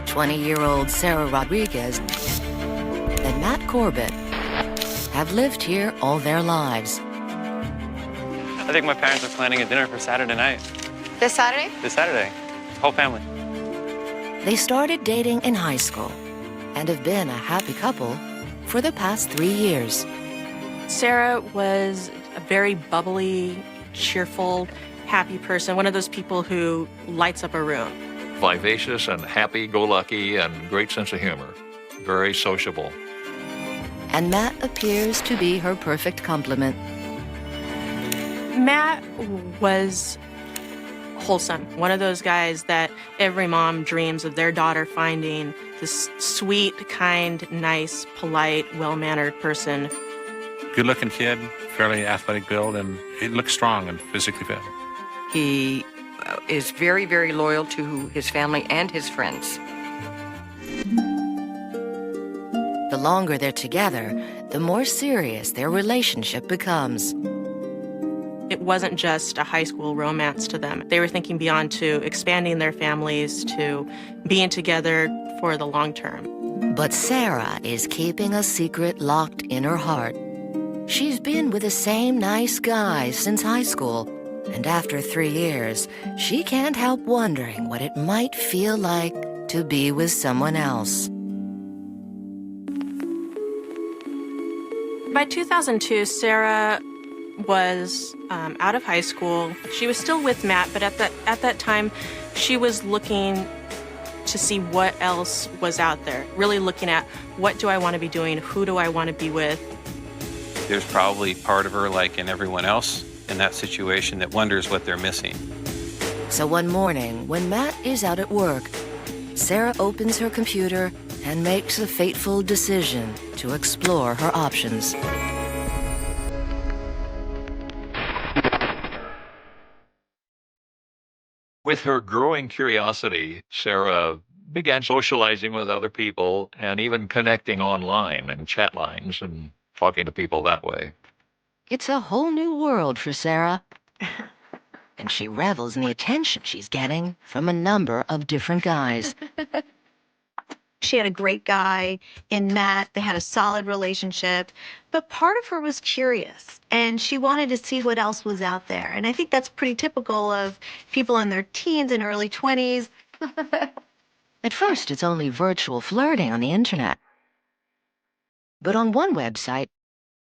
20-year-old Sarah Rodriguez and Matt Corbett have lived here all their lives. I think my parents are planning a dinner for Saturday night. This Saturday? This Saturday. Whole family. They started dating in high school and have been a happy couple for the past 3 years. Sarah was a very bubbly, cheerful, happy person, one of those people who lights up a room. Vivacious and happy-go-lucky and great sense of humor. Very sociable. And Matt appears to be her perfect complement. Matt was wholesome, one of those guys that every mom dreams of their daughter finding this sweet, kind, nice, polite, well-mannered person. Good-looking kid, fairly athletic build, and he looks strong and physically fit. He is very, very loyal to his family and his friends. The longer they're together, the more serious their relationship becomes. It wasn't just a high school romance to them. They were thinking beyond to expanding their families, to being together for the long term. But Sarah is keeping a secret locked in her heart. She's been with the same nice guy since high school, and after 3 years, she can't help wondering what it might feel like to be with someone else. By 2002, Sarah was out of high school. She was still with Matt, but at that time, she was looking to see what else was out there, really looking at what do I want to be doing, who do I want to be with. There's probably part of her, like in everyone else in that situation, that wonders what they're missing. So one morning, when Matt is out at work, Sarah opens her computer and makes a fateful decision to explore her options. With her growing curiosity, Sarah began socializing with other people and even connecting online and chat lines and talking to people that way. It's a whole new world for Sarah. And she revels in the attention she's getting from a number of different guys. She had a great guy in Matt. They had a solid relationship. But part of her was curious, and she wanted to see what else was out there. And I think that's pretty typical of people in their teens and early 20s. At first, it's only virtual flirting on the internet. But on one website,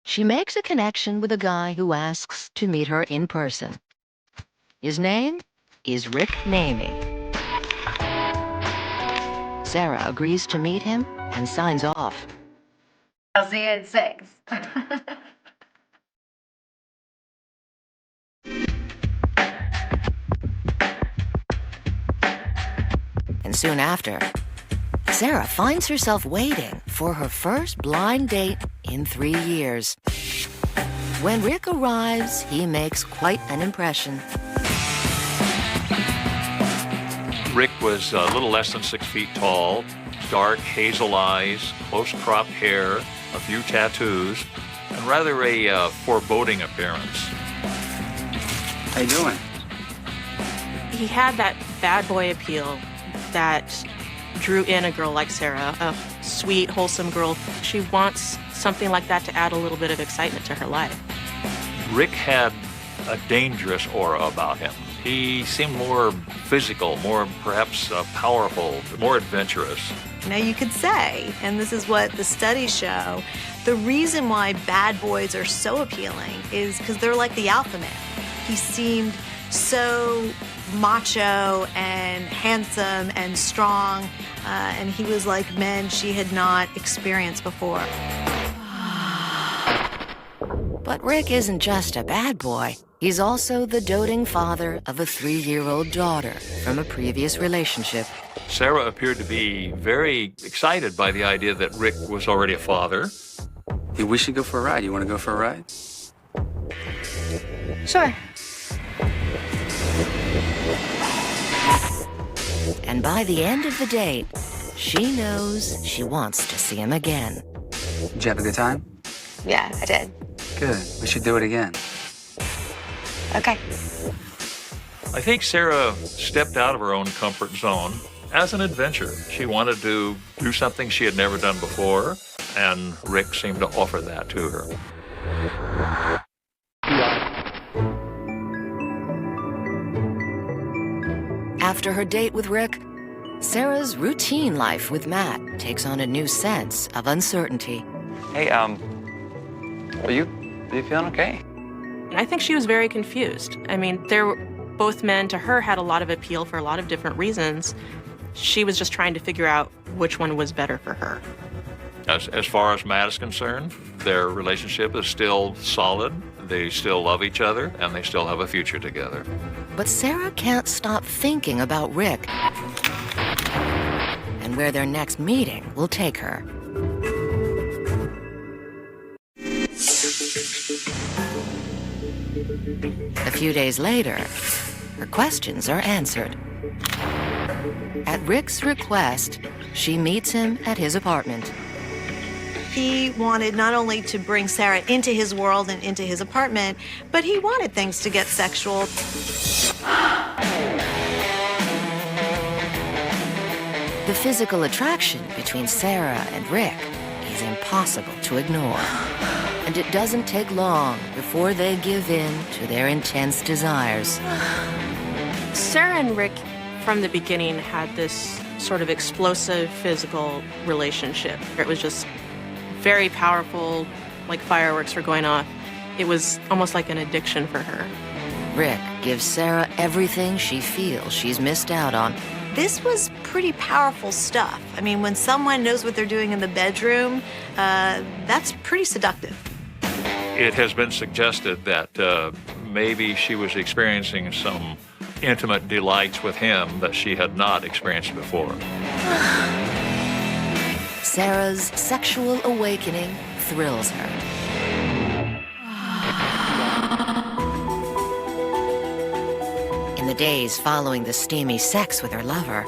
she makes a connection with a guy who asks to meet her in person. His name is Rick Namey. Sarah agrees to meet him and signs off. I'll see you at 6. And soon after, Sarah finds herself waiting for her first blind date in 3 years. When Rick arrives, he makes quite an impression. Rick was a little less than 6 feet tall, dark hazel eyes, close-cropped hair, a few tattoos, and rather a foreboding appearance. How you doing? He had that bad boy appeal that drew in a girl like Sarah, a sweet, wholesome girl. She wants something like that to add a little bit of excitement to her life. Rick had a dangerous aura about him. He seemed more physical, more perhaps powerful, more adventurous. Now you could say, and this is what the studies show, the reason why bad boys are so appealing is because they're like the alpha male. He seemed so macho and handsome and strong, and he was like men she had not experienced before. But Rick isn't just a bad boy. He's also the doting father of a 3-year-old daughter from a previous relationship. Sarah appeared to be very excited by the idea that Rick was already a father. Hey, we should go for a ride. You want to go for a ride? Sure. And by the end of the date, she knows she wants to see him again. Did you have a good time? Yeah, I did. Good. We should do it again. Okay. I think Sarah stepped out of her own comfort zone as an adventure. She wanted to do something she had never done before, and Rick seemed to offer that to her. After her date with Rick, Sarah's routine life with Matt takes on a new sense of uncertainty. Hey, are you feeling okay? I think she was very confused. I mean, both men to her had a lot of appeal for a lot of different reasons. She was just trying to figure out which one was better for her. As far as Matt is concerned, their relationship is still solid. They still love each other, and they still have a future together. But Sarah can't stop thinking about Rick and where their next meeting will take her. A few days later, her questions are answered. At Rick's request, she meets him at his apartment. He wanted not only to bring Sarah into his world and into his apartment, but he wanted things to get sexual. The physical attraction between Sarah and Rick is impossible to ignore. And it doesn't take long before they give in to their intense desires. Sarah and Rick, from the beginning, had this sort of explosive physical relationship. It was just very powerful, like fireworks were going off. It was almost like an addiction for her. Rick gives Sarah everything she feels she's missed out on. This was pretty powerful stuff. I mean, when someone knows what they're doing in the bedroom, that's pretty seductive. It has been suggested that maybe she was experiencing some intimate delights with him that she had not experienced before. Sarah's sexual awakening thrills her. In the days following the steamy sex with her lover,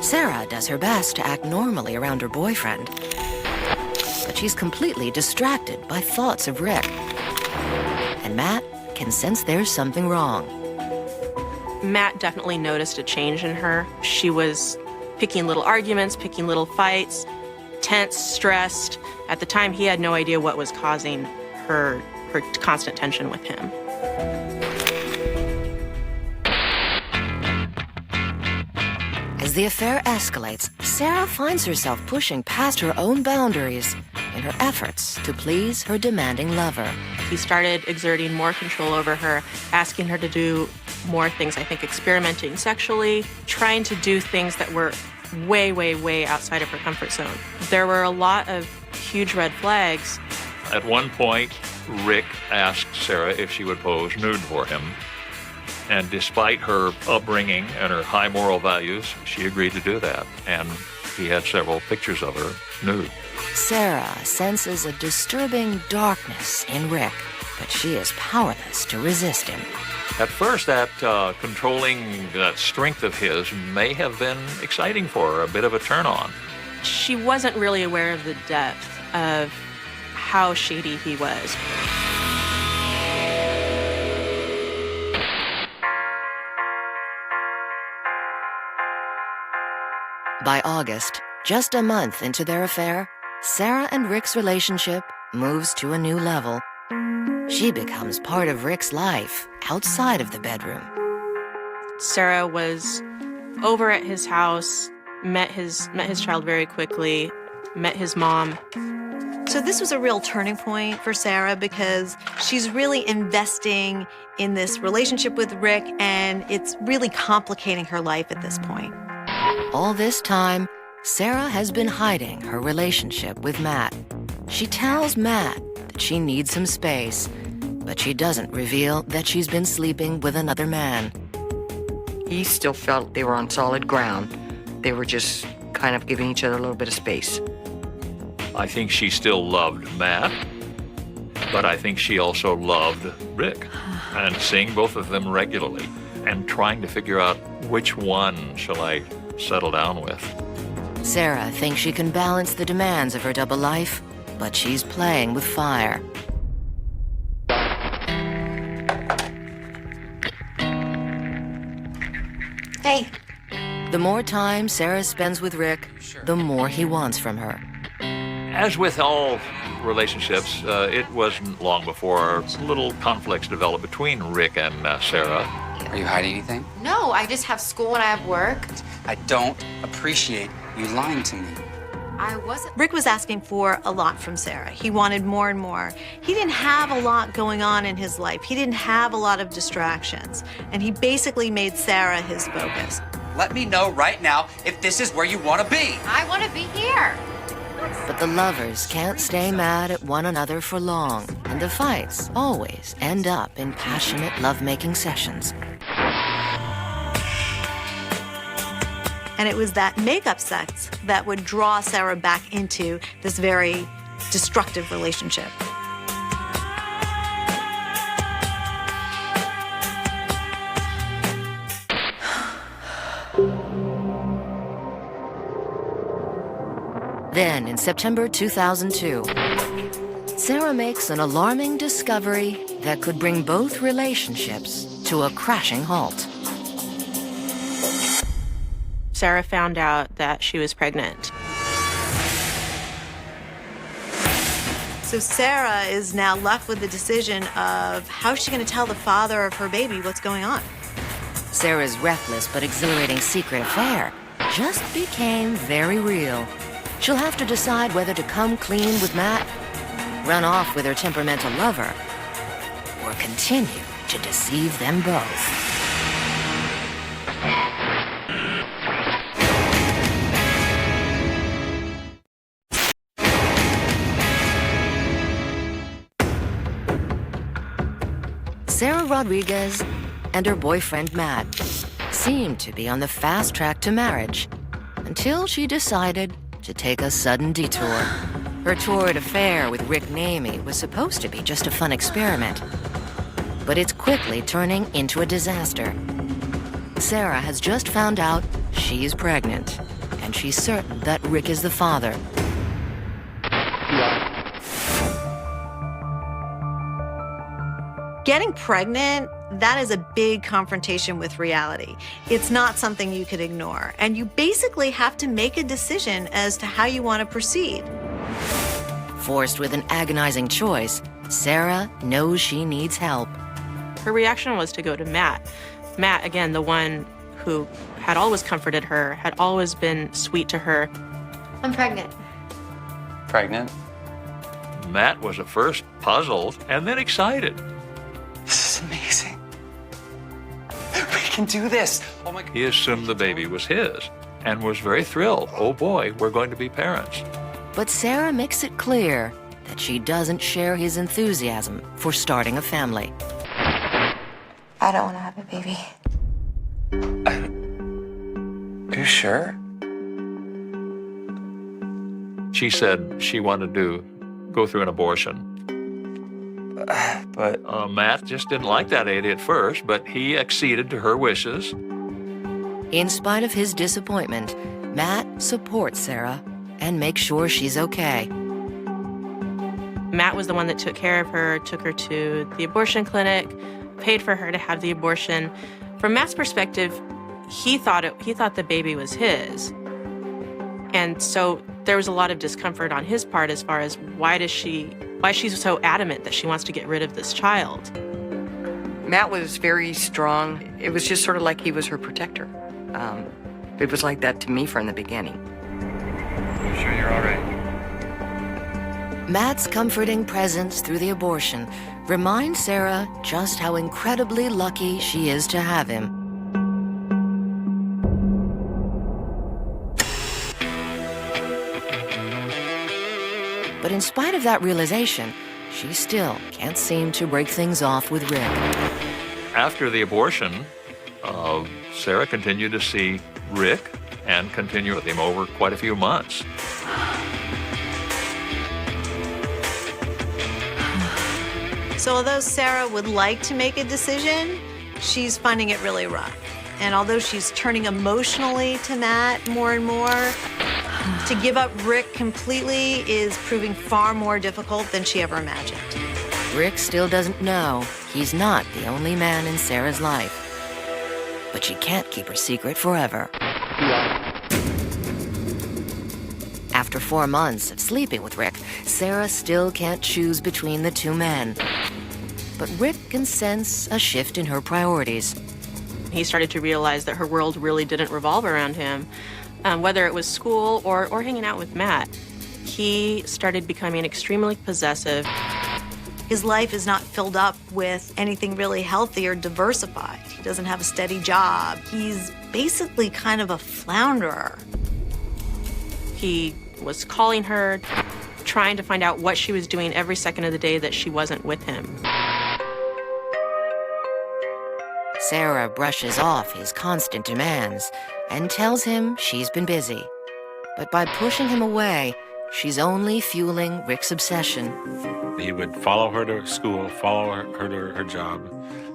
Sarah does her best to act normally around her boyfriend. But she's completely distracted by thoughts of Rick. And Matt can sense there's something wrong. Matt definitely noticed a change in her. She was picking little arguments, picking little fights, tense, stressed. At the time, he had no idea what was causing her constant tension with him. As the affair escalates, Sarah finds herself pushing past her own boundaries in her efforts to please her demanding lover. He started exerting more control over her, asking her to do more things, I think experimenting sexually, trying to do things that were way, way, way outside of her comfort zone. There were a lot of huge red flags. At one point, Rick asked Sarah if she would pose nude for him. And despite her upbringing and her high moral values, she agreed to do that. And he had several pictures of her nude. Sarah senses a disturbing darkness in Rick, but she is powerless to resist him. At first, that controlling that strength of his may have been exciting for her, a bit of a turn-on. She wasn't really aware of the depth of how shady he was. By August, just a month into their affair, Sarah and Rick's relationship moves to a new level. She becomes part of Rick's life outside of the bedroom. Sarah was over at his house, met his child very quickly, met his mom. So this was a real turning point for Sarah because she's really investing in this relationship with Rick, and it's really complicating her life at this point. All this time, Sarah has been hiding her relationship with Matt. She tells Matt that she needs some space, but she doesn't reveal that she's been sleeping with another man. He still felt they were on solid ground. They were just kind of giving each other a little bit of space. I think she still loved Matt, but I think she also loved Rick. And seeing both of them regularly and trying to figure out which one shall I settle down with. Sarah thinks she can balance the demands of her double life, but she's playing with fire. Hey. The more time Sarah spends with Rick, the more he wants from her. As with all relationships, it wasn't long before little conflicts developed between Rick and Sarah. Are you hiding anything? No, I just have school and I have work. I don't appreciate you lying to me. I wasn't. Rick was asking for a lot from Sarah. He wanted more and more. He didn't have a lot going on in his life. He didn't have a lot of distractions. And he basically made Sarah his focus. Let me know right now if this is where you want to be. I want to be here. But the lovers can't stay mad at one another for long, and the fights always end up in passionate lovemaking sessions. And it was that makeup sex that would draw Sarah back into this very destructive relationship. Then, in September 2002, Sarah makes an alarming discovery that could bring both relationships to a crashing halt. Sarah found out that she was pregnant. So Sarah is now left with the decision of how is she going to tell the father of her baby what's going on? Sarah's reckless but exhilarating secret affair just became very real. She'll have to decide whether to come clean with Matt, run off with her temperamental lover, or continue to deceive them both. Sarah Rodriguez and her boyfriend Matt seemed to be on the fast track to marriage until she decided to take a sudden detour. Her torrid affair with Rick Namey was supposed to be just a fun experiment, but it's quickly turning into a disaster. Sarah has just found out she's pregnant, and she's certain that Rick is the father. Getting pregnant, that is a big confrontation with reality. It's not something you could ignore, and you basically have to make a decision as to how you want to proceed. Forced with an agonizing choice, Sarah knows she needs help. Her reaction was to go to Matt. Matt, again, the one who had always comforted her, had always been sweet to her. I'm pregnant. Pregnant? Matt was at first puzzled and then excited. This is amazing. We can do this. Oh my God. He assumed the baby was his and was very thrilled. Oh boy, we're going to be parents. But Sarah makes it clear that she doesn't share his enthusiasm for starting a family. I don't want to have a baby. Are you sure? She said she wanted to go through an abortion. But Matt just didn't like that idea at first, but he acceded to her wishes. In spite of his disappointment, Matt supports Sarah and makes sure she's okay. Matt was the one that took care of her, took her to the abortion clinic, paid for her to have the abortion. From Matt's perspective, he thought the baby was his. And so there was a lot of discomfort on his part as far as why she's so adamant that she wants to get rid of this child. Matt was very strong. It was just sort of like he was her protector. It was like that to me from the beginning. You sure you're all right? Matt's comforting presence through the abortion reminds Sarah just how incredibly lucky she is to have him. But in spite of that realization, she still can't seem to break things off with Rick. After the abortion, Sarah continued to see Rick and continue with him over quite a few months. So although Sarah would like to make a decision, she's finding it really rough. And although she's turning emotionally to Matt more and more, to give up Rick completely is proving far more difficult than she ever imagined. Rick still doesn't know he's not the only man in Sarah's life. but she can't keep her secret forever. After 4 months of sleeping with Rick, Sarah still can't choose between the two men. But Rick can sense a shift in her priorities. He started to realize that her world really didn't revolve around him, whether it was school or hanging out with Matt. He started becoming extremely possessive. His life is not filled up with anything really healthy or diversified. He doesn't have a steady job. He's basically kind of a flounderer. He was calling her, trying to find out what she was doing every second of the day that she wasn't with him. Sarah brushes off his constant demands and tells him she's been busy. But by pushing him away, she's only fueling Rick's obsession. He would follow her to school, follow her to her job.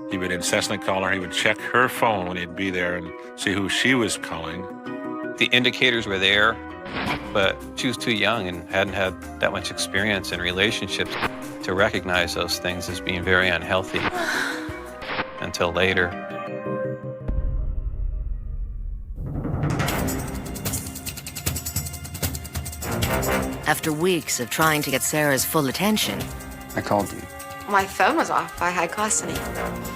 He would incessantly call her. He would check her phone when he'd be there and see who she was calling. The indicators were there, but she was too young and hadn't had that much experience in relationships to recognize those things as being very unhealthy until later. After weeks of trying to get Sarah's full attention, I called you. My phone was off. I had custody.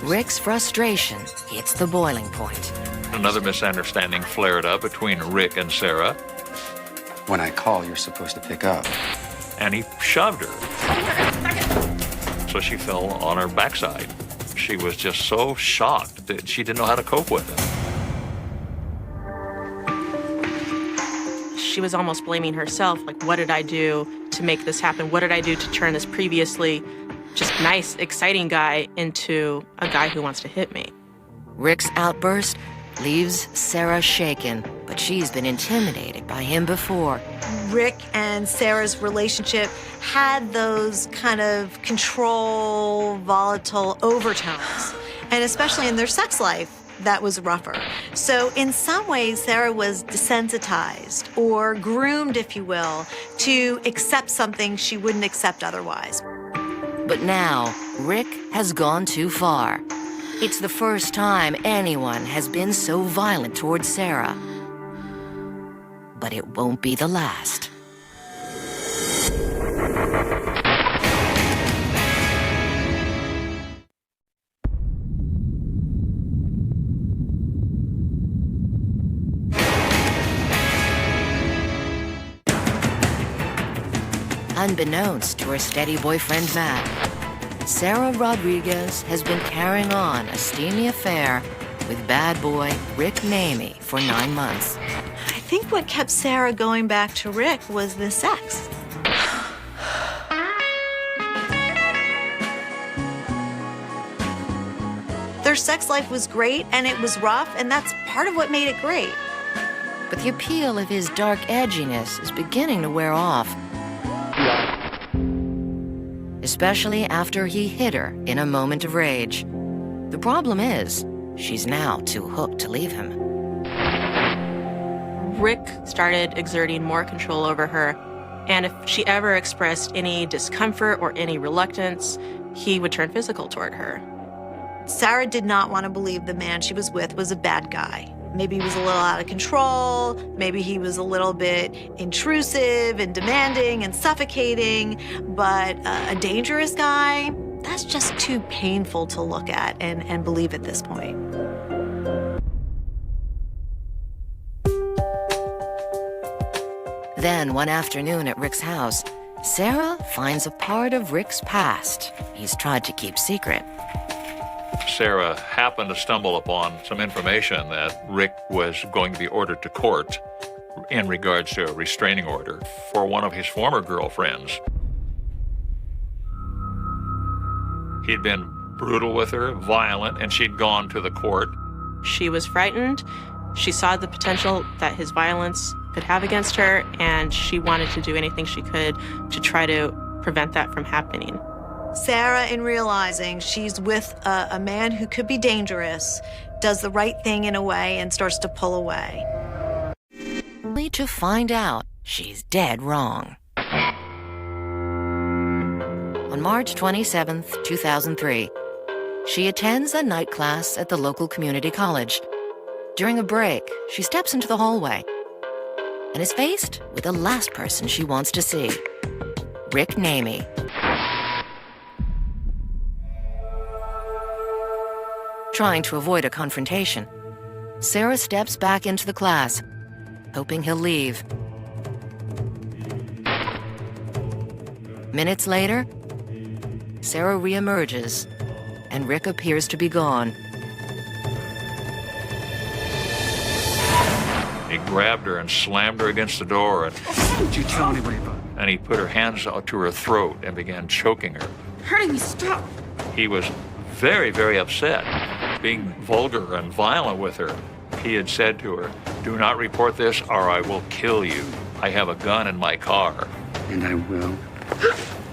Rick's frustration hits the boiling point. Another misunderstanding flared up between Rick and Sarah, When I call, you're supposed to pick up. and he shoved her. So she fell on her backside. She was just so shocked that she didn't know how to cope with it. She was almost blaming herself, like, what did I do to make this happen? What did I do to turn this previously just nice, exciting guy into a guy who wants to hit me? Rick's outburst leaves Sarah shaken, but she's been intimidated by him before. Rick and Sarah's relationship had those kind of control, volatile overtones, and especially in their sex life, that was rougher. So in some ways, Sarah was desensitized or groomed, if you will, to accept something she wouldn't accept otherwise. But now, Rick has gone too far. It's the first time anyone has been so violent towards Sarah. But it won't be the last. Unbeknownst to her steady boyfriend Matt, Sarah Rodriguez has been carrying on a steamy affair with bad boy Rick Mamie for 9 months. I think what kept Sarah going back to Rick was the sex. Their sex life was great, and it was rough, and that's part of what made it great. But the appeal of his dark edginess is beginning to wear off. Especially after he hit her in a moment of rage. The problem is, she's now too hooked to leave him. Rick started exerting more control over her, and if she ever expressed any discomfort or any reluctance, he would turn physical toward her. Sarah did not want to believe the man she was with was a bad guy. Maybe he was a little out of control, maybe he was a little bit intrusive and demanding and suffocating, but a dangerous guy, that's just too painful to look at and believe at this point. Then, one afternoon at Rick's house, Sarah finds a part of Rick's past he's tried to keep secret. Sarah happened to stumble upon some information that Rick was going to be ordered to court in regards to a restraining order for one of his former girlfriends. He'd been brutal with her, violent, and she'd gone to the court. She was frightened. She saw the potential that his violence could have against her, and she wanted to do anything she could to try to prevent that from happening. Sarah, in realizing she's with a man who could be dangerous, does the right thing in a way and starts to pull away. Only to find out she's dead wrong. On March 27th, 2003, she attends a night class at the local community college. During a break, she steps into the hallway and is faced with the last person she wants to see, Rick Namey. Trying to avoid a confrontation, Sarah steps back into the class, hoping he'll leave. Minutes later, Sarah reemerges, and Rick appears to be gone. He grabbed her and slammed her against the door, and Why did you tell anybody about it? and he put her hands out to her throat and began choking her. Hurting me, stop. He was very, very upset, being vulgar and violent with her. He had said to her, "Do not report this or I will kill you. I have a gun in my car." And I will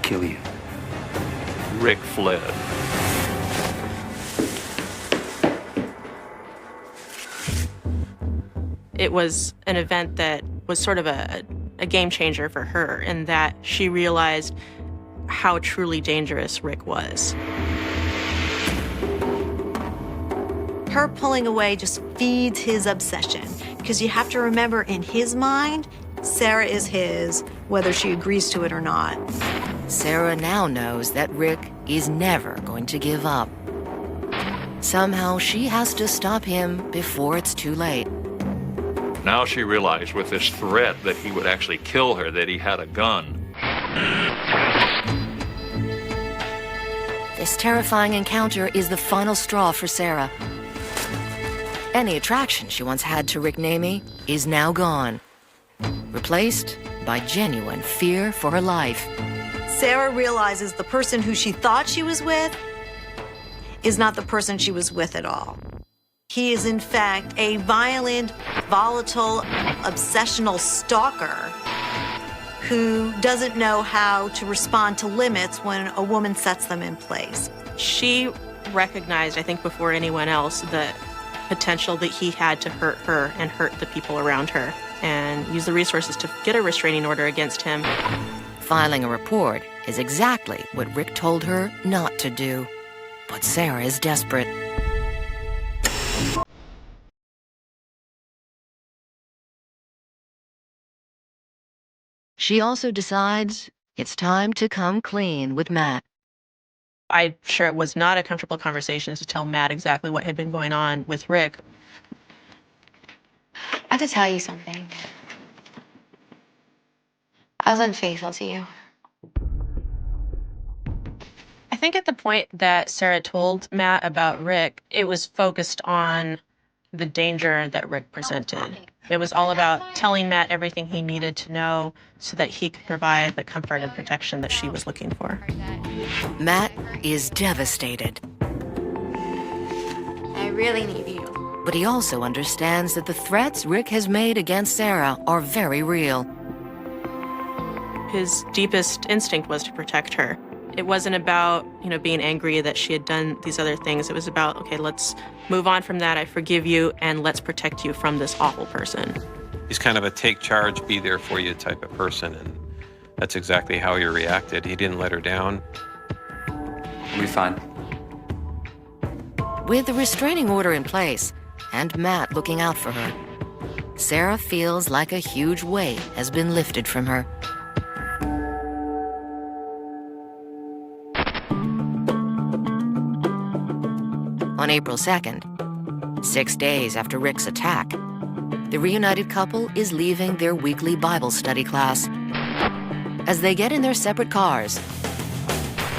kill you. Rick fled. It was an event that was sort of a game changer for her, in that she realized how truly dangerous Rick was. Her pulling away just feeds his obsession, because you have to remember, in his mind, Sarah is his, whether she agrees to it or not. Sarah now knows that Rick is never going to give up. Somehow she has to stop him before it's too late. Now she realized, with this threat that he would actually kill her, that he had a gun. This terrifying encounter is the final straw for Sarah. Any attraction she once had to Rick Namey is now gone, replaced by genuine fear for her life. Sarah realizes the person who she thought she was with is not the person she was with at all. He is, in fact, a violent, volatile, obsessional stalker who doesn't know how to respond to limits when a woman sets them in place. She recognized, I think before anyone else, the potential that he had to hurt her and hurt the people around her, and use the resources to get a restraining order against him. Filing a report is exactly what Rick told her not to do. But Sarah is desperate. She also decides it's time to come clean with Matt. I'm sure it was not a comfortable conversation to tell Matt exactly what had been going on with Rick. I have to tell you something. I was unfaithful to you. I think at the point that Sarah told Matt about Rick, it was focused on the danger that Rick presented. It was all about telling Matt everything he needed to know so that he could provide the comfort and protection that she was looking for. Matt is devastated. I really need you. But he also understands that the threats Rick has made against Sarah are very real. His deepest instinct was to protect her. It wasn't about, being angry that she had done these other things. It was about, okay, let's move on from that. I forgive you, and let's protect you from this awful person. He's kind of a take charge, be there for you type of person, and that's exactly how he reacted. He didn't let her down. We'll be fine. With the restraining order in place and Matt looking out for her, Sarah feels like a huge weight has been lifted from her. On April 2nd, 6 days after Rick's attack, the reunited couple is leaving their weekly Bible study class. As they get in their separate cars,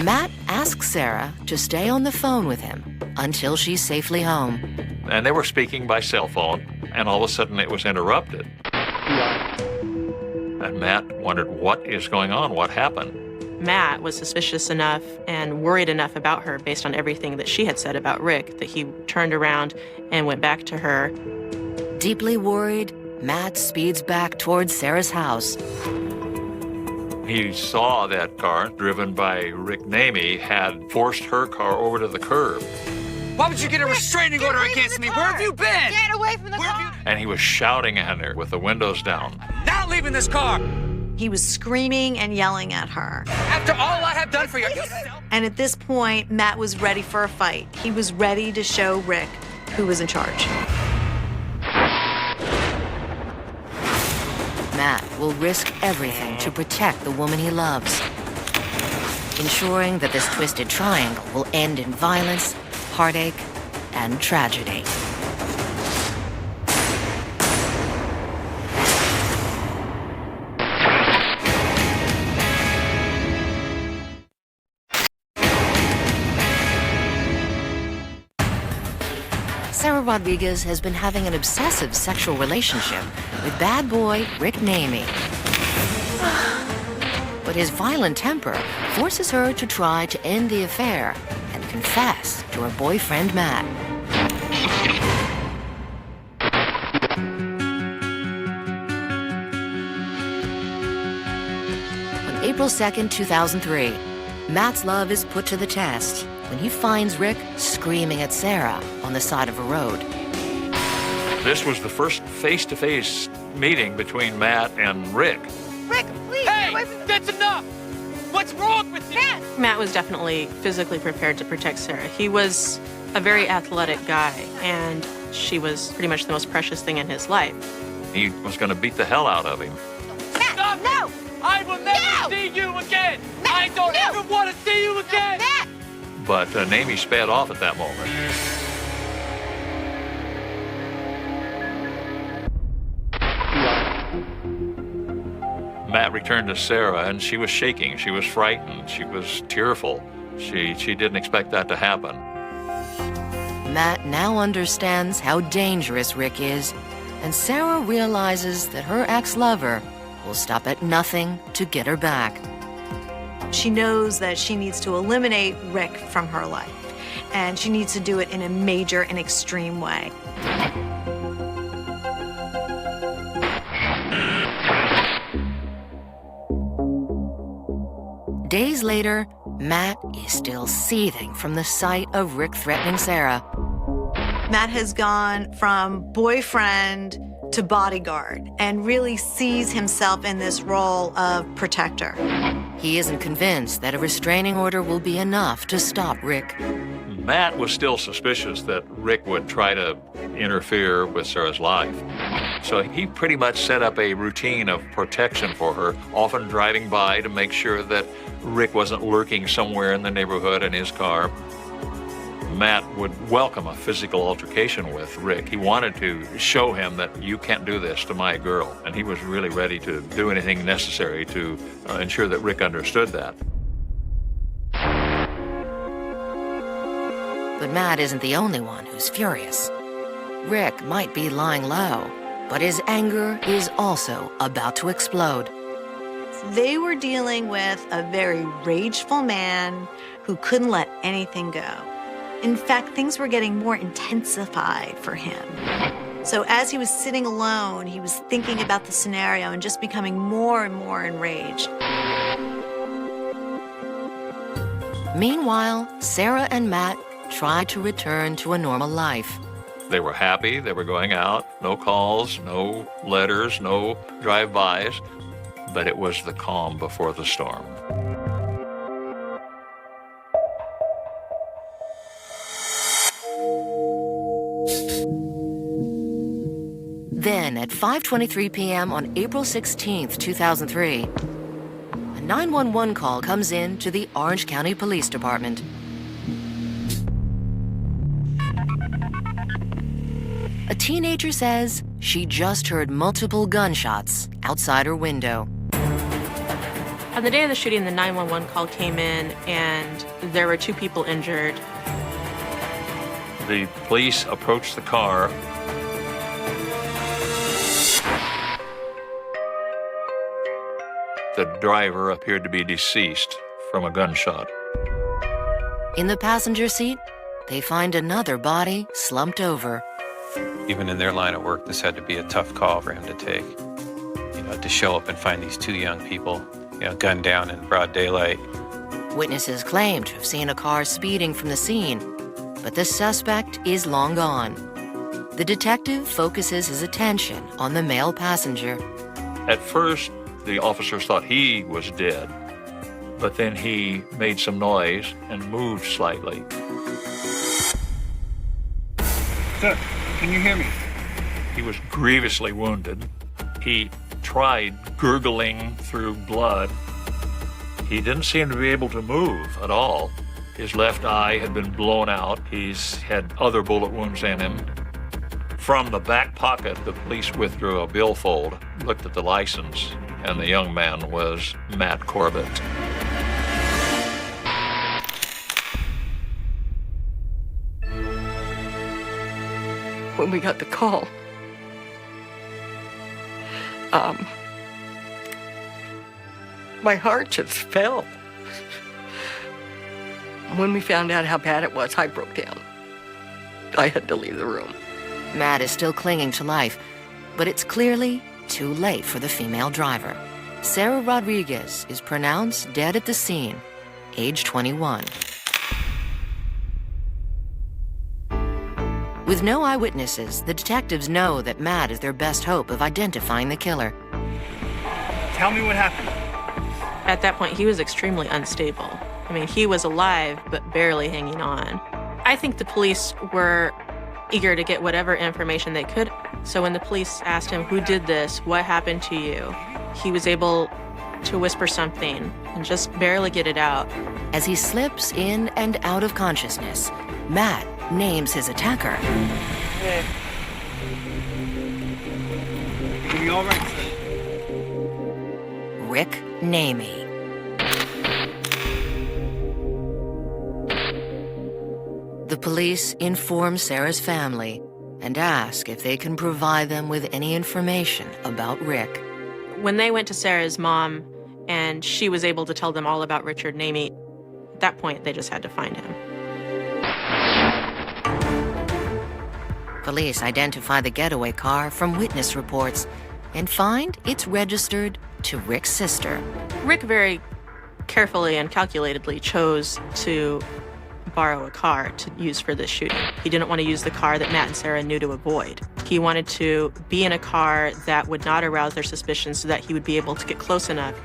Matt asks Sarah to stay on the phone with him until she's safely home. And they were speaking by cell phone, and all of a sudden it was interrupted. And Matt wondered, what is going on? What happened? Matt was suspicious enough and worried enough about her based on everything that she had said about Rick that he turned around and went back to her. Deeply worried, Matt speeds back towards Sarah's house. He saw that car, driven by Rick Namey, had forced her car over to the curb. Why would you get a restraining order against me? Where have you been? Get away from the car! And he was shouting at her with the windows down. Not leaving this car! He was screaming and yelling at her. After all I have done for you. And at this point, Matt was ready for a fight. He was ready to show Rick who was in charge. Matt will risk everything to protect the woman he loves, ensuring that this twisted triangle will end in violence, heartache, and tragedy. Sarah Rodriguez has been having an obsessive sexual relationship with bad boy Rick Namey. But his violent temper forces her to try to end the affair and confess to her boyfriend Matt. On April 2nd, 2003, Matt's love is put to the test when he finds Rick screaming at Sarah on the side of a road. This was the first face-to-face meeting between Matt and Rick. Rick, please! Hey, that's enough! What's wrong with you? Matt was definitely physically prepared to protect Sarah. He was a very athletic guy, and she was pretty much the most precious thing in his life. He was going to beat the hell out of him. Matt, no! I will never see you again! Matt, I don't ever want to see you again! Matt! But Namey sped off at that moment. Matt returned to Sarah, and she was shaking. She was frightened. She was tearful. She didn't expect that to happen. Matt now understands how dangerous Rick is, and Sarah realizes that her ex-lover will stop at nothing to get her back. She knows that she needs to eliminate Rick from her life, and she needs to do it in a major and extreme way. Days later, Matt is still seething from the sight of Rick threatening Sarah. Matt has gone from boyfriend to bodyguard and really sees himself in this role of protector. He isn't convinced that a restraining order will be enough to stop Rick. Matt was still suspicious that Rick would try to interfere with Sarah's life. So he pretty much set up a routine of protection for her, often driving by to make sure that Rick wasn't lurking somewhere in the neighborhood in his car. Matt would welcome a physical altercation with Rick. He wanted to show him that you can't do this to my girl, and he was really ready to do anything necessary to ensure that Rick understood that. But Matt isn't the only one who's furious. Rick might be lying low, but his anger is also about to explode. They were dealing with a very rageful man who couldn't let anything go. In fact, things were getting more intensified for him. So as he was sitting alone, he was thinking about the scenario and just becoming more and more enraged. Meanwhile, Sarah and Matt try to return to a normal life. They were happy, they were going out, no calls, no letters, no drive-bys, but it was the calm before the storm. Then, at 5:23 p.m. on April 16th, 2003, a 911 call comes in to the Orange County Police Department. A teenager says she just heard multiple gunshots outside her window. On the day of the shooting, the 911 call came in, and there were 2 people injured. The police approached the car. The driver appeared to be deceased from a gunshot. In the passenger seat, they find another body slumped over. Even in their line of work, this had to be a tough call for him to take. To show up and find these 2 young people, gunned down in broad daylight. Witnesses claim to have seen a car speeding from the scene, but the suspect is long gone. The detective focuses his attention on the male passenger. At first, the officers thought he was dead, but then he made some noise and moved slightly. Sir, can you hear me? He was grievously wounded. He tried gurgling through blood. He didn't seem to be able to move at all. His left eye had been blown out. He's had other bullet wounds in him. From the back pocket, the police withdrew a billfold, looked at the license, and the young man was Matt Corbett. When we got the call, my heart just fell. When we found out how bad it was, I broke down. I had to leave the room. Matt is still clinging to life, but it's clearly too late for the female driver. Sarah Rodriguez is pronounced dead at the scene, age 21. With no eyewitnesses, the detectives know that Matt is their best hope of identifying the killer. Tell me what happened. At that point, he was extremely unstable. I mean, he was alive, but barely hanging on. I think the police were eager to get whatever information they could. So when the police asked him, who did this? What happened to you? He was able to whisper something and just barely get it out. As he slips in and out of consciousness, Matt names his attacker. Hey. Are you all right, sir? Rick Namey. The police inform Sarah's family and ask if they can provide them with any information about Rick. When they went to Sarah's mom and she was able to tell them all about Richard Namey, at that point, they just had to find him. Police identify the getaway car from witness reports and find it's registered to Rick's sister. Rick very carefully and calculatedly chose to borrow a car to use for this shooting. He didn't want to use the car that Matt and Sarah knew to avoid. He wanted to be in a car that would not arouse their suspicions so that he would be able to get close enough.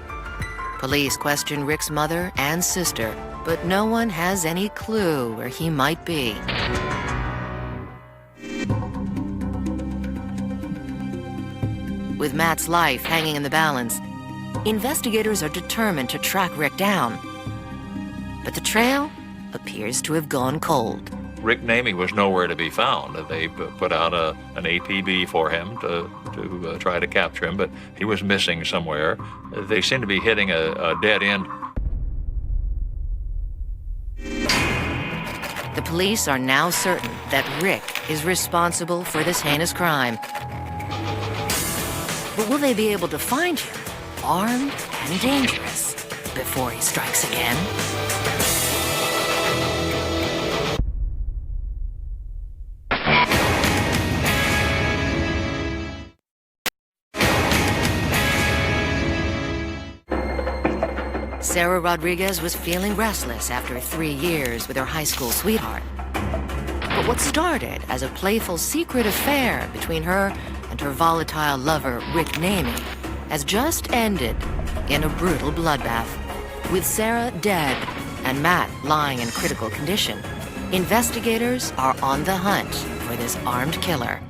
Police question Rick's mother and sister, but no one has any clue where he might be. With Matt's life hanging in the balance, investigators are determined to track Rick down. But the trail appears to have gone cold. Rick Namey was nowhere to be found. They put out an APB for him to try to capture him, but he was missing somewhere. They seem to be hitting a dead end. The police are now certain that Rick is responsible for this heinous crime. But will they be able to find him, armed and dangerous, before he strikes again? Sarah Rodriguez was feeling restless after 3 years with her high school sweetheart. But what started as a playful secret affair between her and her volatile lover, Rick Namey, has just ended in a brutal bloodbath. With Sarah dead and Matt lying in critical condition, investigators are on the hunt for this armed killer.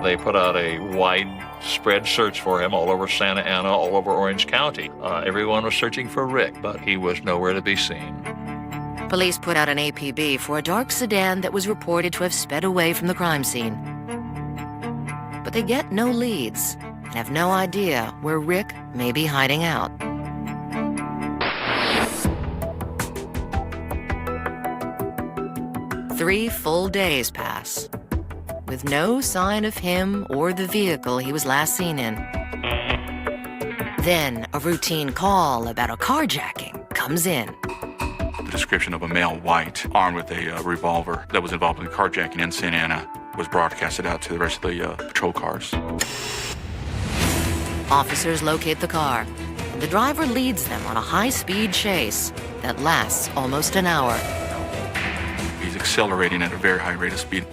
They put out a widespread search for him all over Santa Ana, all over Orange County. Everyone was searching for Rick, but he was nowhere to be seen. Police put out an APB for a dark sedan that was reported to have sped away from the crime scene. But they get no leads and have no idea where Rick may be hiding out. Three full days pass, with no sign of him or the vehicle he was last seen in. Then a routine call about a carjacking comes in. The description of a male white armed with a revolver that was involved in the carjacking in Santa Ana was broadcasted out to the rest of the patrol cars. Officers locate the car, and the driver leads them on a high-speed chase that lasts almost an hour. He's accelerating at a very high rate of speed.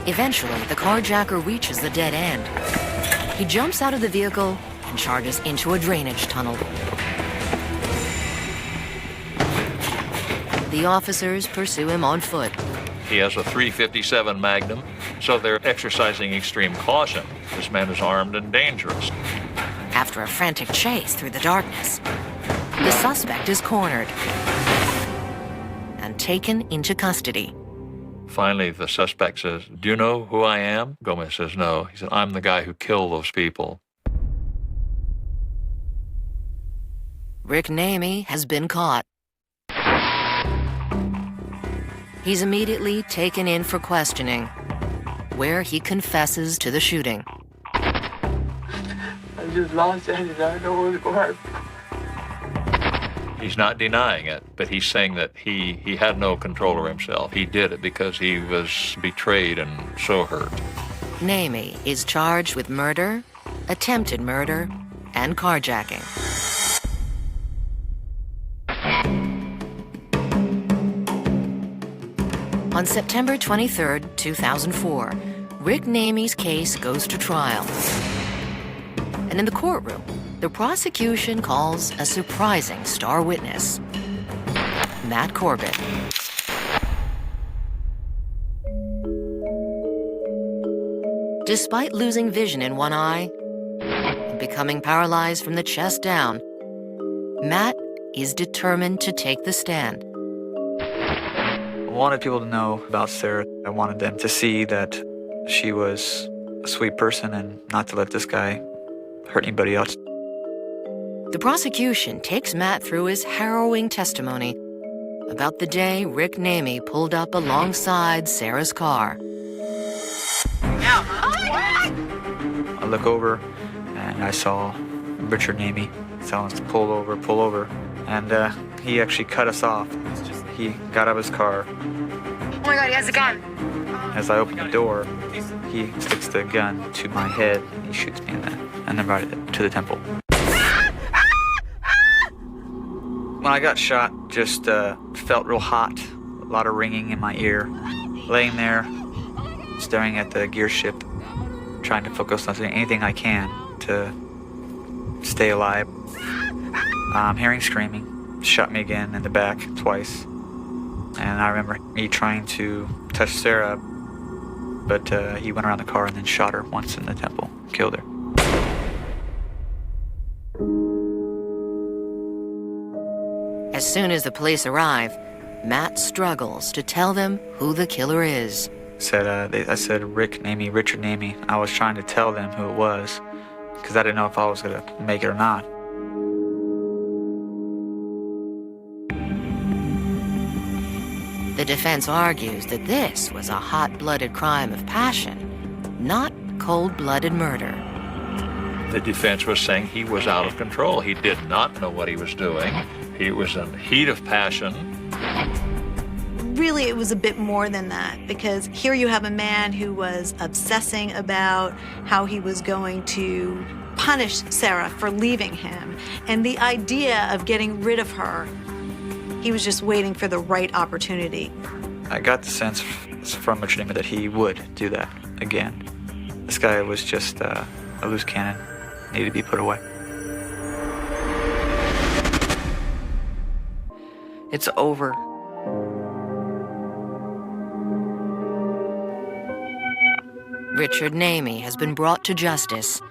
Eventually, the carjacker reaches the dead end. He jumps out of the vehicle and charges into a drainage tunnel. The officers pursue him on foot, He has a .357 Magnum, so they're exercising extreme caution. This man is armed and dangerous. After a frantic chase through the darkness, the suspect is cornered and taken into custody. Finally, the suspect says, "Do you know who I am?" Gomez says, "No." He said, "I'm the guy who killed those people." Rick Namey has been caught. He's immediately taken in for questioning, where he confesses to the shooting. I just lost it. I don't know what's going to happen. He's not denying it, but he's saying that he had no control over himself. He did it because he was betrayed and so hurt. Namey is charged with murder, attempted murder, and carjacking. On September 23, 2004, Rick Namey's case goes to trial. And in the courtroom, the prosecution calls a surprising star witness, Matt Corbett. Despite losing vision in one eye and becoming paralyzed from the chest down, Matt is determined to take the stand. I wanted people to know about Sarah. I wanted them to see that she was a sweet person and not to let this guy hurt anybody else. The prosecution takes Matt through his harrowing testimony about the day Rick Namey pulled up alongside Sarah's car. I look over and I saw Richard Namey telling us to pull over. And he actually cut us off. He got out of his car. Oh my God, he has a gun. As I open the door, he sticks the gun to my head. He shoots me in that, and then right to the temple. When I got shot, just felt real hot, a lot of ringing in my ear. Laying there, staring at the gear ship, trying to focus on anything I can to stay alive. Hearing screaming, shot me again in the back twice. And I remember me trying to touch Sarah, but he went around the car and then shot her once in the temple, killed her. As soon as the police arrive, Matt struggles to tell them who the killer is. I said Rick Namey, Richard Namey. I was trying to tell them who it was because I didn't know if I was going to make it or not. The defense argues that this was a hot-blooded crime of passion, not cold-blooded murder. The defense was saying he was out of control. He did not know what he was doing. He was in the heat of passion. Really, it was a bit more than that, because here you have a man who was obsessing about how he was going to punish Sarah for leaving him, and the idea of getting rid of her, he was just waiting for the right opportunity. I got the sense from Richard Namey that he would do that again. This guy was just a loose cannon, needed to be put away. It's over. Richard Namey has been brought to justice.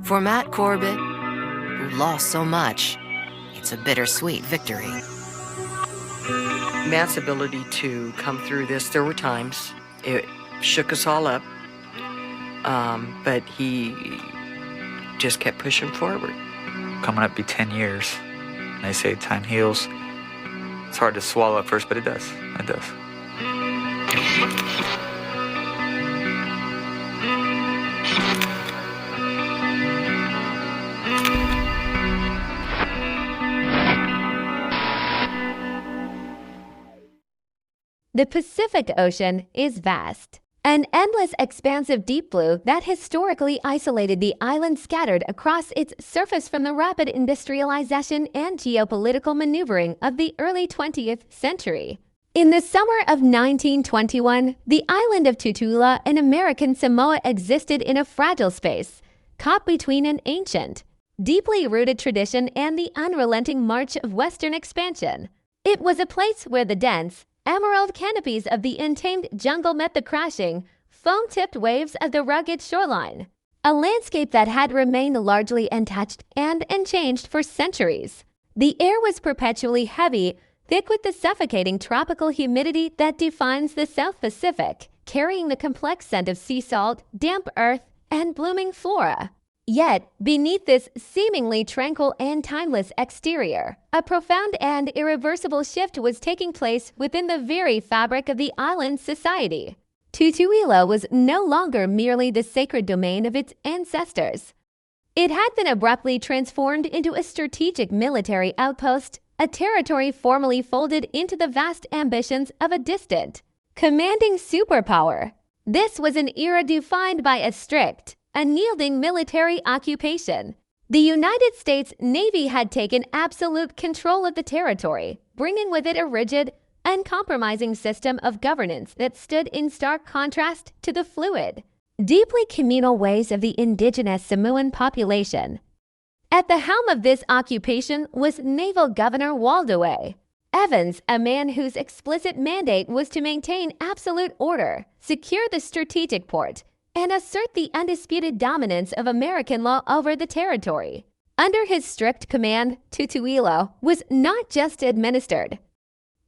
For Matt Corbett, who lost so much, it's a bittersweet victory. Matt's ability to come through this, there were times it shook us all up, but he just kept pushing forward. Coming up be 10 years. They say time heals. It's hard to swallow at first, but it does. It does. The Pacific Ocean is vast. An endless expansive deep blue that historically isolated the island scattered across its surface from the rapid industrialization and geopolitical maneuvering of the early 20th century. In the summer of 1921, the island of Tutula in American Samoa existed in a fragile space, caught between an ancient, deeply rooted tradition and the unrelenting march of Western expansion. It was a place where the dense, emerald canopies of the untamed jungle met the crashing, foam-tipped waves of the rugged shoreline, a landscape that had remained largely untouched and unchanged for centuries. The air was perpetually heavy, thick with the suffocating tropical humidity that defines the South Pacific, carrying the complex scent of sea salt, damp earth, and blooming flora. Yet, beneath this seemingly tranquil and timeless exterior, a profound and irreversible shift was taking place within the very fabric of the island's society. Tutuila was no longer merely the sacred domain of its ancestors. It had been abruptly transformed into a strategic military outpost, a territory formally folded into the vast ambitions of a distant, commanding superpower. This was an era defined by a strict, unyielding military occupation. The United States Navy had taken absolute control of the territory, bringing with it a rigid, uncompromising system of governance that stood in stark contrast to the fluid, deeply communal ways of the indigenous Samoan population. At the helm of this occupation was Naval Governor Waldeway Evans, a man whose explicit mandate was to maintain absolute order, secure the strategic port, and assert the undisputed dominance of American law over the territory. Under his strict command, Tutuila was not just administered.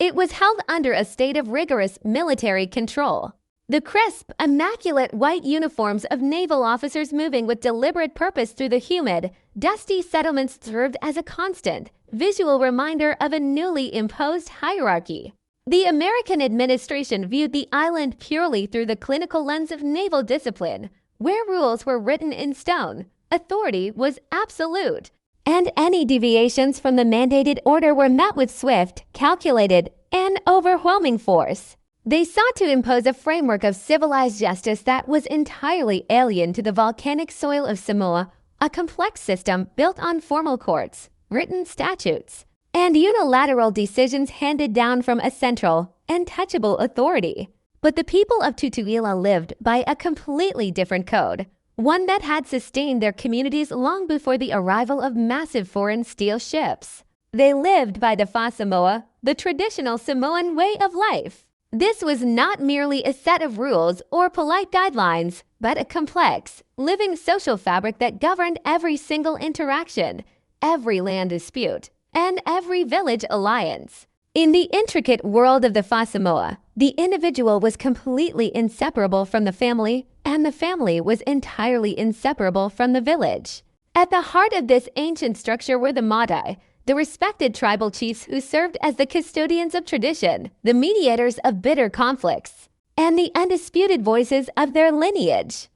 It was held under a state of rigorous military control. The crisp, immaculate white uniforms of naval officers moving with deliberate purpose through the humid, dusty settlements served as a constant, visual reminder of a newly imposed hierarchy. The American administration viewed the island purely through the clinical lens of naval discipline, where rules were written in stone, authority was absolute, and any deviations from the mandated order were met with swift, calculated, and overwhelming force. They sought to impose a framework of civilized justice that was entirely alien to the volcanic soil of Samoa, a complex system built on formal courts, written statutes, and unilateral decisions handed down from a central, untouchable authority. But the people of Tutuila lived by a completely different code, one that had sustained their communities long before the arrival of massive foreign steel ships. They lived by the Fa Samoa, the traditional Samoan way of life. This was not merely a set of rules or polite guidelines, but a complex, living social fabric that governed every single interaction, every land dispute, and every village alliance. In the intricate world of the Fa Samoa, the individual was completely inseparable from the family, and the family was entirely inseparable from the village. At the heart of this ancient structure were the Madai, the respected tribal chiefs who served as the custodians of tradition, the mediators of bitter conflicts, and the undisputed voices of their lineage.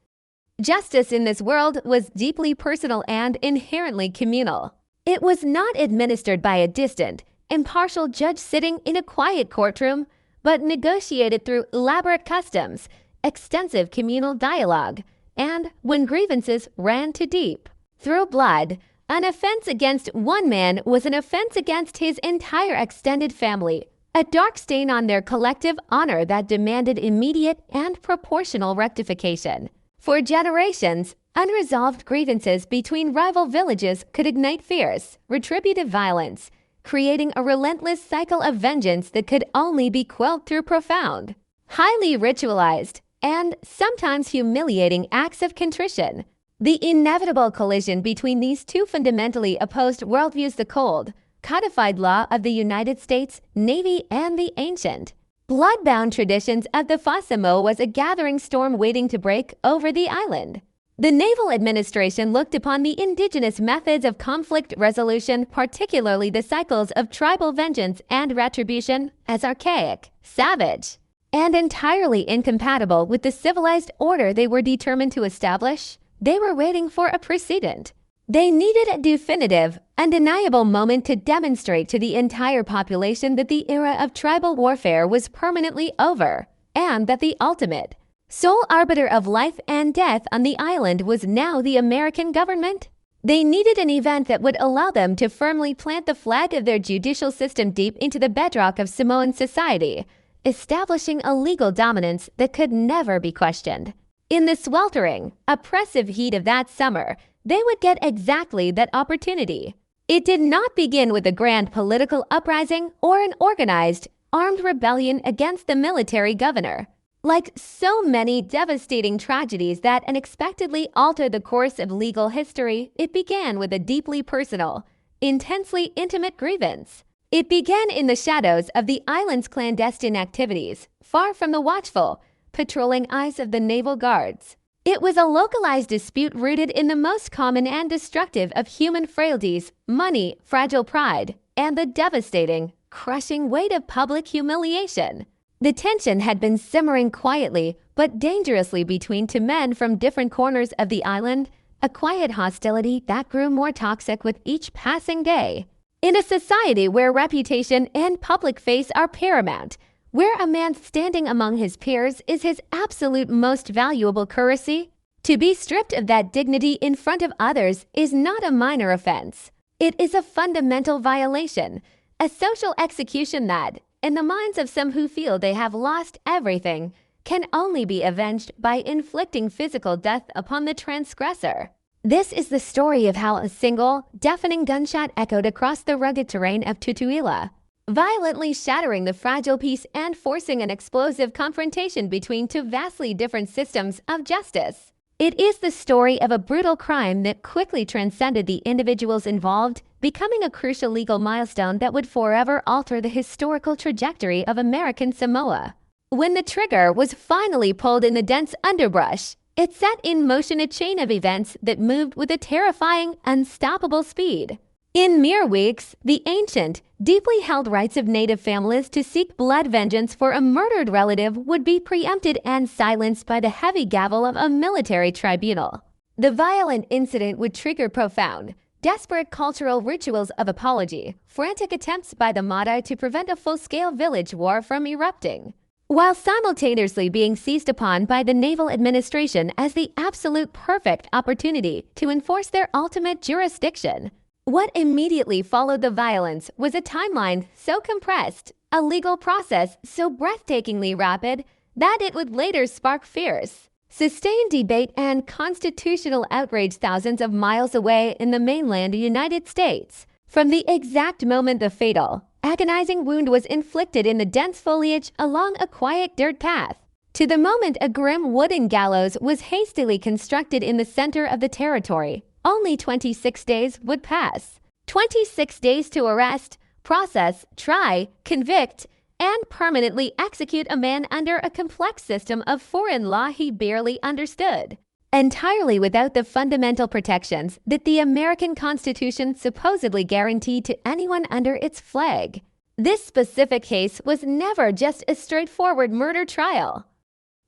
Justice in this world was deeply personal and inherently communal. It was not administered by a distant, impartial judge sitting in a quiet courtroom, but negotiated through elaborate customs, extensive communal dialogue, and, when grievances ran too deep, through blood. An offense against one man was an offense against his entire extended family, a dark stain on their collective honor that demanded immediate and proportional rectification. For generations, unresolved grievances between rival villages could ignite fierce, retributive violence, creating a relentless cycle of vengeance that could only be quelled through profound, highly ritualized, and sometimes humiliating acts of contrition. The inevitable collision between these two fundamentally opposed worldviews, the cold, codified law of the United States Navy and the ancient, blood-bound traditions of the Fa Samoa, was a gathering storm waiting to break over the island. The naval administration looked upon the indigenous methods of conflict resolution, particularly the cycles of tribal vengeance and retribution, as archaic, savage, and entirely incompatible with the civilized order they were determined to establish. They were waiting for a precedent. They needed a definitive, undeniable moment to demonstrate to the entire population that the era of tribal warfare was permanently over, and that the ultimate, sole arbiter of life and death on the island was now the American government. They needed an event that would allow them to firmly plant the flag of their judicial system deep into the bedrock of Samoan society, establishing a legal dominance that could never be questioned. In the sweltering, oppressive heat of that summer, they would get exactly that opportunity. It did not begin with a grand political uprising or an organized, armed rebellion against the military governor. Like so many devastating tragedies that unexpectedly alter the course of legal history, it began with a deeply personal, intensely intimate grievance. It began in the shadows of the island's clandestine activities, far from the watchful, patrolling eyes of the naval guards. It was a localized dispute rooted in the most common and destructive of human frailties, money, fragile pride, and the devastating, crushing weight of public humiliation. The tension had been simmering quietly but dangerously between two men from different corners of the island, a quiet hostility that grew more toxic with each passing day. In a society where reputation and public face are paramount, where a man standing among his peers is his absolute most valuable currency, to be stripped of that dignity in front of others is not a minor offense. It is a fundamental violation, a social execution that, in the minds of some who feel they have lost everything, can only be avenged by inflicting physical death upon the transgressor. This is the story of how a single, deafening gunshot echoed across the rugged terrain of Tutuila, violently shattering the fragile peace and forcing an explosive confrontation between two vastly different systems of justice. It is the story of a brutal crime that quickly transcended the individuals involved, becoming a crucial legal milestone that would forever alter the historical trajectory of American Samoa. When the trigger was finally pulled in the dense underbrush, it set in motion a chain of events that moved with a terrifying, unstoppable speed. In mere weeks, the ancient, deeply held rights of Native families to seek blood vengeance for a murdered relative would be preempted and silenced by the heavy gavel of a military tribunal. The violent incident would trigger profound, desperate cultural rituals of apology, frantic attempts by the Mata to prevent a full-scale village war from erupting, while simultaneously being seized upon by the naval administration as the absolute perfect opportunity to enforce their ultimate jurisdiction. What immediately followed the violence was a timeline so compressed, a legal process so breathtakingly rapid, that it would later spark fierce, sustained debate and constitutional outrage thousands of miles away in the mainland United States. From the exact moment the fatal, agonizing wound was inflicted in the dense foliage along a quiet dirt path, to the moment a grim wooden gallows was hastily constructed in the center of the territory, only 26 days would pass. 26 days to arrest, process, try, convict, and permanently execute a man under a complex system of foreign law he barely understood, entirely without the fundamental protections that the American Constitution supposedly guaranteed to anyone under its flag. This specific case was never just a straightforward murder trial.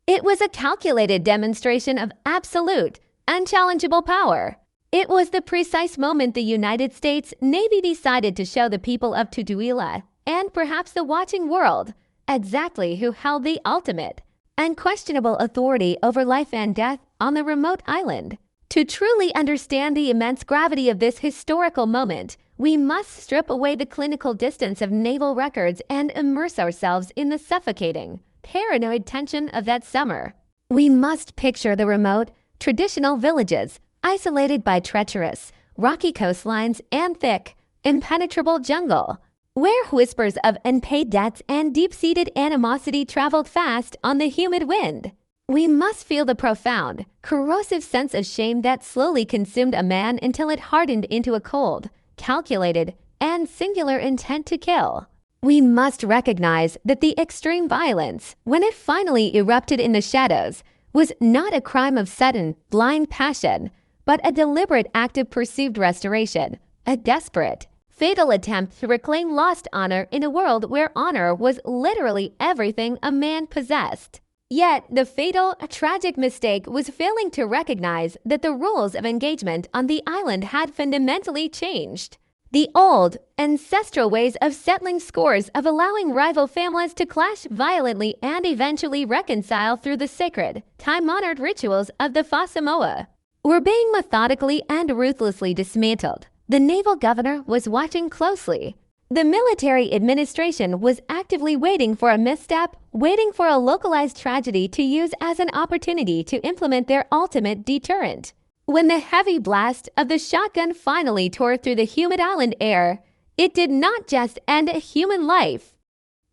It was a calculated demonstration of absolute, unchallengeable power. It was the precise moment the United States Navy decided to show the people of Tutuila, and perhaps the watching world, exactly who held the ultimate, unquestionable authority over life and death on the remote island. To truly understand the immense gravity of this historical moment, we must strip away the clinical distance of naval records and immerse ourselves in the suffocating, paranoid tension of that summer. We must picture the remote, traditional villages, isolated by treacherous, rocky coastlines and thick, impenetrable jungle, where whispers of unpaid debts and deep-seated animosity traveled fast on the humid wind. We must feel the profound, corrosive sense of shame that slowly consumed a man until it hardened into a cold, calculated, and singular intent to kill. We must recognize that the extreme violence, when it finally erupted in the shadows, was not a crime of sudden, blind passion, but a deliberate act of perceived restoration, a desperate, fatal attempt to reclaim lost honor in a world where honor was literally everything a man possessed. Yet, the fatal, tragic mistake was failing to recognize that the rules of engagement on the island had fundamentally changed. The old, ancestral ways of settling scores, of allowing rival families to clash violently and eventually reconcile through the sacred, time-honored rituals of the Fa Samoa, were being methodically and ruthlessly dismantled. The naval governor was watching closely. The military administration was actively waiting for a misstep, waiting for a localized tragedy to use as an opportunity to implement their ultimate deterrent. When the heavy blast of the shotgun finally tore through the humid island air, it did not just end a human life.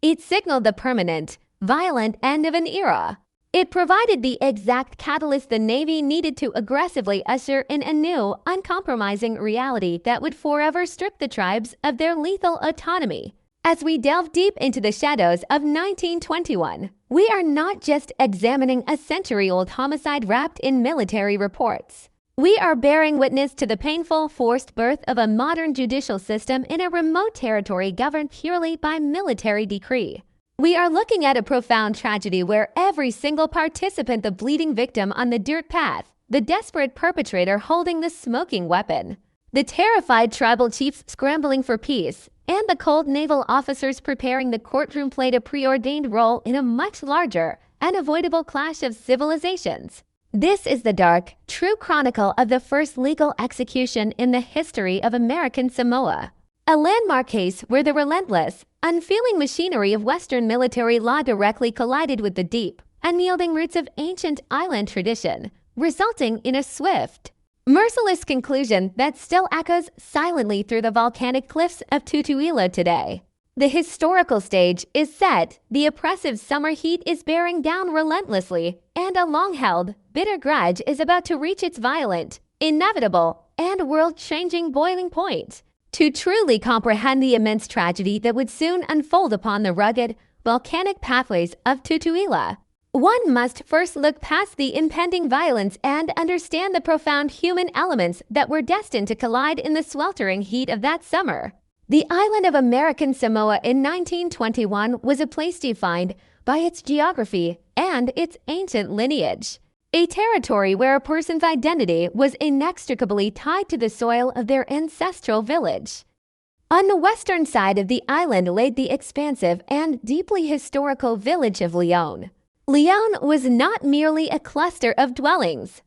It signaled the permanent, violent end of an era. It provided the exact catalyst the Navy needed to aggressively usher in a new, uncompromising reality that would forever strip the tribes of their lethal autonomy. As we delve deep into the shadows of 1921, we are not just examining a century-old homicide wrapped in military reports. We are bearing witness to the painful, forced birth of a modern judicial system in a remote territory governed purely by military decree. We are looking at a profound tragedy where every single participant, the bleeding victim on the dirt path, the desperate perpetrator holding the smoking weapon, the terrified tribal chiefs scrambling for peace, and the cold naval officers preparing the courtroom played a preordained role in a much larger, unavoidable clash of civilizations. This is the dark, true chronicle of the first legal execution in the history of American Samoa. A landmark case where the relentless, unfeeling machinery of Western military law directly collided with the deep, unyielding roots of ancient island tradition, resulting in a swift, merciless conclusion that still echoes silently through the volcanic cliffs of Tutuila today. The historical stage is set, the oppressive summer heat is bearing down relentlessly, and a long-held, bitter grudge is about to reach its violent, inevitable, and world-changing boiling point. To truly comprehend the immense tragedy that would soon unfold upon the rugged, volcanic pathways of Tutuila, one must first look past the impending violence and understand the profound human elements that were destined to collide in the sweltering heat of that summer. The island of American Samoa in 1921 was a place defined by its geography and its ancient lineage, a territory where a person's identity was inextricably tied to the soil of their ancestral village. On the western side of the island lay the expansive and deeply historical village of Leon. Leon was not merely a cluster of dwellings.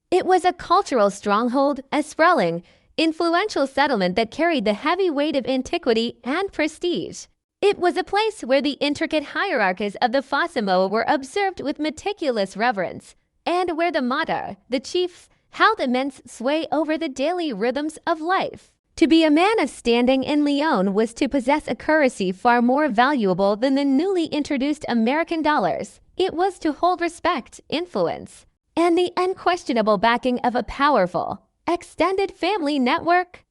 It was a cultural stronghold, a sprawling, influential settlement that carried the heavy weight of antiquity and prestige. It was a place where the intricate hierarchies of the Samoa were observed with meticulous reverence, and where the mata, the chiefs, held immense sway over the daily rhythms of life. To be a man of standing in Leon was to possess a currency far more valuable than the newly introduced American dollars. It was to hold respect, influence, and the unquestionable backing of a powerful, extended family network.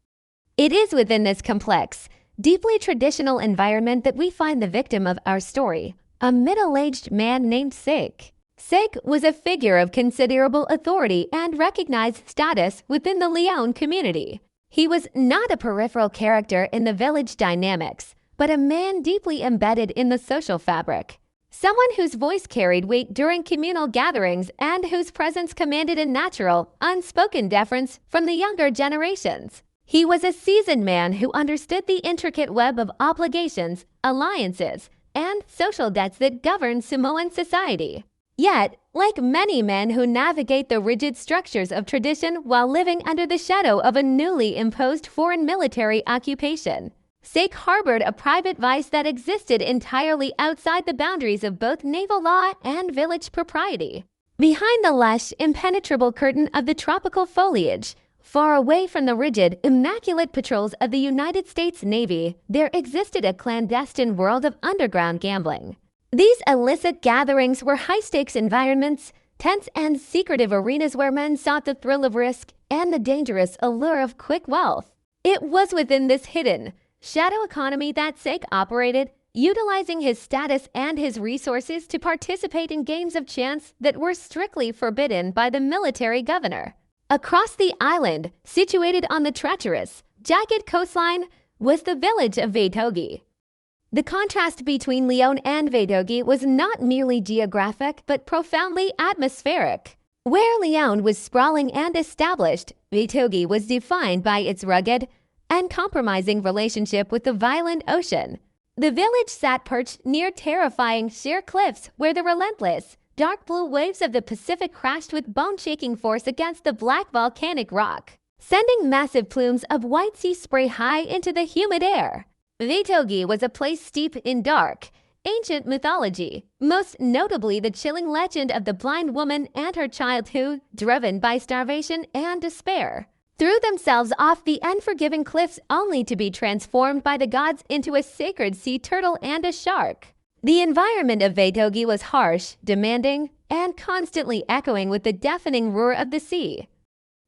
It is within this complex, deeply traditional environment that we find the victim of our story, a middle-aged man named Sake. Sake was a figure of considerable authority and recognized status within the Leon community. He was not a peripheral character in the village dynamics, but a man deeply embedded in the social fabric. Someone whose voice carried weight during communal gatherings and whose presence commanded a natural, unspoken deference from the younger generations. He was a seasoned man who understood the intricate web of obligations, alliances, and social debts that govern Samoan society. Yet, like many men who navigate the rigid structures of tradition while living under the shadow of a newly imposed foreign military occupation, Sake harbored a private vice that existed entirely outside the boundaries of both naval law and village propriety. Behind the lush, impenetrable curtain of the tropical foliage, far away from the rigid, immaculate patrols of the United States Navy, there existed a clandestine world of underground gambling. These illicit gatherings were high-stakes environments, tense and secretive arenas where men sought the thrill of risk and the dangerous allure of quick wealth. It was within this hidden, shadow economy that Sake operated, utilizing his status and his resources to participate in games of chance that were strictly forbidden by the military governor. Across the island, situated on the treacherous, jagged coastline, was the village of Veitogi. The contrast between Leon and Veitogi was not merely geographic, but profoundly atmospheric. Where Leon was sprawling and established, Veitogi was defined by its rugged, uncompromising relationship with the violent ocean. The village sat perched near terrifying sheer cliffs where the relentless, dark blue waves of the Pacific crashed with bone-shaking force against the black volcanic rock, sending massive plumes of white sea spray high into the humid air. Veitogi was a place steeped in dark, ancient mythology, most notably the chilling legend of the blind woman and her child who, driven by starvation and despair, threw themselves off the unforgiving cliffs only to be transformed by the gods into a sacred sea turtle and a shark. The environment of Vaetogi was harsh, demanding, and constantly echoing with the deafening roar of the sea.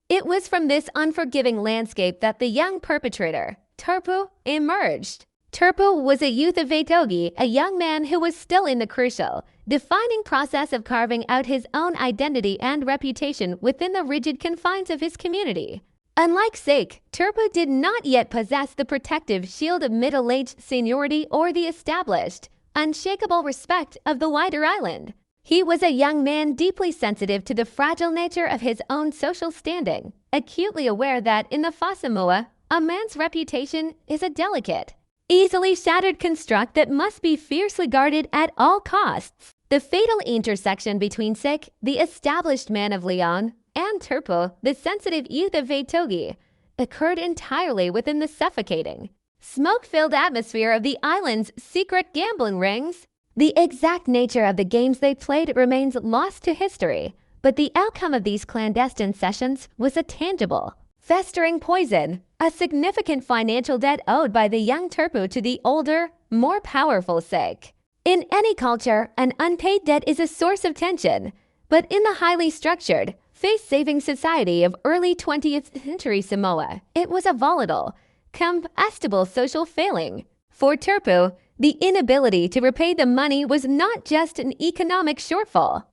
It was from this unforgiving landscape that the young perpetrator, Turpu, emerged. Turpu was a youth of Vaetogi, a young man who was still in the crucial, defining process of carving out his own identity and reputation within the rigid confines of his community. Unlike Sake, Turpu did not yet possess the protective shield of middle-aged seniority or the established, unshakable respect of the wider island. He was a young man deeply sensitive to the fragile nature of his own social standing, acutely aware that in the Fasamoa, a man's reputation is a delicate, easily shattered construct that must be fiercely guarded at all costs. The fatal intersection between Sek, the established man of Leon, and Turpu, the sensitive youth of Vaetogi, occurred entirely within the suffocating, smoke-filled atmosphere of the island's secret gambling rings. The exact nature of the games they played remains lost to history, but the outcome of these clandestine sessions was a tangible, festering poison, a significant financial debt owed by the young Turpu to the older, more powerful Sake. In any culture, an unpaid debt is a source of tension, but in the highly structured, face-saving society of early 20th century Samoa, it was a volatile, combustible social failing. For Turpu, the inability to repay the money was not just an economic shortfall.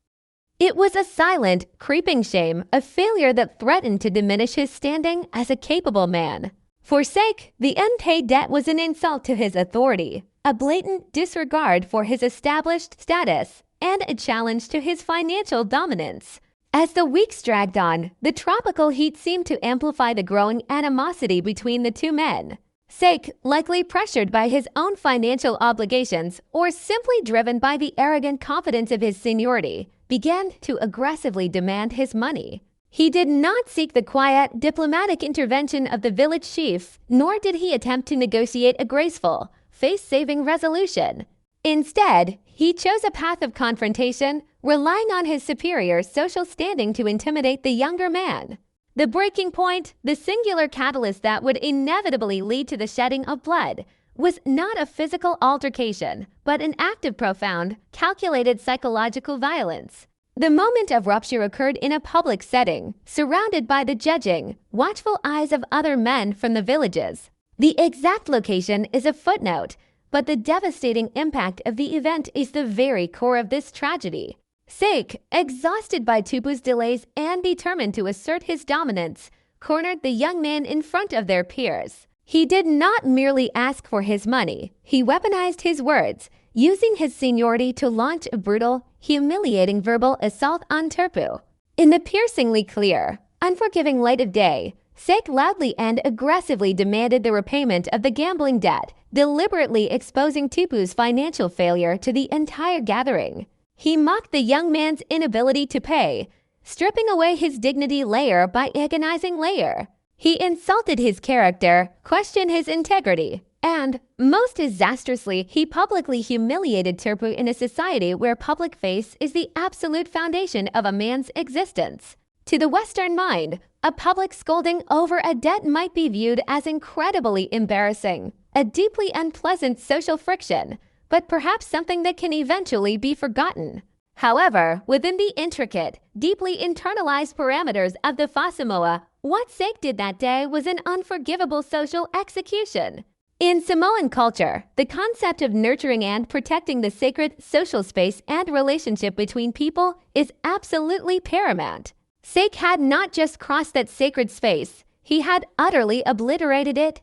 It was a silent, creeping shame, a failure that threatened to diminish his standing as a capable man. For Sake, the unpaid debt was an insult to his authority, a blatant disregard for his established status, and a challenge to his financial dominance. As the weeks dragged on, the tropical heat seemed to amplify the growing animosity between the two men. Sake, likely pressured by his own financial obligations or simply driven by the arrogant confidence of his seniority, began to aggressively demand his money. He did not seek the quiet, diplomatic intervention of the village chief, nor did he attempt to negotiate a graceful, face-saving resolution. Instead, he chose a path of confrontation, relying on his superior social standing to intimidate the younger man. The breaking point, the singular catalyst that would inevitably lead to the shedding of blood, was not a physical altercation, but an act of profound, calculated psychological violence. The moment of rupture occurred in a public setting, surrounded by the judging, watchful eyes of other men from the villages. The exact location is a footnote, but the devastating impact of the event is the very core of this tragedy. Sake, exhausted by Tupu's delays and determined to assert his dominance, cornered the young man in front of their peers. He did not merely ask for his money. He weaponized his words, using his seniority to launch a brutal, humiliating verbal assault on Turpu. In the piercingly clear, unforgiving light of day, Sake loudly and aggressively demanded the repayment of the gambling debt, deliberately exposing Tupu's financial failure to the entire gathering. He mocked the young man's inability to pay, stripping away his dignity layer by agonizing layer. He insulted his character, questioned his integrity, and, most disastrously, he publicly humiliated Turpu in a society where public face is the absolute foundation of a man's existence. To the Western mind, a public scolding over a debt might be viewed as incredibly embarrassing, a deeply unpleasant social friction, but perhaps something that can eventually be forgotten. However, within the intricate, deeply internalized parameters of the Fasamoa, what Sake did that day was an unforgivable social execution. In Samoan culture, the concept of nurturing and protecting the sacred social space and relationship between people is absolutely paramount. Sake had not just crossed that sacred space, he had utterly obliterated it.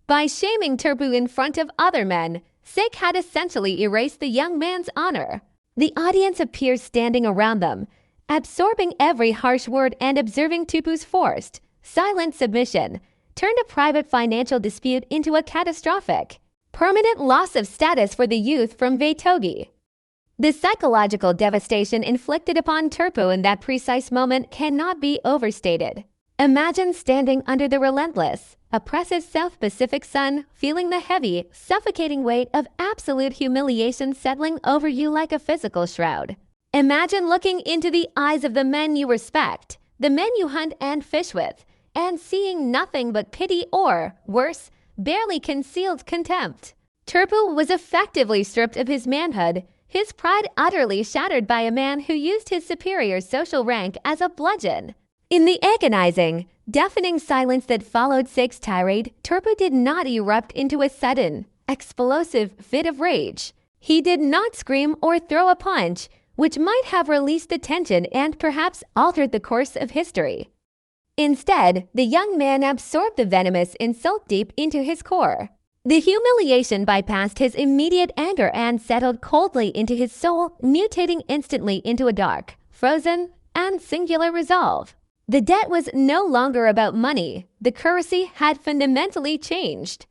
By shaming Turpu in front of other men, Sake had essentially erased the young man's honor. The audience of peers standing around them, absorbing every harsh word and observing Tupu's forced, silent submission, turned a private financial dispute into a catastrophic, permanent loss of status for the youth from Vaetogi. The psychological devastation inflicted upon Turpu in that precise moment cannot be overstated. Imagine standing under the relentless, oppressive South Pacific sun, feeling the heavy, suffocating weight of absolute humiliation settling over you like a physical shroud. Imagine looking into the eyes of the men you respect, the men you hunt and fish with, and seeing nothing but pity or, worse, barely concealed contempt. Turpu was effectively stripped of his manhood, his pride utterly shattered by a man who used his superior social rank as a bludgeon. In the agonizing, deafening silence that followed Sik's tirade, Turpu did not erupt into a sudden, explosive fit of rage. He did not scream or throw a punch, which might have released the tension and perhaps altered the course of history. Instead, the young man absorbed the venomous insult deep into his core. The humiliation bypassed his immediate anger and settled coldly into his soul, mutating instantly into a dark, frozen, and singular resolve. The debt was no longer about money. The currency had fundamentally changed.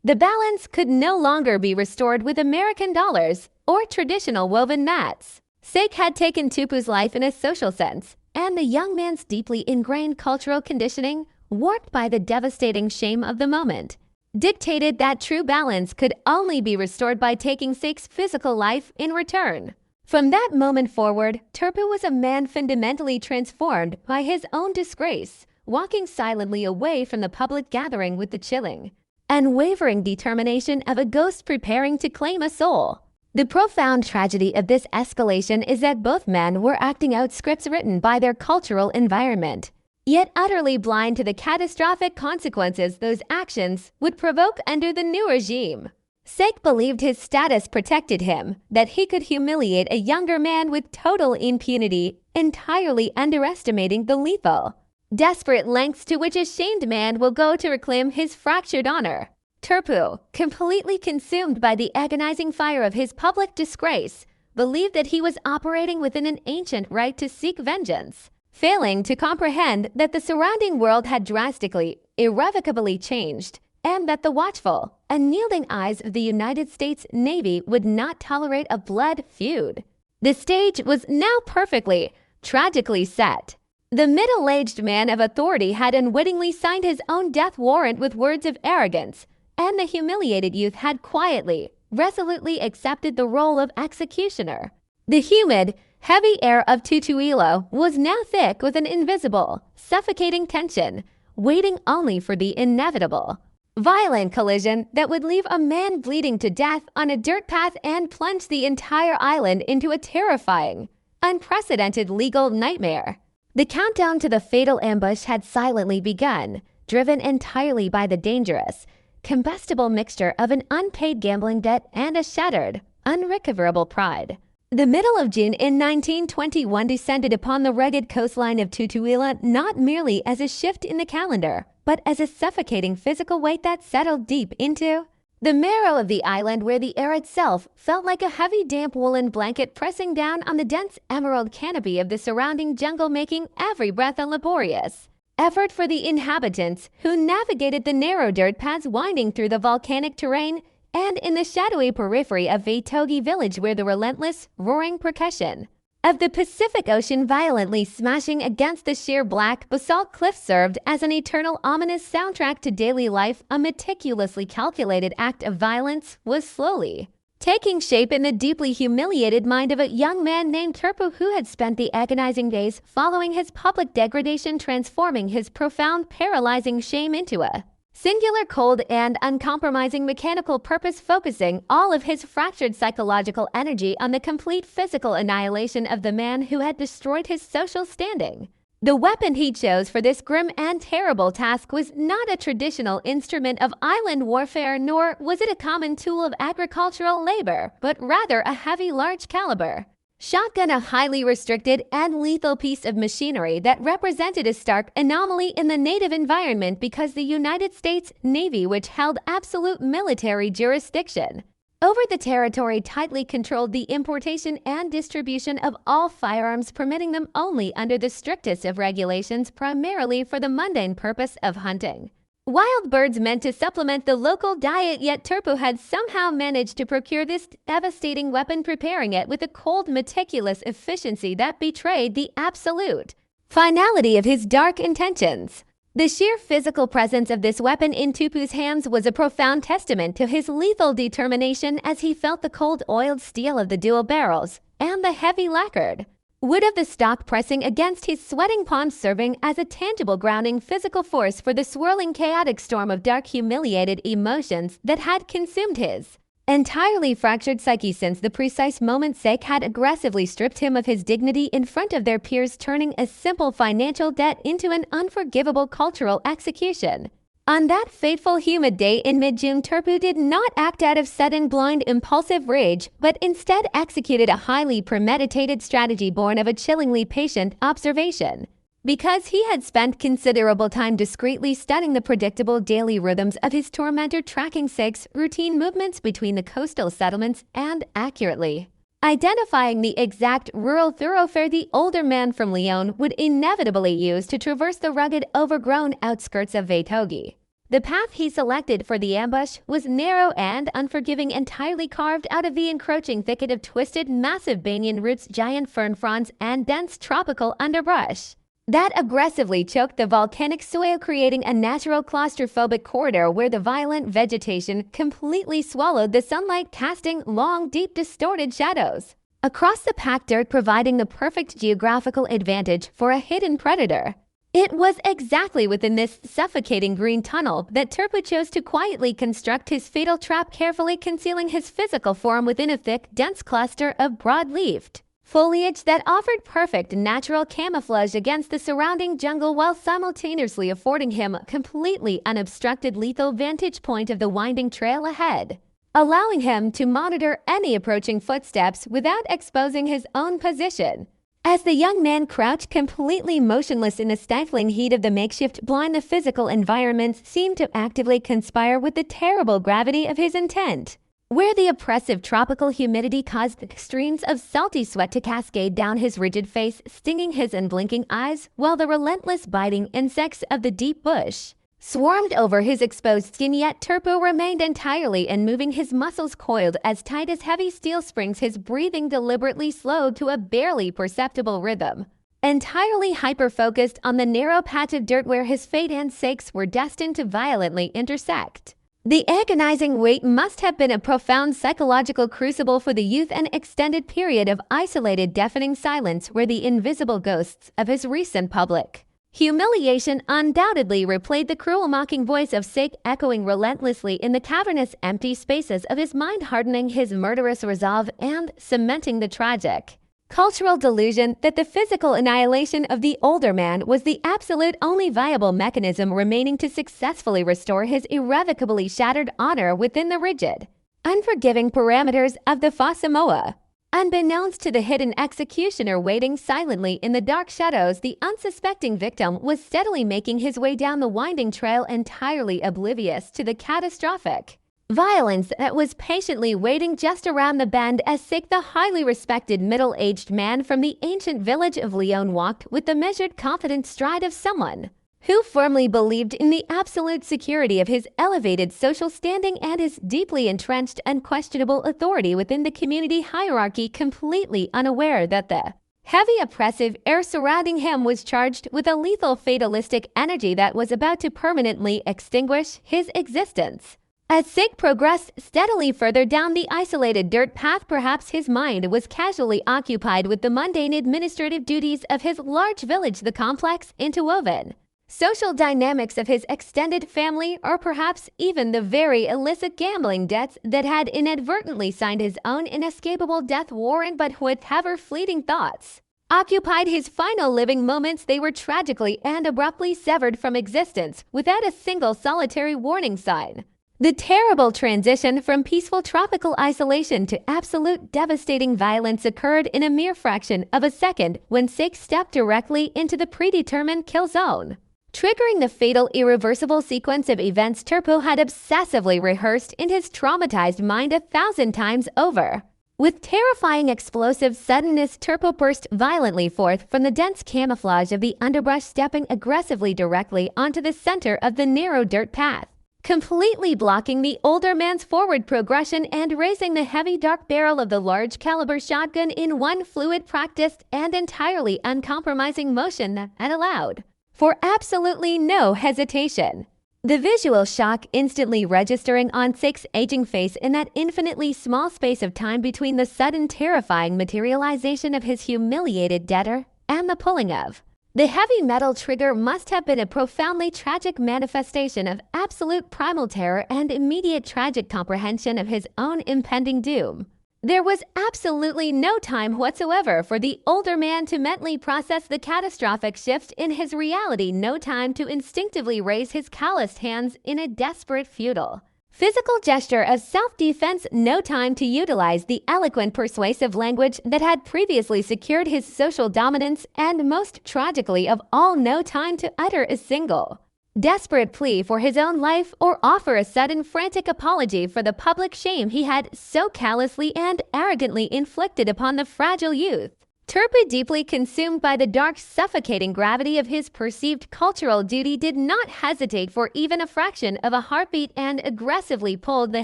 The balance could no longer be restored with American dollars or traditional woven mats. Sik had taken Tupu's life in a social sense, and the young man's deeply ingrained cultural conditioning, warped by the devastating shame of the moment, dictated that true balance could only be restored by taking Sik's physical life in return. From that moment forward, Turpu was a man fundamentally transformed by his own disgrace, walking silently away from the public gathering with the chilling, unwavering determination of a ghost preparing to claim a soul. The profound tragedy of this escalation is that both men were acting out scripts written by their cultural environment, yet utterly blind to the catastrophic consequences those actions would provoke under the new regime. Sik believed his status protected him, that he could humiliate a younger man with total impunity, entirely underestimating the lethal, desperate lengths to which a shamed man will go to reclaim his fractured honor. Turpu, completely consumed by the agonizing fire of his public disgrace, believed that he was operating within an ancient right to seek vengeance, failing to comprehend that the surrounding world had drastically, irrevocably changed, and that the watchful, unyielding eyes of the United States Navy would not tolerate a blood feud. The stage was now perfectly, tragically set. The middle-aged man of authority had unwittingly signed his own death warrant with words of arrogance, and the humiliated youth had quietly, resolutely accepted the role of executioner. The humid, heavy air of Tutuila was now thick with an invisible, suffocating tension, waiting only for the inevitable, violent collision that would leave a man bleeding to death on a dirt path and plunge the entire island into a terrifying, unprecedented legal nightmare. The countdown to the fatal ambush had silently begun, driven entirely by the dangerous, combustible mixture of an unpaid gambling debt and a shattered, unrecoverable pride. The middle of June in 1921 descended upon the rugged coastline of Tutuila not merely as a shift in the calendar, but as a suffocating physical weight that settled deep into the marrow of the island, where the air itself felt like a heavy damp woolen blanket pressing down on the dense emerald canopy of the surrounding jungle, making every breath a laborious effort for the inhabitants who navigated the narrow dirt paths winding through the volcanic terrain and in the shadowy periphery of Vaitogi village, where the relentless, roaring percussion of the Pacific Ocean violently smashing against the sheer black basalt cliff served as an eternal ominous soundtrack to daily life. A meticulously calculated act of violence was slowly taking shape in the deeply humiliated mind of a young man named Turpu, who had spent the agonizing days following his public degradation transforming his profound, paralyzing shame into a singular, cold, and uncompromising mechanical purpose, focusing all of his fractured psychological energy on the complete physical annihilation of the man who had destroyed his social standing. The weapon he chose for this grim and terrible task was not a traditional instrument of island warfare, nor was it a common tool of agricultural labor, but rather a heavy, large caliber shotgun, a highly restricted and lethal piece of machinery that represented a stark anomaly in the native environment, because the United States Navy, which held absolute military jurisdiction over the territory, tightly controlled the importation and distribution of all firearms, permitting them only under the strictest of regulations, primarily for the mundane purpose of hunting wild birds meant to supplement the local diet. Yet Turpu had somehow managed to procure this devastating weapon, preparing it with a cold, meticulous efficiency that betrayed the absolute finality of his dark intentions. The sheer physical presence of this weapon in Tupu's hands was a profound testament to his lethal determination, as he felt the cold, oiled steel of the dual barrels and the heavy lacquered wood of the stock pressing against his sweating palms, serving as a tangible grounding physical force for the swirling chaotic storm of dark humiliated emotions that had consumed his entirely fractured psyche since the precise moment Sek had aggressively stripped him of his dignity in front of their peers, turning a simple financial debt into an unforgivable cultural execution. On that fateful humid day in mid-June, Turpu did not act out of sudden, blind, impulsive rage, but instead executed a highly premeditated strategy born of a chillingly patient observation. Because he had spent considerable time discreetly studying the predictable daily rhythms of his tormentor, tracking Sek's routine movements between the coastal settlements and accurately identifying the exact rural thoroughfare the older man from Lyon would inevitably use to traverse the rugged, overgrown outskirts of Vaitogi. The path he selected for the ambush was narrow and unforgiving, entirely carved out of the encroaching thicket of twisted, massive banyan roots, giant fern fronds, and dense tropical underbrush that aggressively choked the volcanic soil, creating a natural claustrophobic corridor where the violent vegetation completely swallowed the sunlight, casting long, deep, distorted shadows across the packed dirt, providing the perfect geographical advantage for a hidden predator. It was exactly within this suffocating green tunnel that Turpu chose to quietly construct his fatal trap, carefully concealing his physical form within a thick, dense cluster of broad-leafed foliage that offered perfect natural camouflage against the surrounding jungle, while simultaneously affording him a completely unobstructed lethal vantage point of the winding trail ahead, allowing him to monitor any approaching footsteps without exposing his own position. As the young man crouched completely motionless in the stifling heat of the makeshift blind, the physical environment seemed to actively conspire with the terrible gravity of his intent. Where the oppressive tropical humidity caused streams of salty sweat to cascade down his rigid face, stinging his unblinking eyes, while the relentless biting insects of the deep bush swarmed over his exposed skin, yet Turpu remained entirely unmoving, his muscles coiled as tight as heavy steel springs, his breathing deliberately slowed to a barely perceptible rhythm, entirely hyper-focused on the narrow patch of dirt where his fate and Sek's were destined to violently intersect. The agonizing wait must have been a profound psychological crucible for the youth, an extended period of isolated, deafening silence where the invisible ghosts of his recent public humiliation undoubtedly replayed, the cruel mocking voice of Sek echoing relentlessly in the cavernous empty spaces of his mind, hardening his murderous resolve and cementing the tragic cultural delusion that the physical annihilation of the older man was the absolute only viable mechanism remaining to successfully restore his irrevocably shattered honor within the rigid, unforgiving parameters of the Fasamoa. Unbeknownst to the hidden executioner waiting silently in the dark shadows, the unsuspecting victim was steadily making his way down the winding trail, entirely oblivious to the catastrophic violence that was patiently waiting just around the bend as Sek, the highly respected middle-aged man from the ancient village of Lyon, walked with the measured, confident stride of someone who firmly believed in the absolute security of his elevated social standing and his deeply entrenched, unquestionable authority within the community hierarchy, completely unaware that the heavy, oppressive air surrounding him was charged with a lethal, fatalistic energy that was about to permanently extinguish his existence. As Sek progressed steadily further down the isolated dirt path, perhaps his mind was casually occupied with the mundane administrative duties of his large village, the complex, interwoven social dynamics of his extended family, or perhaps even the very illicit gambling debts that had inadvertently signed his own inescapable death warrant, but whatever fleeting thoughts occupied his final living moments, they were tragically and abruptly severed from existence without a single solitary warning sign. The terrible transition from peaceful tropical isolation to absolute devastating violence occurred in a mere fraction of a second when Sek stepped directly into the predetermined kill zone, triggering the fatal, irreversible sequence of events Turpu had obsessively rehearsed in his traumatized mind 1,000 times over. With terrifying explosive suddenness, Turpu burst violently forth from the dense camouflage of the underbrush, stepping aggressively directly onto the center of the narrow dirt path, completely blocking the older man's forward progression and raising the heavy, dark barrel of the large caliber shotgun in one fluid, practiced, and entirely uncompromising motion that allowed for absolutely no hesitation. The visual shock instantly registering on Sick's aging face in that infinitely small space of time between the sudden terrifying materialization of his humiliated debtor and the pulling of the heavy metal trigger must have been a profoundly tragic manifestation of absolute primal terror and immediate tragic comprehension of his own impending doom. There was absolutely no time whatsoever for the older man to mentally process the catastrophic shift in his reality, no time to instinctively raise his calloused hands in a desperate, futile, physical gesture of self-defense, no time to utilize the eloquent, persuasive language that had previously secured his social dominance, and most tragically of all, no time to utter a single desperate plea for his own life or offer a sudden frantic apology for the public shame he had so callously and arrogantly inflicted upon the fragile youth. Turpin, deeply consumed by the dark, suffocating gravity of his perceived cultural duty, did not hesitate for even a fraction of a heartbeat and aggressively pulled the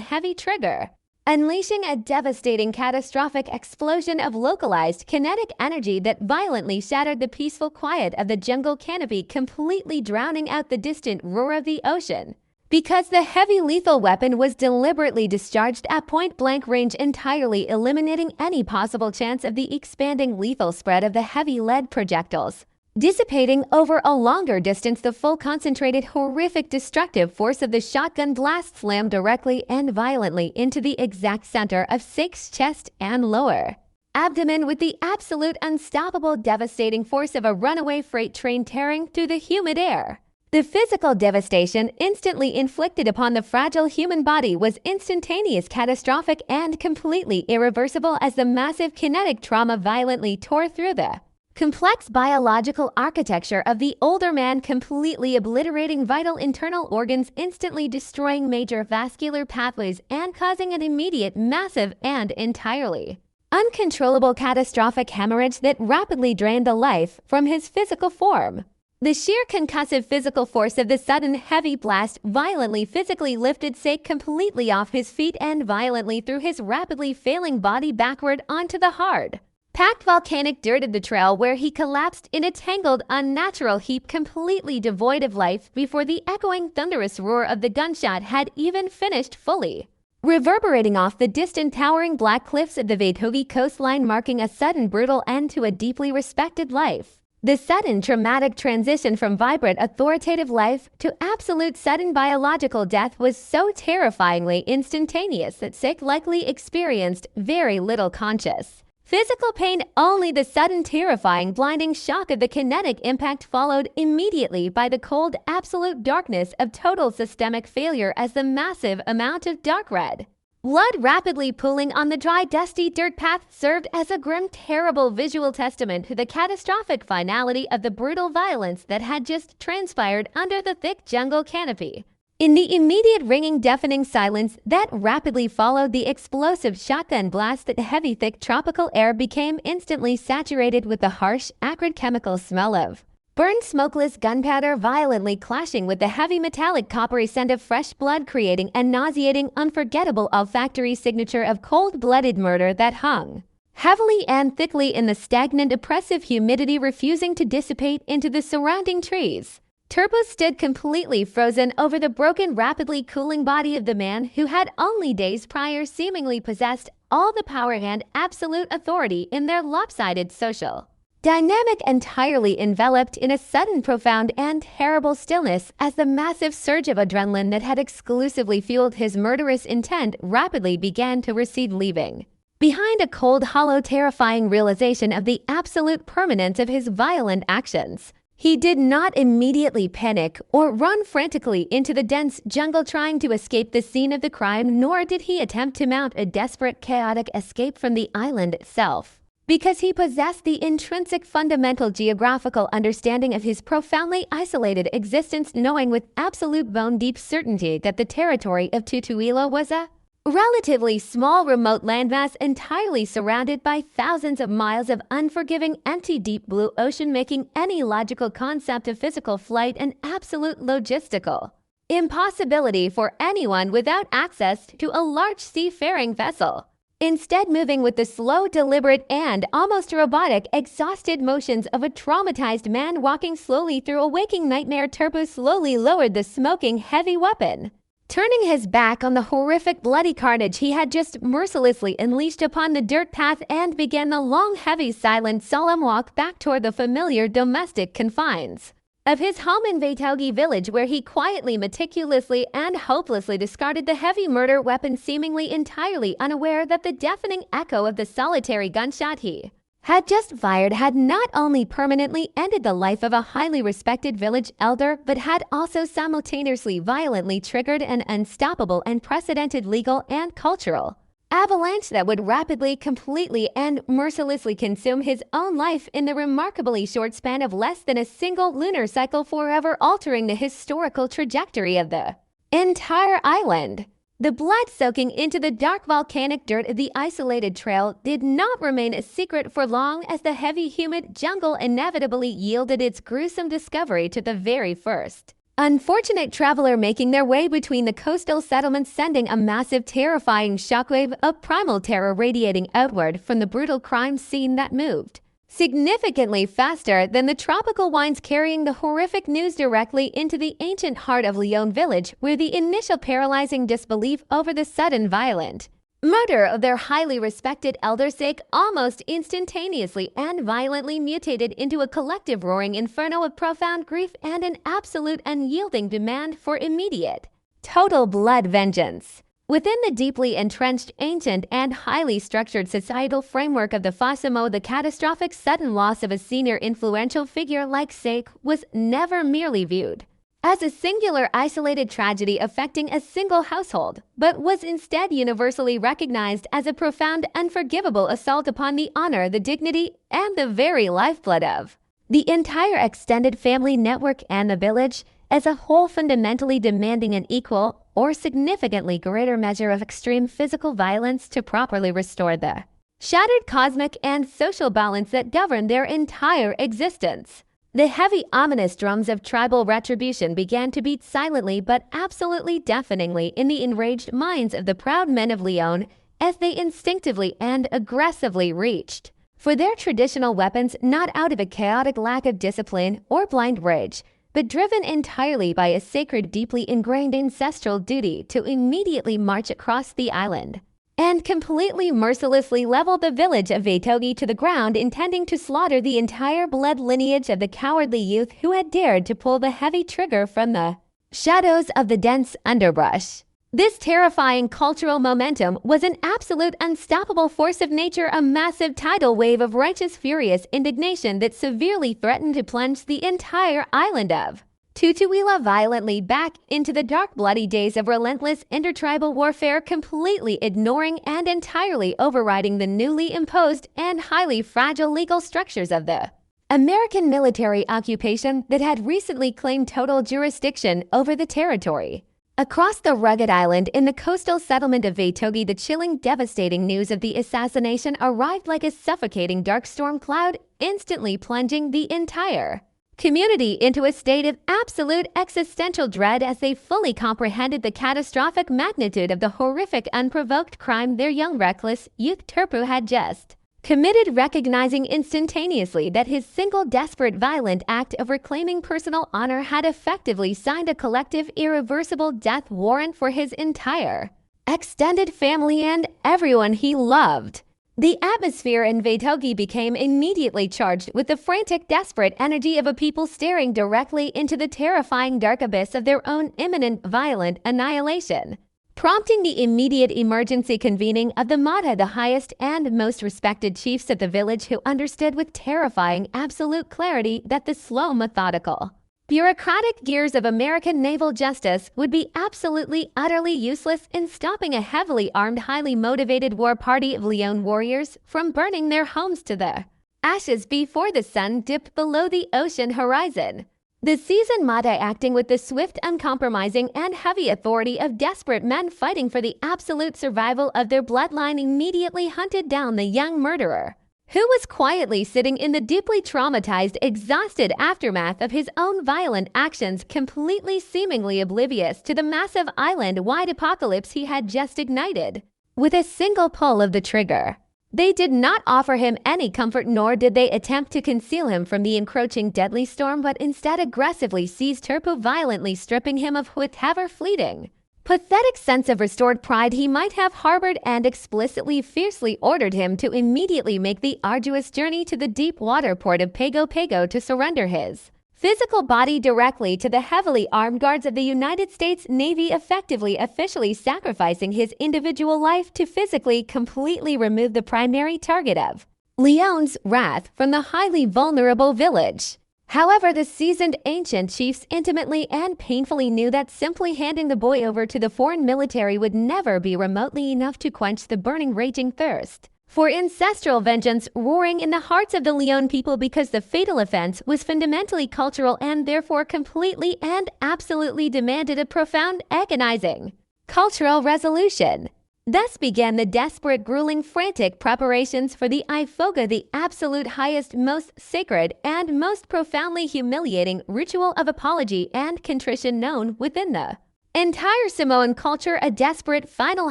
heavy trigger, unleashing a devastating, catastrophic explosion of localized kinetic energy that violently shattered the peaceful quiet of the jungle canopy, completely drowning out the distant roar of the ocean. Because the heavy lethal weapon was deliberately discharged at point-blank range, entirely eliminating any possible chance of the expanding lethal spread of the heavy lead projectiles, dissipating over a longer distance the full concentrated, horrific, destructive force of the shotgun blast slammed directly and violently into the exact center of Sick's chest and lower abdomen with the absolute unstoppable, devastating force of a runaway freight train tearing through the humid air. The physical devastation instantly inflicted upon the fragile human body was instantaneous, catastrophic, and completely irreversible as the massive kinetic trauma violently tore through the complex biological architecture of the older man, completely obliterating vital internal organs, instantly destroying major vascular pathways, and causing an immediate, massive, and entirely uncontrollable catastrophic hemorrhage that rapidly drained the life from his physical form. The sheer concussive physical force of the sudden heavy blast violently physically lifted Sick completely off his feet and violently threw his rapidly failing body backward onto the hard, packed volcanic dirt of the trail, where he collapsed in a tangled, unnatural heap completely devoid of life before the echoing, thunderous roar of the gunshot had even finished fully reverberating off the distant, towering black cliffs of the Vaitogi coastline, marking a sudden, brutal end to a deeply respected life. The sudden, traumatic transition from vibrant, authoritative life to absolute, sudden biological death was so terrifyingly instantaneous that Sick likely experienced very little conscious physical pain, only the sudden, terrifying, blinding shock of the kinetic impact, followed immediately by the cold, absolute darkness of total systemic failure as the massive amount of dark red blood rapidly pooling on the dry, dusty dirt path served as a grim, terrible visual testament to the catastrophic finality of the brutal violence that had just transpired under the thick jungle canopy. In the immediate, ringing, deafening silence that rapidly followed the explosive shotgun blast, the heavy, thick tropical air became instantly saturated with the harsh, acrid chemical smell of burned, smokeless gunpowder, violently clashing with the heavy, metallic, coppery scent of fresh blood, creating a nauseating, unforgettable olfactory signature of cold-blooded murder that hung heavily and thickly in the stagnant, oppressive humidity, refusing to dissipate into the surrounding trees. Turbo stood completely frozen over the broken, rapidly cooling body of the man who had only days prior seemingly possessed all the power and absolute authority in their lopsided social dynamic, entirely enveloped in a sudden, profound, and terrible stillness as the massive surge of adrenaline that had exclusively fueled his murderous intent rapidly began to recede, leaving behind a cold, hollow, terrifying realization of the absolute permanence of his violent actions. He did not immediately panic or run frantically into the dense jungle trying to escape the scene of the crime, nor did he attempt to mount a desperate, chaotic escape from the island itself, because he possessed the intrinsic, fundamental geographical understanding of his profoundly isolated existence, knowing with absolute bone-deep certainty that the territory of Tutuila was a relatively small, remote landmass entirely surrounded by thousands of miles of unforgiving, empty, deep blue ocean, making any logical concept of physical flight an absolute logistical impossibility for anyone without access to a large seafaring vessel. instead moving with the slow, deliberate, and almost robotic, exhausted motions of a traumatized man walking slowly through a waking nightmare. Turbo slowly lowered the smoking, heavy weapon. Turning his back on the horrific bloody carnage he had just mercilessly unleashed upon the dirt path, and began the long, heavy, silent, solemn walk back toward the familiar domestic confines of his home in Vetogi village, where he quietly, meticulously, and hopelessly discarded the heavy murder weapon, seemingly entirely unaware that the deafening echo of the solitary gunshot he had just fired had not only permanently ended the life of a highly respected village elder, but had also simultaneously violently triggered an unstoppable and unprecedented legal and cultural avalanche that would rapidly, completely, and mercilessly consume his own life in the remarkably short span of less than a single lunar cycle, forever altering the historical trajectory of the entire island. The blood soaking into the dark volcanic dirt of the isolated trail did not remain a secret for long, as the heavy, humid jungle inevitably yielded its gruesome discovery to the very first unfortunate traveler making their way between the coastal settlements, sending a massive, terrifying shockwave of primal terror radiating outward from the brutal crime scene that moved significantly faster than the tropical winds, carrying the horrific news directly into the ancient heart of Leon village, where the initial paralyzing disbelief over the sudden violent murder of their highly respected elder sake almost instantaneously and violently mutated into a collective roaring inferno of profound grief and an absolute unyielding demand for immediate, total blood vengeance. Within the deeply entrenched, ancient, and highly structured societal framework of the Fasimo, the catastrophic sudden loss of a senior influential figure like Sake was never merely viewed as a singular isolated tragedy affecting a single household, but was instead universally recognized as a profound, unforgivable assault upon the honor, the dignity, and the very lifeblood of the entire extended family network and the village as a whole, fundamentally demanding an equal or significantly greater measure of extreme physical violence to properly restore the shattered cosmic and social balance that governed their entire existence. The heavy, ominous drums of tribal retribution began to beat silently but absolutely deafeningly in the enraged minds of the proud men of Leon, as they instinctively and aggressively reached for their traditional weapons, not out of a chaotic lack of discipline or blind rage, but driven entirely by a sacred, deeply ingrained ancestral duty to immediately march across the island and completely mercilessly level the village of Vetogi to the ground, intending to slaughter the entire blood lineage of the cowardly youth who had dared to pull the heavy trigger from the shadows of the dense underbrush. This terrifying cultural momentum was an absolute unstoppable force of nature, a massive tidal wave of righteous, furious indignation that severely threatened to plunge the entire island of Tutuila violently back into the dark, bloody days of relentless intertribal warfare, completely ignoring and entirely overriding the newly imposed and highly fragile legal structures of the American military occupation that had recently claimed total jurisdiction over the territory. Across the rugged island in the coastal settlement of Vetogi, the chilling, devastating news of the assassination arrived like a suffocating dark storm cloud, instantly plunging the entire community into a state of absolute existential dread as they fully comprehended the catastrophic magnitude of the horrific, unprovoked crime their young, reckless youth Turpu had just committed, recognizing instantaneously that his single, desperate, violent act of reclaiming personal honor had effectively signed a collective, irreversible death warrant for his entire extended family and everyone he loved. The atmosphere in Vetogi became immediately charged with the frantic, desperate energy of a people staring directly into the terrifying dark abyss of their own imminent, violent annihilation, prompting the immediate emergency convening of the Mata, the highest and most respected chiefs of the village, who understood with terrifying absolute clarity that the slow, methodical, bureaucratic gears of American naval justice would be absolutely, utterly useless in stopping a heavily armed, highly motivated war party of Leon warriors from burning their homes to the ashes before the sun dipped below the ocean horizon. The seasoned Mata, acting with the swift, uncompromising, and heavy authority of desperate men fighting for the absolute survival of their bloodline, immediately hunted down the young murderer, who was quietly sitting in the deeply traumatized, exhausted aftermath of his own violent actions, completely, seemingly oblivious to the massive island-wide apocalypse he had just ignited. with a single pull of the trigger. They did not offer him any comfort, nor did they attempt to conceal him from the encroaching deadly storm, but instead aggressively seized Turpo, violently stripping him of whatever fleeting, pathetic sense of restored pride he might have harbored, and explicitly fiercely ordered him to immediately make the arduous journey to the deep water port of Pago Pago to surrender his physical body directly to the heavily armed guards of the United States Navy, effectively officially sacrificing his individual life to physically completely remove the primary target of Leon's wrath from the highly vulnerable village. However, the seasoned ancient chiefs intimately and painfully knew that simply handing the boy over to the foreign military would never be remotely enough to quench the burning, raging thirst for ancestral vengeance roaring in the hearts of the Leon people, because the fatal offense was fundamentally cultural and therefore completely and absolutely demanded a profound, agonizing cultural resolution. Thus began the desperate, grueling, frantic preparations for the Ifoga, the absolute highest, most sacred, and most profoundly humiliating ritual of apology and contrition known within the entire Samoan culture, a desperate, final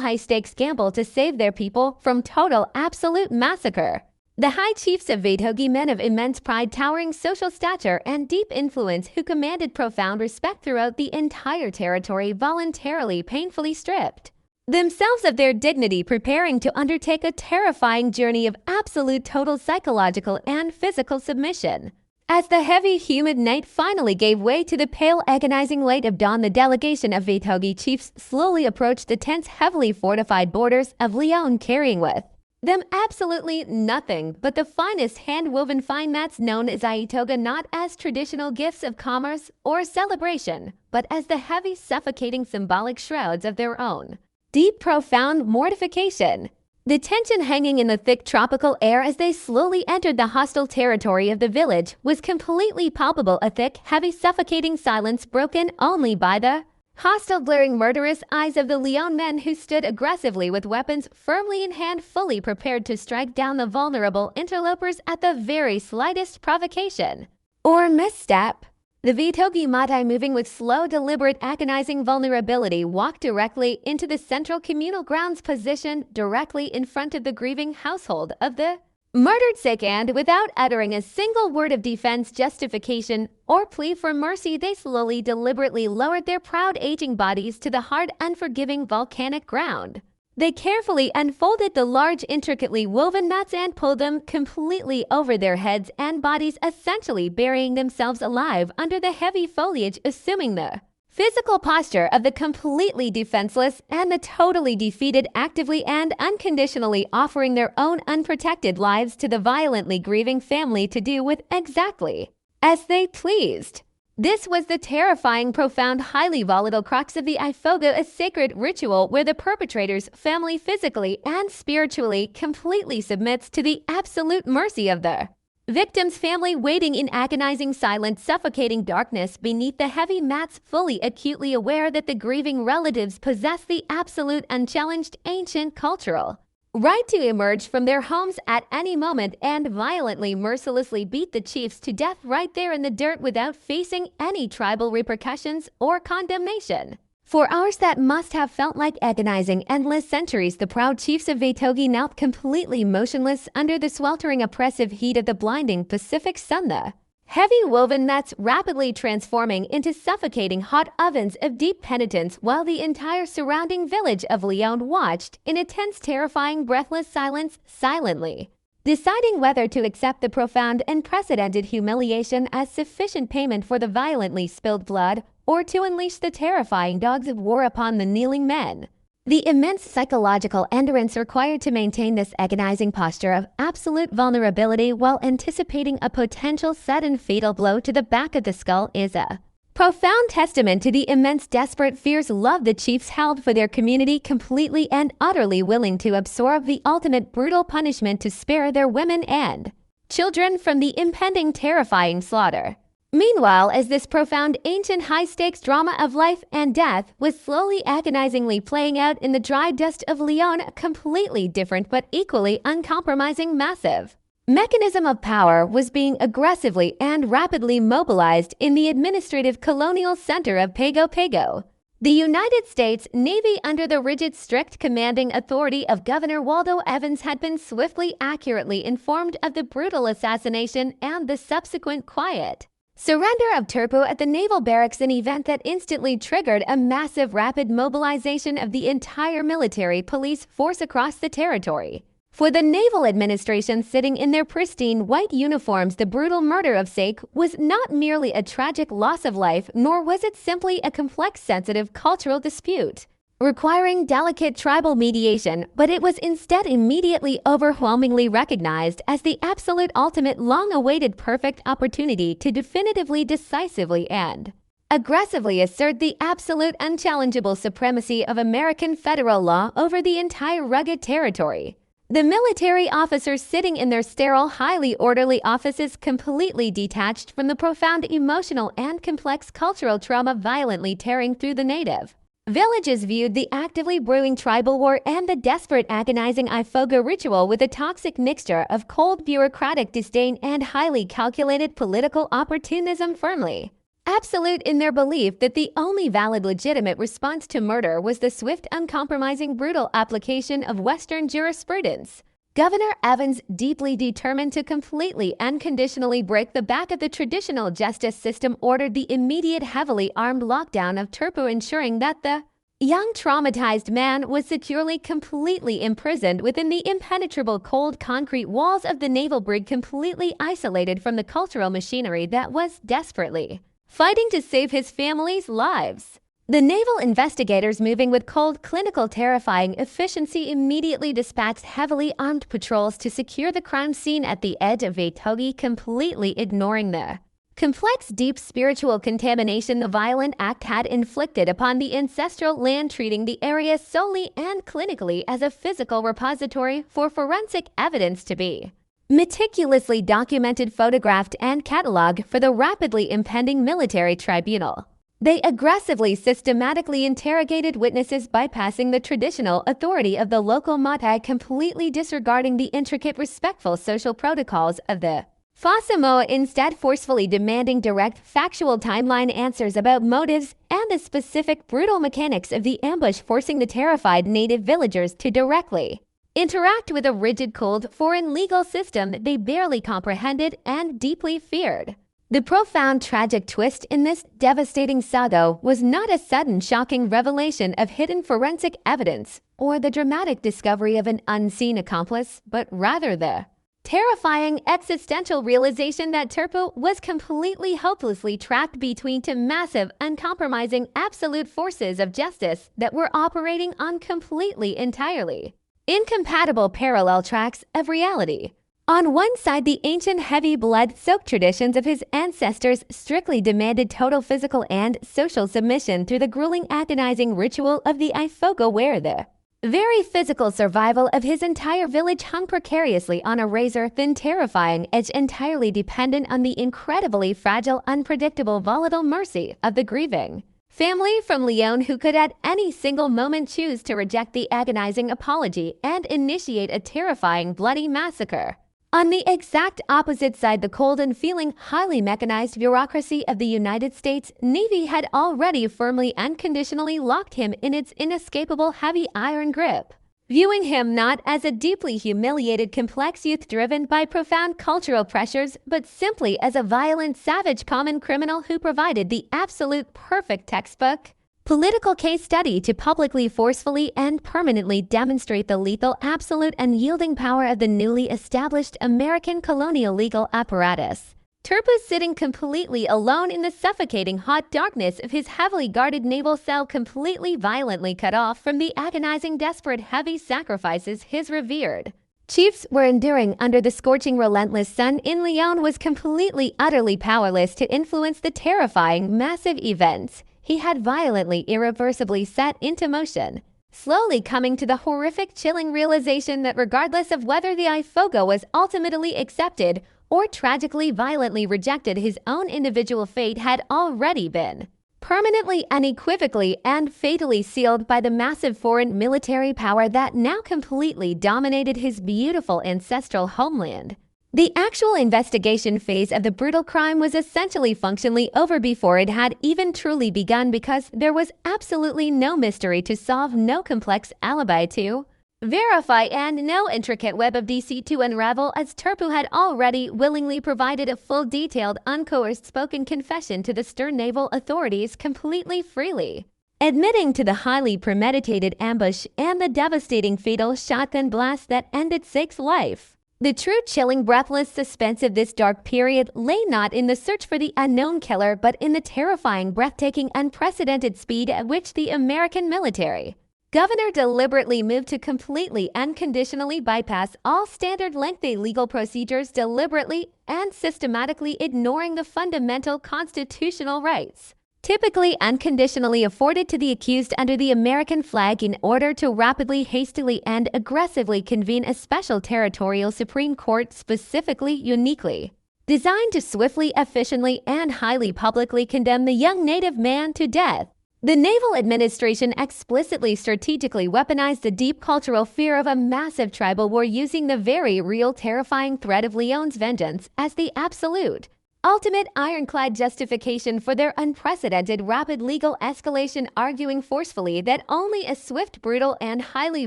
high-stakes gamble to save their people from total, absolute massacre. The high chiefs of Wet'suwet'en, men of immense pride, towering social stature, and deep influence, who commanded profound respect throughout the entire territory, voluntarily, painfully stripped themselves of their dignity, preparing to undertake a terrifying journey of absolute, total psychological and physical submission. As the heavy, humid night finally gave way to the pale, agonizing light of dawn, the delegation of Wet'suwet'en chiefs slowly approached the tense, heavily fortified borders of Leon, carrying with them absolutely nothing but the finest hand-woven fine mats known as Aitoga, not as traditional gifts of commerce or celebration, but as the heavy, suffocating symbolic shrouds of their own deep, profound mortification. The tension hanging in the thick tropical air as they slowly entered the hostile territory of the village was completely palpable, a thick, heavy, suffocating silence broken only by the hostile, glaring, murderous eyes of the Leon men, who stood aggressively with weapons firmly in hand, fully prepared to strike down the vulnerable interlopers at the very slightest provocation or misstep. The Wet'suwet'en Matai, moving with slow, deliberate, agonizing vulnerability, walked directly into the central communal grounds, positioned directly in front of the grieving household of the murdered sick, and without uttering a single word of defense, justification, or plea for mercy, they slowly, deliberately lowered their proud, aging bodies to the hard, unforgiving volcanic ground. They carefully unfolded the large, intricately woven mats and pulled them completely over their heads and bodies, essentially burying themselves alive under the heavy foliage, assuming the physical posture of the completely defenseless and the totally defeated, actively and unconditionally offering their own unprotected lives to the violently grieving family to do with exactly as they pleased. This was the terrifying, profound, highly volatile crux of the Ifoga, a sacred ritual where the perpetrator's family physically and spiritually completely submits to the absolute mercy of the victim's family, waiting in agonizing, silent, suffocating darkness beneath the heavy mats, fully, acutely aware that the grieving relatives possess the absolute, unchallenged, ancient cultural right to emerge from their homes at any moment and violently, mercilessly beat the chiefs to death right there in the dirt without facing any tribal repercussions or condemnation. For hours that must have felt like agonizing, endless centuries, the proud chiefs of Wet'suwet'en knelt completely motionless under the sweltering, oppressive heat of the blinding Pacific sun, the heavy woven mats rapidly transforming into suffocating hot ovens of deep penitence, while the entire surrounding village of Leon watched in a tense, terrifying, breathless silence, silently deciding whether to accept the profound, unprecedented humiliation as sufficient payment for the violently spilled blood, or to unleash the terrifying dogs of war upon the kneeling men. The immense psychological endurance required to maintain this agonizing posture of absolute vulnerability while anticipating a potential sudden fatal blow to the back of the skull is a profound testament to the immense, desperate, fierce love the chiefs held for their community, completely and utterly willing to absorb the ultimate brutal punishment to spare their women and children from the impending terrifying slaughter. Meanwhile, as this profound, ancient, high-stakes drama of life and death was slowly, agonizingly playing out in the dry dust of Leon, a completely different but equally uncompromising, massive mechanism of power was being aggressively and rapidly mobilized in the administrative colonial center of Pago Pago. The United States Navy, under the rigid, strict commanding authority of Governor Waldo Evans, had been swiftly, accurately informed of the brutal assassination and the subsequent quiet surrender of Turpo at the naval barracks, an event that instantly triggered a massive, rapid mobilization of the entire military police force across the territory. For the naval administration, sitting in their pristine white uniforms, the brutal murder of Sake was not merely a tragic loss of life, nor was it simply a complex, sensitive cultural dispute requiring delicate tribal mediation, but it was instead immediately, overwhelmingly recognized as the absolute, ultimate, long-awaited perfect opportunity to definitively, decisively, and aggressively assert the absolute, unchallengeable supremacy of American federal law over the entire rugged territory. The military officers sitting in their sterile, highly orderly offices, completely detached from the profound emotional and complex cultural trauma violently tearing through the native villages, viewed the actively brewing tribal war and the desperate, agonizing Ifoga ritual with a toxic mixture of cold, bureaucratic disdain and highly calculated political opportunism, firmly absolute in their belief that the only valid, legitimate response to murder was the swift, uncompromising, brutal application of Western jurisprudence. Governor Evans, deeply determined to completely, unconditionally break the back of the traditional justice system, ordered the immediate, heavily armed lockdown of Turpo, ensuring that the young, traumatized man was securely, completely imprisoned within the impenetrable, cold concrete walls of the naval brig, completely isolated from the cultural machinery that was desperately fighting to save his family's lives. The naval investigators, moving with cold, clinical, terrifying efficiency, immediately dispatched heavily armed patrols to secure the crime scene at the edge of Vaitogi, completely ignoring the complex, deep spiritual contamination the violent act had inflicted upon the ancestral land, treating the area solely and clinically as a physical repository for forensic evidence to be meticulously documented, photographed, and cataloged for the rapidly impending military tribunal. They aggressively, systematically interrogated witnesses, bypassing the traditional authority of the local Matai, completely disregarding the intricate, respectful social protocols of the Fasamoa, instead forcefully demanding direct, factual timeline answers about motives and the specific, brutal mechanics of the ambush, forcing the terrified native villagers to directly interact with a rigid, cold, foreign legal system they barely comprehended and deeply feared. The profound, tragic twist in this devastating saga was not a sudden, shocking revelation of hidden forensic evidence or the dramatic discovery of an unseen accomplice, but rather the terrifying, existential realization that Turpo was completely, hopelessly trapped between two massive, uncompromising, absolute forces of justice that were operating on completely, entirely incompatible parallel tracks of reality. On one side, the ancient, heavy, blood-soaked traditions of his ancestors strictly demanded total physical and social submission through the grueling, agonizing ritual of the Ifoga, where the very physical survival of his entire village hung precariously on a razor-thin, terrifying edge, entirely dependent on the incredibly fragile, unpredictable, volatile mercy of the grieving family from Leon, who could at any single moment choose to reject the agonizing apology and initiate a terrifying, bloody massacre. On the exact opposite side, the cold and feeling, highly mechanized bureaucracy of the United States Navy had already firmly, unconditionally locked him in its inescapable, heavy iron grip, viewing him not as a deeply humiliated, complex youth driven by profound cultural pressures, but simply as a violent, savage common criminal who provided the absolute perfect textbook political case study to publicly, forcefully, and permanently demonstrate the lethal, absolute, unyielding power of the newly established American colonial legal apparatus. Turpo, sitting completely alone in the suffocating hot darkness of his heavily guarded naval cell, completely, violently cut off from the agonizing, desperate, heavy sacrifices his revered chiefs were enduring under the scorching, relentless sun in Leon, was completely, utterly powerless to influence the terrifying, massive events he had violently, irreversibly set into motion, slowly coming to the horrific, chilling realization that regardless of whether the Ifoga was ultimately accepted or tragically, violently rejected, his own individual fate had already been permanently, unequivocally, and fatally sealed by the massive foreign military power that now completely dominated his beautiful ancestral homeland. The actual investigation phase of the brutal crime was essentially functionally over before it had even truly begun because there was absolutely no mystery to solve, no complex alibi to verify, and no intricate web of deceit to unravel, as Turpu had already willingly provided a full, detailed, uncoerced spoken confession to the stern naval authorities completely freely, admitting to the highly premeditated ambush and the devastating fatal shotgun blast that ended Sake's life. The true chilling, breathless suspense of this dark period lay not in the search for the unknown killer, but in the terrifying, breathtaking, unprecedented speed at which the American military governor deliberately moved to completely, unconditionally bypass all standard lengthy legal procedures, deliberately and systematically ignoring the fundamental constitutional rights typically unconditionally afforded to the accused under the American flag in order to rapidly, hastily, and aggressively convene a special territorial Supreme Court specifically, uniquely designed to swiftly, efficiently, and highly publicly condemn the young native man to death. The Naval Administration explicitly strategically weaponized the deep cultural fear of a massive tribal war, using the very real, terrifying threat of Leon's vengeance as the absolute ultimate ironclad justification for their unprecedented rapid legal escalation, arguing forcefully that only a swift, brutal, and highly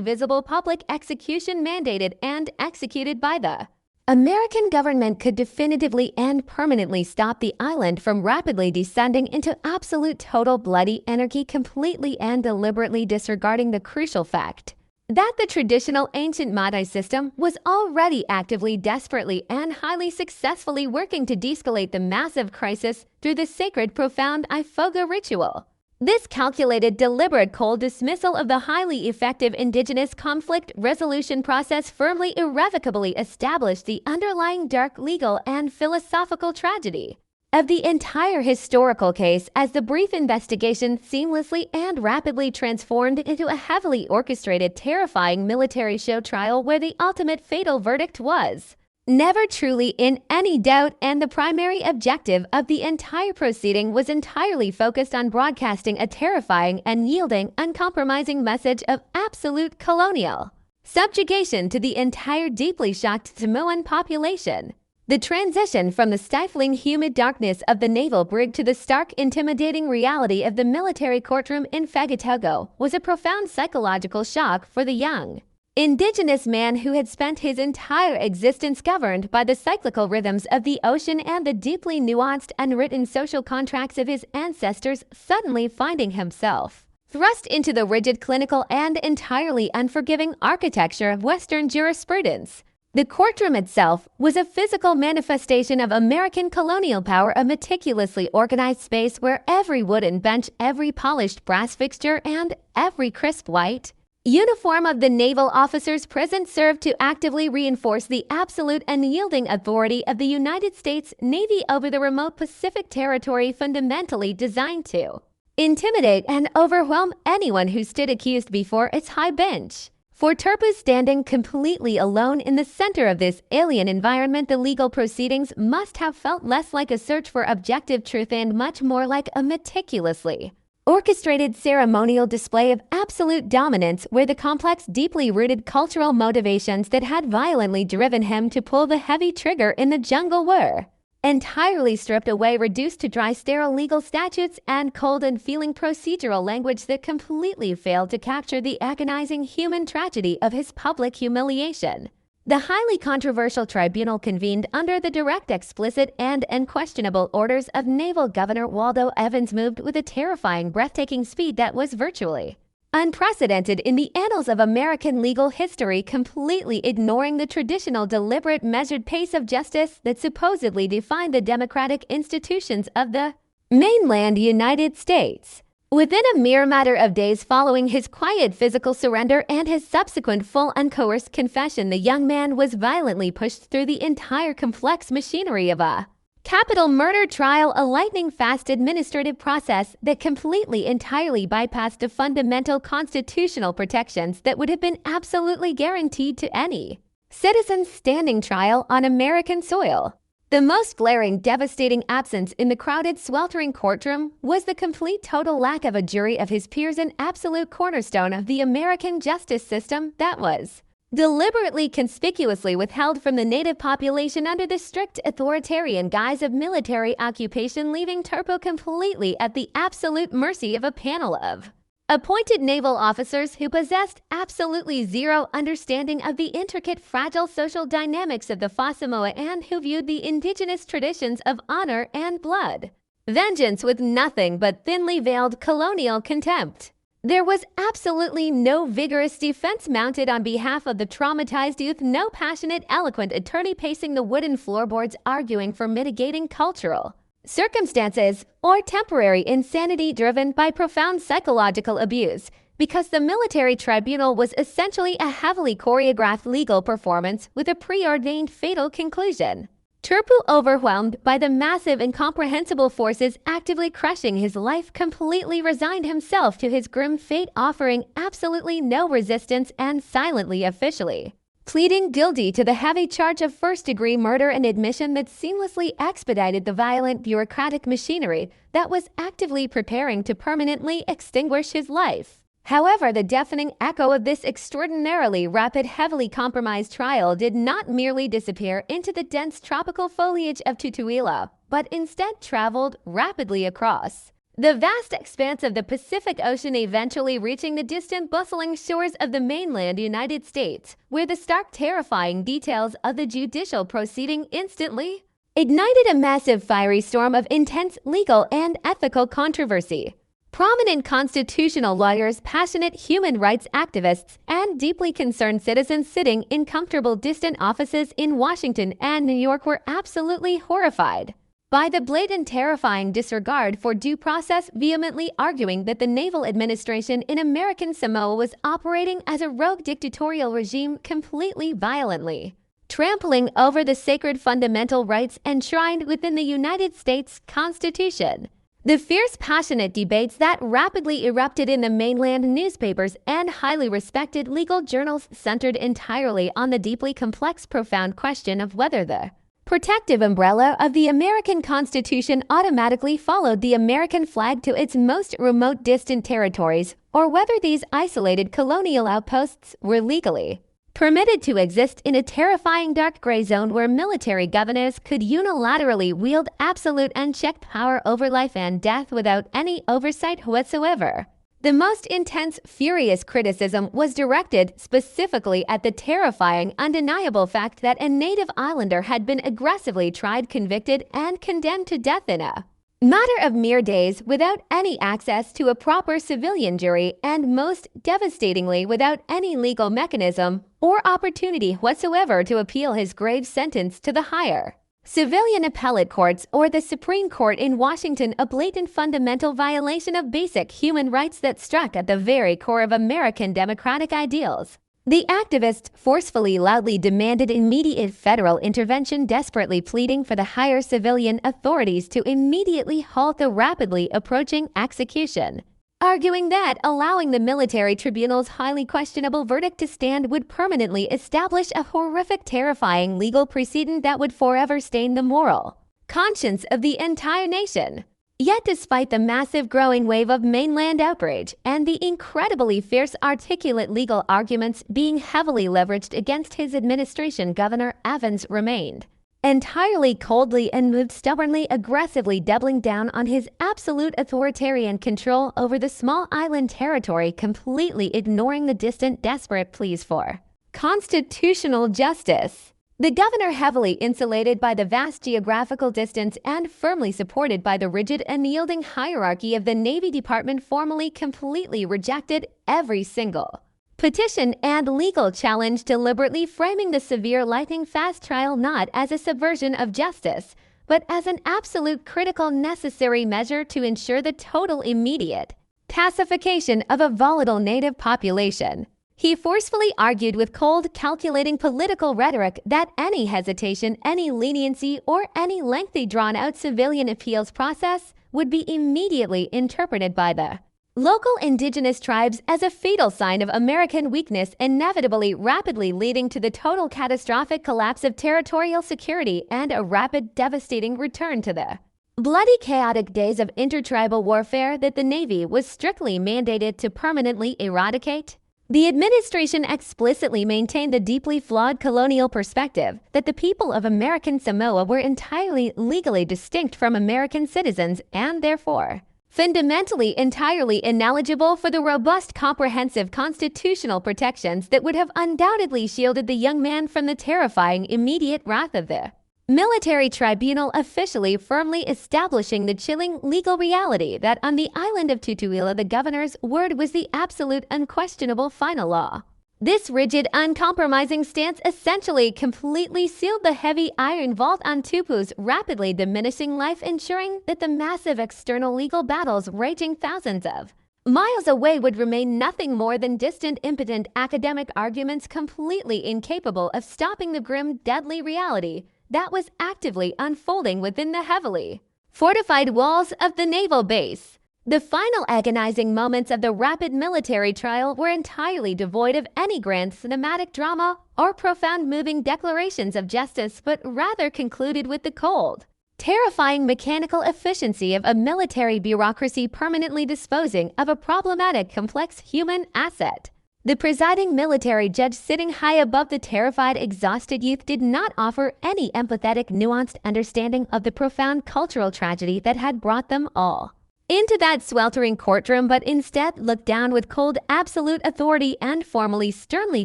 visible public execution mandated and executed by the American government could definitively and permanently stop the island from rapidly descending into absolute total bloody anarchy, completely and deliberately disregarding the crucial fact that the traditional ancient Madai system was already actively, desperately, and highly successfully working to de-escalate the massive crisis through the sacred, profound Ifoga ritual. This calculated, deliberate, cold dismissal of the highly effective indigenous conflict resolution process firmly, irrevocably established the underlying dark legal and philosophical tragedy of the entire historical case, as the brief investigation seamlessly and rapidly transformed into a heavily orchestrated, terrifying military show trial where the ultimate fatal verdict was never truly in any doubt, and the primary objective of the entire proceeding was entirely focused on broadcasting a terrifying, unyielding, uncompromising message of absolute colonial subjugation to the entire deeply shocked Samoan population. The transition from the stifling, humid darkness of the naval brig to the stark, intimidating reality of the military courtroom in Fagatogo was a profound psychological shock for the young indigenous man who had spent his entire existence governed by the cyclical rhythms of the ocean and the deeply nuanced, unwritten social contracts of his ancestors, suddenly finding himself thrust into the rigid, clinical, and entirely unforgiving architecture of Western jurisprudence. The courtroom itself was a physical manifestation of American colonial power, a meticulously organized space where every wooden bench, every polished brass fixture, and every crisp white uniform of the naval officers present served to actively reinforce the absolute unyielding authority of the United States Navy over the remote Pacific territory, fundamentally designed to intimidate and overwhelm anyone who stood accused before its high bench. For Turpu, standing completely alone in the center of this alien environment, the legal proceedings must have felt less like a search for objective truth and much more like a meticulously orchestrated ceremonial display of absolute dominance, where the complex, deeply rooted cultural motivations that had violently driven him to pull the heavy trigger in the jungle were entirely stripped away, reduced to dry, sterile legal statutes and cold, unfeeling procedural language that completely failed to capture the agonizing human tragedy of his public humiliation. The highly controversial tribunal convened under the direct, explicit, and unquestionable orders of Naval Governor Waldo Evans moved with a terrifying, breathtaking speed that was virtually unprecedented in the annals of American legal history, completely ignoring the traditional, deliberate, measured pace of justice that supposedly defined the democratic institutions of the mainland United States. Within a mere matter of days following his quiet physical surrender and his subsequent full uncoerced confession, the young man was violently pushed through the entire complex machinery of a capital murder trial, a lightning-fast administrative process that completely, entirely bypassed the fundamental constitutional protections that would have been absolutely guaranteed to any citizen standing trial on American soil. The most glaring, devastating absence in the crowded, sweltering courtroom was the complete, total lack of a jury of his peers, an absolute cornerstone of the American justice system that was deliberately conspicuously withheld from the native population under the strict authoritarian guise of military occupation, leaving Turpo completely at the absolute mercy of a panel of appointed naval officers who possessed absolutely zero understanding of the intricate, fragile social dynamics of the Fosamoa and who viewed the indigenous traditions of honor and blood vengeance with nothing but thinly veiled colonial contempt. There was absolutely no vigorous defense mounted on behalf of the traumatized youth, no passionate, eloquent attorney pacing the wooden floorboards arguing for mitigating cultural circumstances or temporary insanity driven by profound psychological abuse, because the military tribunal was essentially a heavily choreographed legal performance with a preordained fatal conclusion. Turpo, overwhelmed by the massive incomprehensible forces actively crushing his life, completely resigned himself to his grim fate, offering absolutely no resistance and silently officially pleading guilty to the heavy charge of first-degree murder, an admission that seamlessly expedited the violent bureaucratic machinery that was actively preparing to permanently extinguish his life. However, the deafening echo of this extraordinarily rapid, heavily compromised trial did not merely disappear into the dense tropical foliage of Tutuila, but instead traveled rapidly across the vast expanse of the Pacific Ocean, eventually reaching the distant, bustling shores of the mainland United States, where the stark, terrifying details of the judicial proceeding instantly ignited a massive, fiery storm of intense legal and ethical controversy. Prominent constitutional lawyers, passionate human rights activists, and deeply concerned citizens sitting in comfortable, distant offices in Washington and New York were absolutely horrified by the blatant, terrifying disregard for due process, vehemently arguing that the naval administration in American Samoa was operating as a rogue dictatorial regime, completely violently trampling over the sacred fundamental rights enshrined within the United States Constitution. The fierce, passionate debates that rapidly erupted in the mainland newspapers and highly respected legal journals centered entirely on the deeply complex, profound question of whether the protective umbrella of the American Constitution automatically followed the American flag to its most remote, distant territories, or whether these isolated colonial outposts were legally permitted to exist in a terrifying dark gray zone where military governors could unilaterally wield absolute unchecked power over life and death without any oversight whatsoever. The most intense, furious criticism was directed specifically at the terrifying, undeniable fact that a native islander had been aggressively tried, convicted, and condemned to death in a matter of mere days without any access to a proper civilian jury, and most devastatingly without any legal mechanism or opportunity whatsoever to appeal his grave sentence to the higher civilian appellate courts or the Supreme Court in Washington, a blatant fundamental violation of basic human rights that struck at the very core of American democratic ideals. The activists forcefully, loudly demanded immediate federal intervention, desperately pleading for the higher civilian authorities to immediately halt the rapidly approaching execution, arguing that allowing the military tribunal's highly questionable verdict to stand would permanently establish a horrific, terrifying legal precedent that would forever stain the moral conscience of the entire nation. Yet, despite the massive growing wave of mainland outrage and the incredibly fierce, articulate legal arguments being heavily leveraged against his administration, Governor Evans remained entirely coldly and moved stubbornly, aggressively doubling down on his absolute authoritarian control over the small island territory, completely ignoring the distant, desperate pleas for constitutional justice. The governor, heavily insulated by the vast geographical distance and firmly supported by the rigid, unyielding hierarchy of the Navy Department, formally completely rejected every single petition and legal challenge, deliberately framing the severe, lightning-fast trial not as a subversion of justice, but as an absolute, critical, necessary measure to ensure the total, immediate pacification of a volatile native population. He forcefully argued with cold, calculating political rhetoric that any hesitation, any leniency, or any lengthy, drawn-out civilian appeals process would be immediately interpreted by the local indigenous tribes as a fatal sign of American weakness, inevitably, rapidly leading to the total, catastrophic collapse of territorial security and a rapid, devastating return to the bloody, chaotic days of intertribal warfare that the Navy was strictly mandated to permanently eradicate. The administration explicitly maintained the deeply flawed colonial perspective that the people of American Samoa were entirely legally distinct from American citizens and therefore fundamentally entirely ineligible for the robust, comprehensive constitutional protections that would have undoubtedly shielded the young man from the terrifying immediate wrath of the military tribunal, officially firmly establishing the chilling legal reality that on the island of Tutuila the governor's word was the absolute unquestionable final law. This rigid, uncompromising stance essentially completely sealed the heavy iron vault on Tupu's rapidly diminishing life, ensuring that the massive external legal battles raging thousands of miles away would remain nothing more than distant, impotent academic arguments completely incapable of stopping the grim, deadly reality that was actively unfolding within the heavily fortified walls of the naval base. The final agonizing moments of the rapid military trial were entirely devoid of any grand cinematic drama or profound moving declarations of justice, but rather concluded with the cold, terrifying mechanical efficiency of a military bureaucracy permanently disposing of a problematic, complex human asset. The presiding military judge, sitting high above the terrified, exhausted youth, did not offer any empathetic, nuanced understanding of the profound cultural tragedy that had brought them all into that sweltering courtroom, but instead looked down with cold, absolute authority and formally, sternly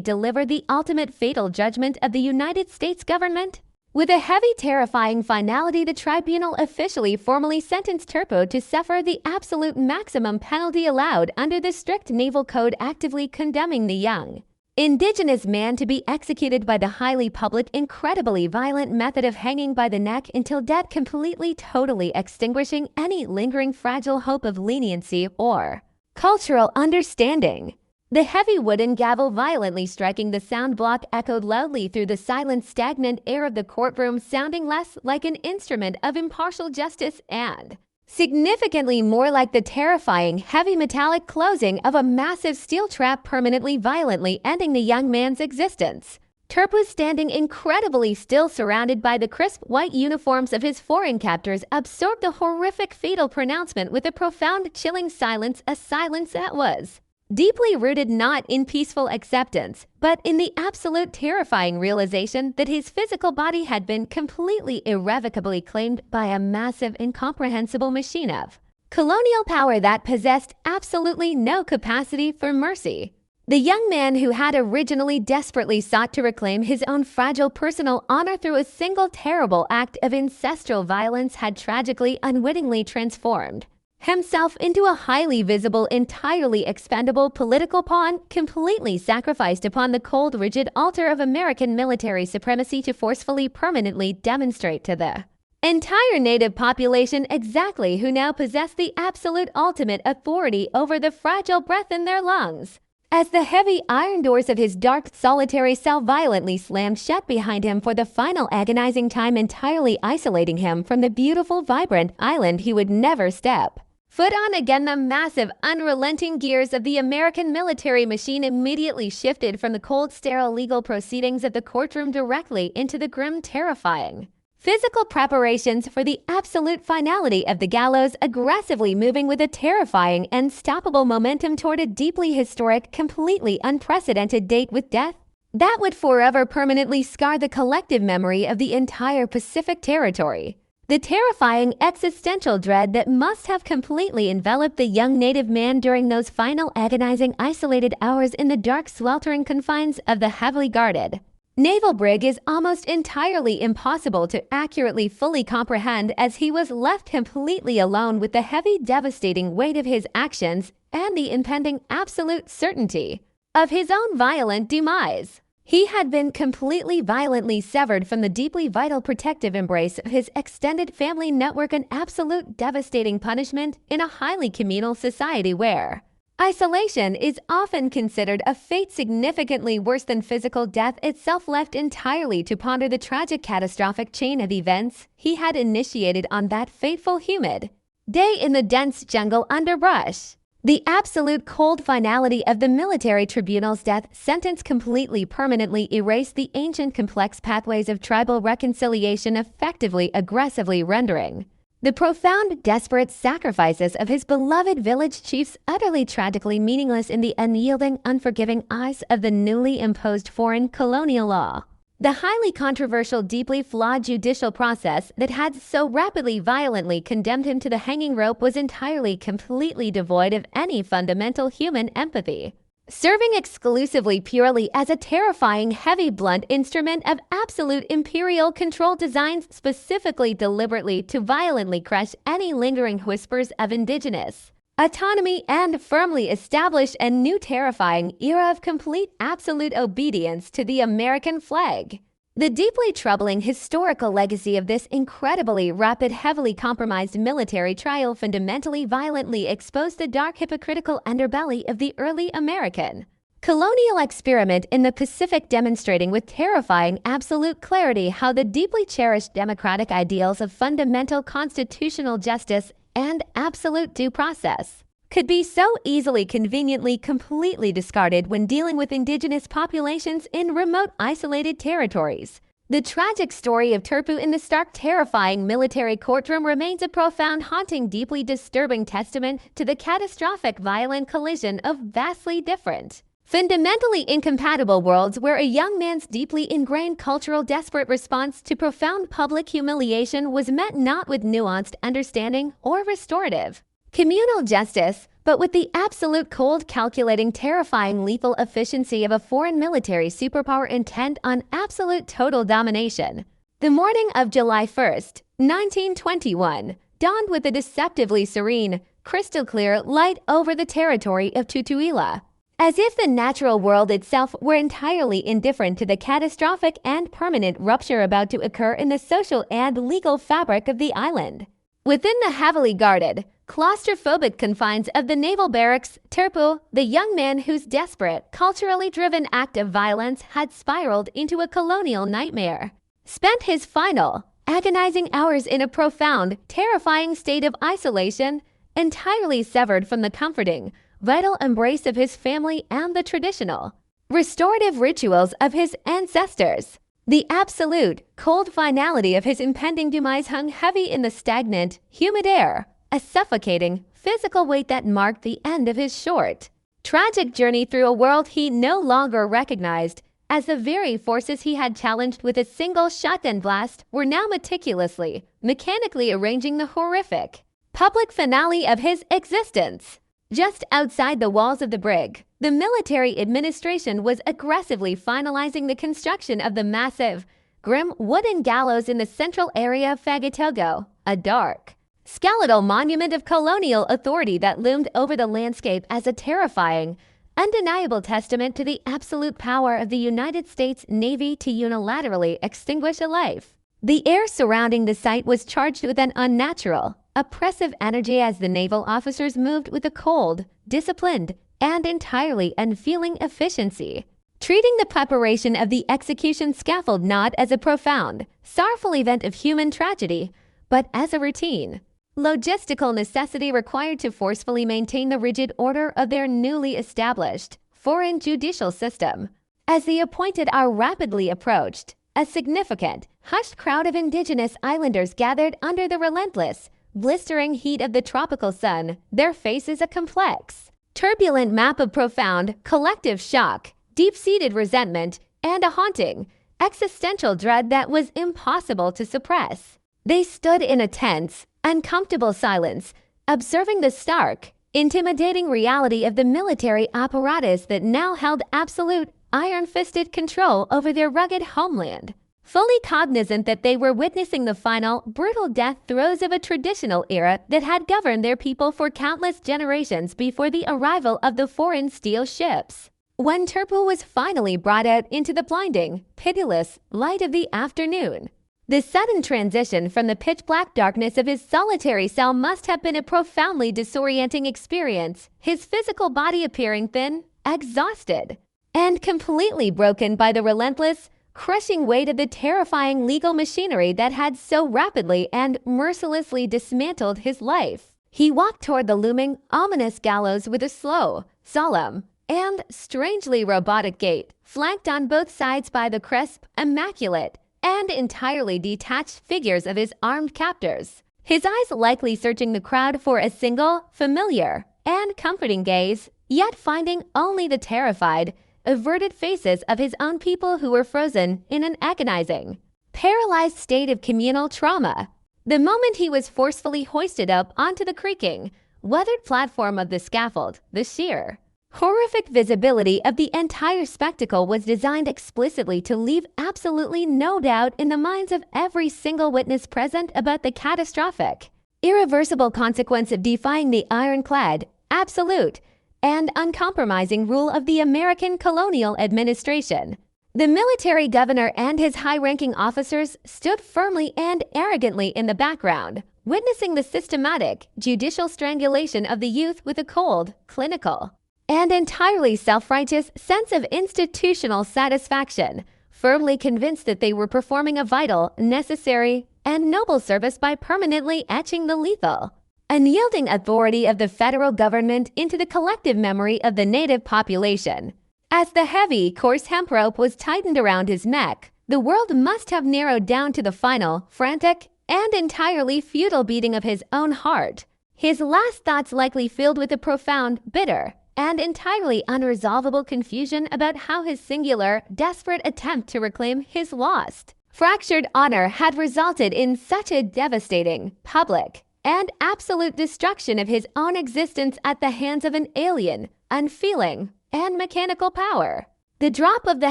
delivered the ultimate fatal judgment of the United States government. With a heavy, terrifying finality, the tribunal officially formally sentenced Turpo to suffer the absolute maximum penalty allowed under the strict naval code, actively condemning the young indigenous man to be executed by the highly public, incredibly violent method of hanging by the neck until death, completely, totally extinguishing any lingering fragile hope of leniency or cultural understanding. The heavy wooden gavel violently striking the sound block echoed loudly through the silent, stagnant air of the courtroom, sounding less like an instrument of impartial justice and significantly more like the terrifying, heavy metallic closing of a massive steel trap, permanently, violently ending the young man's existence. Turp was standing incredibly still, surrounded by the crisp white uniforms of his foreign captors, absorbed the horrific, fatal pronouncement with a profound, chilling silence, a silence that was deeply rooted not in peaceful acceptance, but in the absolute terrifying realization that his physical body had been completely, irrevocably claimed by a massive, incomprehensible machine of colonial power that possessed absolutely no capacity for mercy. The young man, who had originally desperately sought to reclaim his own fragile personal honor through a single terrible act of ancestral violence, had tragically, unwittingly transformed himself into a highly visible, entirely expendable political pawn, completely sacrificed upon the cold, rigid altar of American military supremacy to forcefully, permanently demonstrate to the entire native population exactly who now possessed the absolute ultimate authority over the fragile breath in their lungs. As the heavy iron doors of his dark, solitary cell violently slammed shut behind him for the final agonizing time, entirely isolating him from the beautiful, vibrant island he would never step foot on again, the massive, unrelenting gears of the American military machine immediately shifted from the cold, sterile legal proceedings of the courtroom directly into the grim, terrifying physical preparations for the absolute finality of the gallows, aggressively moving with a terrifying, unstoppable momentum toward a deeply historic, completely unprecedented date with death that would forever permanently scar the collective memory of the entire Pacific territory. The terrifying existential dread that must have completely enveloped the young native man during those final agonizing, isolated hours in the dark, sweltering confines of the heavily guarded naval brig is almost entirely impossible to accurately, fully comprehend, as he was left completely alone with the heavy, devastating weight of his actions and the impending absolute certainty of his own violent demise. He had been completely, violently severed from the deeply vital, protective embrace of his extended family network, an absolute, devastating punishment in a highly communal society where isolation is often considered a fate significantly worse than physical death itself. Left entirely to ponder the tragic, catastrophic chain of events he had initiated on that fateful, humid day in the dense jungle underbrush. The absolute cold finality of the military tribunal's death sentence completely, permanently erased the ancient, complex pathways of tribal reconciliation, effectively, aggressively rendering The profound, desperate sacrifices of his beloved village chiefs utterly tragically meaningless in the unyielding, unforgiving eyes of the newly imposed foreign colonial law. The highly controversial, deeply flawed judicial process that had so rapidly, violently condemned him to the hanging rope was entirely, completely devoid of any fundamental human empathy. Serving exclusively purely as a terrifying, heavy, blunt instrument of absolute imperial control designed specifically deliberately to violently crush any lingering whispers of indigenous autonomy and firmly establish a new terrifying era of complete absolute obedience to the American flag. The deeply troubling historical legacy of this incredibly rapid, heavily compromised military trial fundamentally violently exposed the dark, hypocritical underbelly of the early American colonial experiment in the Pacific, demonstrating with terrifying absolute clarity how the deeply cherished democratic ideals of fundamental constitutional justice and absolute due process could be so easily, conveniently, completely discarded when dealing with indigenous populations in remote, isolated territories. The tragic story of Turpu in the stark, terrifying military courtroom remains a profound, haunting, deeply disturbing testament to the catastrophic, violent collision of vastly different, fundamentally incompatible worlds where a young man's deeply ingrained cultural desperate response to profound public humiliation was met not with nuanced understanding or restorative communal justice, but with the absolute cold, calculating, terrifying, lethal efficiency of a foreign military superpower intent on absolute total domination. The morning of July 1st, 1921, dawned with a deceptively serene, crystal clear light over the territory of Tutuila, as if the natural world itself were entirely indifferent to the catastrophic and permanent rupture about to occur in the social and legal fabric of the island. Within the heavily guarded, claustrophobic confines of the naval barracks, Turpu, the young man whose desperate, culturally driven act of violence had spiraled into a colonial nightmare, spent his final, agonizing hours in a profound, terrifying state of isolation, entirely severed from the comforting, vital embrace of his family and the traditional, restorative rituals of his ancestors. The absolute, cold finality of his impending demise hung heavy in the stagnant, humid air, a suffocating, physical weight that marked the end of his short, tragic journey through a world he no longer recognized, as the very forces he had challenged with a single shotgun blast were now meticulously, mechanically arranging the horrific, public finale of his existence. Just outside the walls of the brig, the military administration was aggressively finalizing the construction of the massive, grim wooden gallows in the central area of Fagatogo, a dark, skeletal monument of colonial authority that loomed over the landscape as a terrifying, undeniable testament to the absolute power of the United States Navy to unilaterally extinguish a life. The air surrounding the site was charged with an unnatural, oppressive energy as the naval officers moved with a cold, disciplined, and entirely unfeeling efficiency, treating the preparation of the execution scaffold not as a profound, sorrowful event of human tragedy, but as a routine, logistical necessity required to forcefully maintain the rigid order of their newly established foreign judicial system. As the appointed hour rapidly approached, a significant, hushed crowd of indigenous islanders gathered under the relentless, blistering heat of the tropical sun, their faces a complex, turbulent map of profound, collective shock, deep-seated resentment, and a haunting, existential dread that was impossible to suppress. They stood in a tense, uncomfortable silence, observing the stark, intimidating reality of the military apparatus that now held absolute, iron-fisted control over their rugged homeland. Fully cognizant that they were witnessing the final, brutal death throes of a traditional era that had governed their people for countless generations before the arrival of the foreign steel ships. When Turpu was finally brought out into the blinding, pitiless light of the afternoon, the sudden transition from the pitch-black darkness of his solitary cell must have been a profoundly disorienting experience, his physical body appearing thin, exhausted, and completely broken by the relentless, crushing weight of the terrifying legal machinery that had so rapidly and mercilessly dismantled his life. He walked toward the looming, ominous gallows with a slow, solemn, and strangely robotic gait, flanked on both sides by the crisp, immaculate, and entirely detached figures of his armed captors. his eyes likely searching the crowd for a single, familiar, and comforting gaze, yet finding only the terrified, averted faces of his own people who were frozen in an agonizing, paralyzed state of communal trauma. The moment he was forcefully hoisted up onto the creaking, weathered platform of the scaffold, the sheer, horrific visibility of the entire spectacle was designed explicitly to leave absolutely no doubt in the minds of every single witness present about the catastrophic, irreversible consequence of defying the ironclad, absolute, and uncompromising rule of the American colonial administration. The military governor and his high-ranking officers stood firmly and arrogantly in the background, witnessing the systematic, judicial strangulation of the youth with a cold, clinical, and entirely self-righteous sense of institutional satisfaction, firmly convinced that they were performing a vital, necessary, and noble service by permanently etching the lethal, unyielding authority of the federal government into the collective memory of the native population. As the heavy, coarse hemp rope was tightened around his neck, the world must have narrowed down to the final, frantic, and entirely futile beating of his own heart, his last thoughts likely filled with a profound, bitter, and entirely unresolvable confusion about how his singular, desperate attempt to reclaim his lost, fractured honor had resulted in such a devastating, public, and absolute destruction of his own existence at the hands of an alien, unfeeling, and mechanical power. The drop of the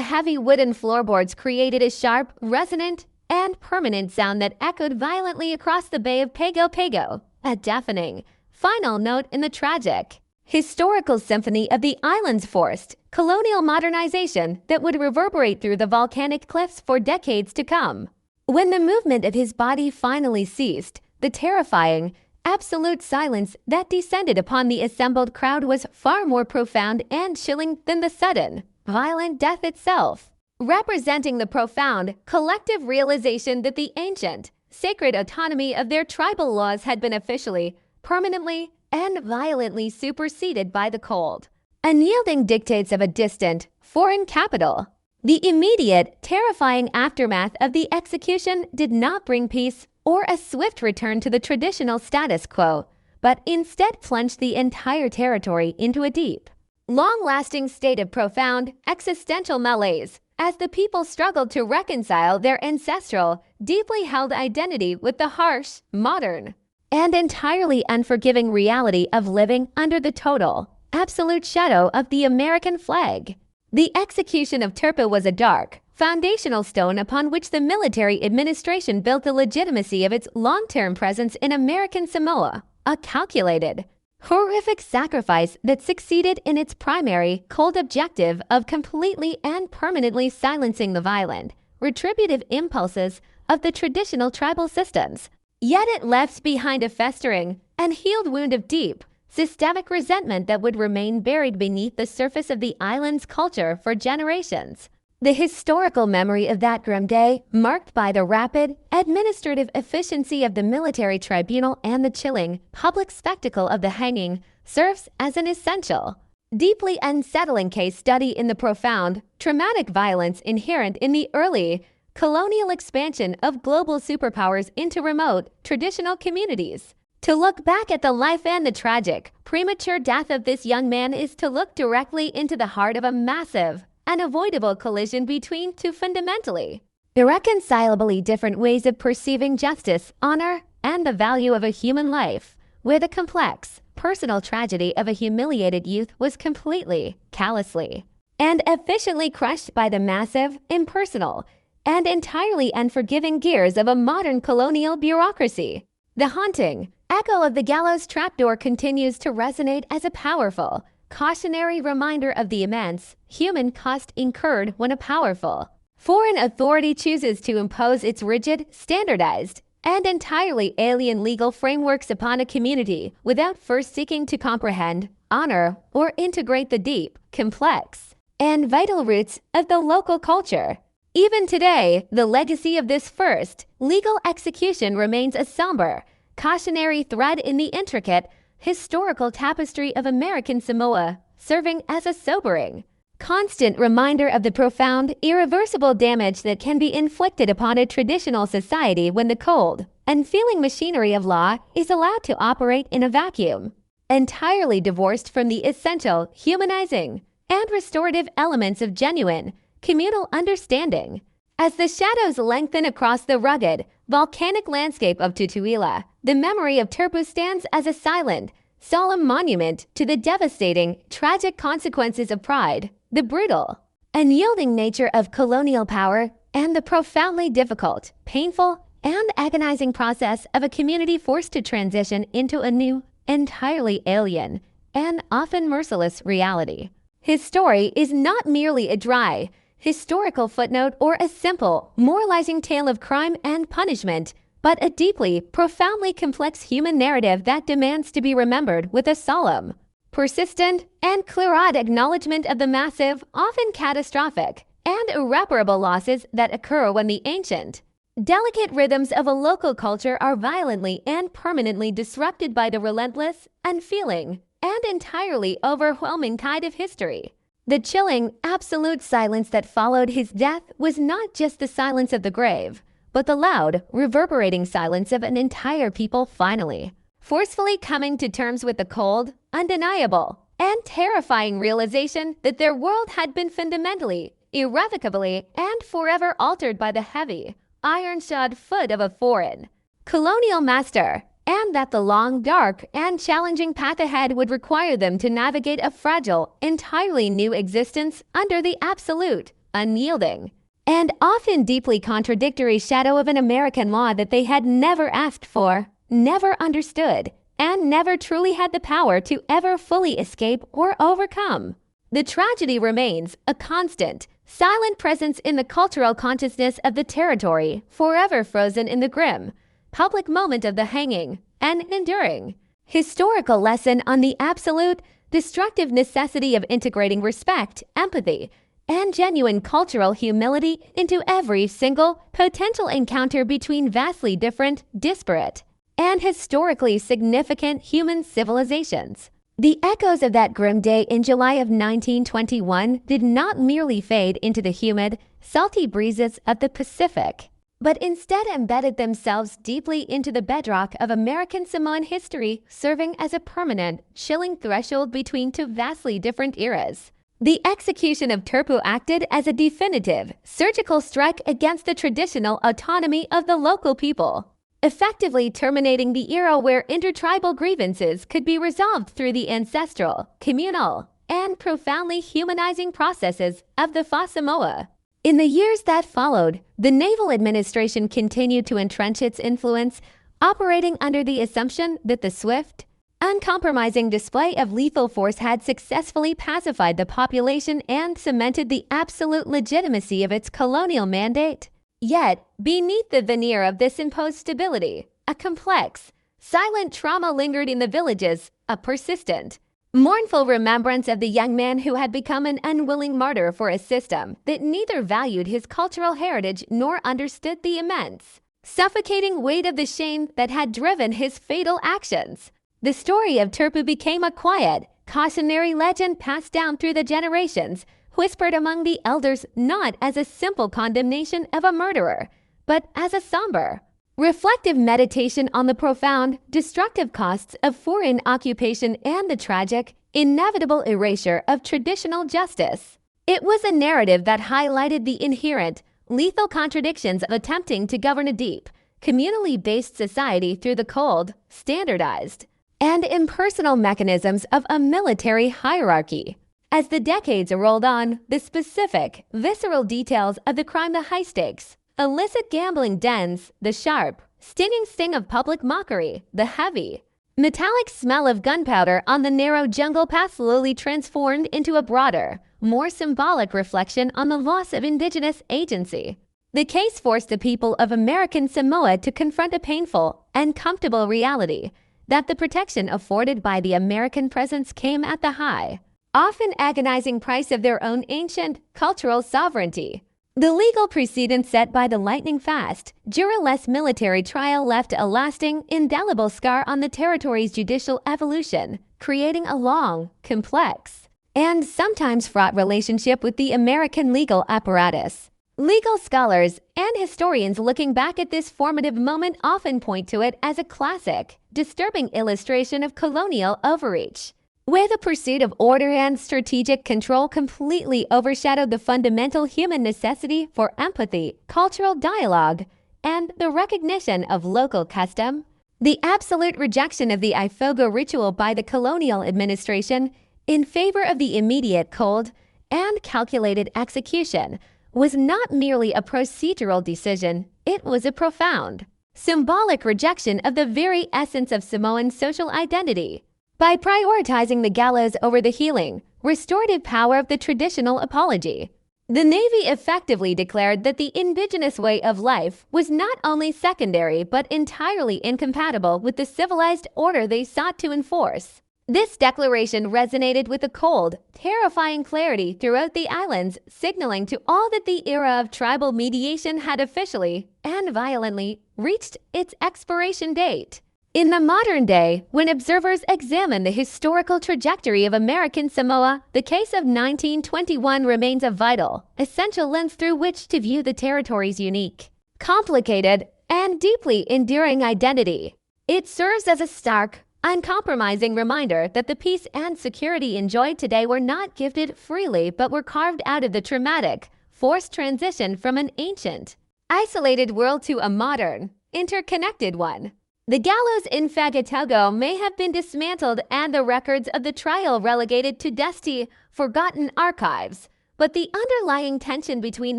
heavy wooden floorboards created a sharp, resonant, and permanent sound that echoed violently across the bay of Pago Pago, a deafening, final note in the tragic, historical symphony of the island's forced, colonial modernization that would reverberate through the volcanic cliffs for decades to come. When the movement of his body finally ceased, the terrifying, absolute silence that descended upon the assembled crowd was far more profound and chilling than the sudden, violent death itself, representing the profound, collective realization that the ancient, sacred autonomy of their tribal laws had been officially, permanently, and violently superseded by the cold, unyielding dictates of a distant, foreign capital. The immediate, terrifying aftermath of the execution did not bring peace or a swift return to the traditional status quo, but instead plunged the entire territory into a deep, long-lasting state of profound, existential malaise, as the people struggled to reconcile their ancestral, deeply held identity with the harsh, modern, and entirely unforgiving reality of living under the total, absolute shadow of the American flag. The execution of Turpa was a dark, foundational stone upon which the military administration built the legitimacy of its long-term presence in American Samoa, a calculated, horrific sacrifice that succeeded in its primary, cold objective of completely and permanently silencing the violent, retributive impulses of the traditional tribal systems. Yet it left behind a festering, unhealed wound of deep, systemic resentment that would remain buried beneath the surface of the island's culture for generations. The historical memory of that grim day, marked by the rapid, administrative efficiency of the military tribunal and the chilling, public spectacle of the hanging, serves as an essential, deeply unsettling case study in the profound, traumatic violence inherent in the early, colonial expansion of global superpowers into remote, traditional communities. To look back at the life and the tragic, premature death of this young man is to look directly into the heart of a massive, unavoidable collision between two fundamentally, irreconcilably different ways of perceiving justice, honor, and the value of a human life, where the complex, personal tragedy of a humiliated youth was completely, callously, and efficiently crushed by the massive, impersonal, and entirely unforgiving gears of a modern colonial bureaucracy. The haunting echo of the gallows trapdoor continues to resonate as a powerful, cautionary reminder of the immense human cost incurred when a powerful, foreign authority chooses to impose its rigid, standardized, and entirely alien legal frameworks upon a community without first seeking to comprehend, honor, or integrate the deep, complex, and vital roots of the local culture. Even today, the legacy of this first legal execution remains a somber, cautionary thread in the intricate, historical tapestry of American Samoa, serving as a sobering, constant reminder of the profound, irreversible damage that can be inflicted upon a traditional society when the cold and feeling machinery of law is allowed to operate in a vacuum, entirely divorced from the essential, humanizing, and restorative elements of genuine, communal understanding. As the shadows lengthen across the rugged, volcanic landscape of Tutuila, the memory of Turpu stands as a silent, solemn monument to the devastating, tragic consequences of pride, the brutal, unyielding nature of colonial power, and the profoundly difficult, painful, and agonizing process of a community forced to transition into a new, entirely alien, and often merciless reality. His story is not merely a dry, historical footnote or a simple, moralizing tale of crime and punishment, but a deeply, profoundly complex human narrative that demands to be remembered with a solemn, persistent, and clear-eyed acknowledgement of the massive, often catastrophic, and irreparable losses that occur when the ancient, delicate rhythms of a local culture are violently and permanently disrupted by the relentless, unfeeling, and entirely overwhelming tide of history. The chilling, absolute silence that followed his death was not just the silence of the grave, but the loud, reverberating silence of an entire people finally, forcefully coming to terms with the cold, undeniable, and terrifying realization that their world had been fundamentally, irrevocably, and forever altered by the heavy, iron-shod foot of a foreign, colonial master, and that the long, dark, and challenging path ahead would require them to navigate a fragile, entirely new existence under the absolute, unyielding, and often deeply contradictory shadow of an American law that they had never asked for, never understood, and never truly had the power to ever fully escape or overcome. The tragedy remains a constant, silent presence in the cultural consciousness of the territory, forever frozen in the grim, public moment of the hanging, and enduring historical lesson on the absolute, destructive necessity of integrating respect, empathy, and genuine cultural humility into every single potential encounter between vastly different, disparate, and historically significant human civilizations. The echoes of that grim day in July of 1921 did not merely fade into the humid, salty breezes of the Pacific, but instead embedded themselves deeply into the bedrock of American Samoan history, serving as a permanent, chilling threshold between two vastly different eras. The execution of Turpu acted as a definitive, surgical strike against the traditional autonomy of the local people, effectively terminating the era where intertribal grievances could be resolved through the ancestral, communal, and profoundly humanizing processes of the Fa Samoa. In the years that followed, the naval administration continued to entrench its influence, operating under the assumption that the swift, uncompromising display of lethal force had successfully pacified the population and cemented the absolute legitimacy of its colonial mandate. Yet, beneath the veneer of this imposed stability, a complex, silent trauma lingered in the villages, a persistent, mournful remembrance of the young man who had become an unwilling martyr for a system that neither valued his cultural heritage nor understood the immense, suffocating weight of the shame that had driven his fatal actions. The story of Turpu became a quiet, cautionary legend passed down through the generations, whispered among the elders not as a simple condemnation of a murderer, but as a somber, reflective meditation on the profound, destructive costs of foreign occupation and the tragic, inevitable erasure of traditional justice. It was a narrative that highlighted the inherent, lethal contradictions of attempting to govern a deep, communally based society through the cold, standardized, and impersonal mechanisms of a military hierarchy. As the decades rolled on, the specific, visceral details of the crime, the high stakes, illicit gambling dens, the sharp, stinging sting of public mockery, the heavy, metallic smell of gunpowder on the narrow jungle path slowly transformed into a broader, more symbolic reflection on the loss of indigenous agency. The case forced the people of American Samoa to confront a painful, uncomfortable reality that the protection afforded by the American presence came at the high, often agonizing price of their own ancient, cultural sovereignty. The legal precedent set by the lightning-fast, jurorless military trial left a lasting, indelible scar on the territory's judicial evolution, creating a long, complex, and sometimes fraught relationship with the American legal apparatus. Legal scholars and historians looking back at this formative moment often point to it as a classic, disturbing illustration of colonial overreach, where the pursuit of order and strategic control completely overshadowed the fundamental human necessity for empathy, cultural dialogue, and the recognition of local custom. The absolute rejection of the Ifogo ritual by the colonial administration in favor of the immediate, cold, and calculated execution was not merely a procedural decision, it was a profound, symbolic rejection of the very essence of Samoan social identity. By prioritizing the gallows over the healing, restorative power of the traditional apology, the Navy effectively declared that the indigenous way of life was not only secondary but entirely incompatible with the civilized order they sought to enforce. This declaration resonated with a cold, terrifying clarity throughout the islands, signaling to all that the era of tribal mediation had officially and violently reached its expiration date. In the modern day, when observers examine the historical trajectory of American Samoa, the case of 1921 remains a vital, essential lens through which to view the territory's unique, complicated, and deeply enduring identity. It serves as a stark, uncompromising reminder that the peace and security enjoyed today were not gifted freely but were carved out of the traumatic, forced transition from an ancient, isolated world to a modern, interconnected one. The gallows in Fagatogo may have been dismantled and the records of the trial relegated to dusty, forgotten archives, but the underlying tension between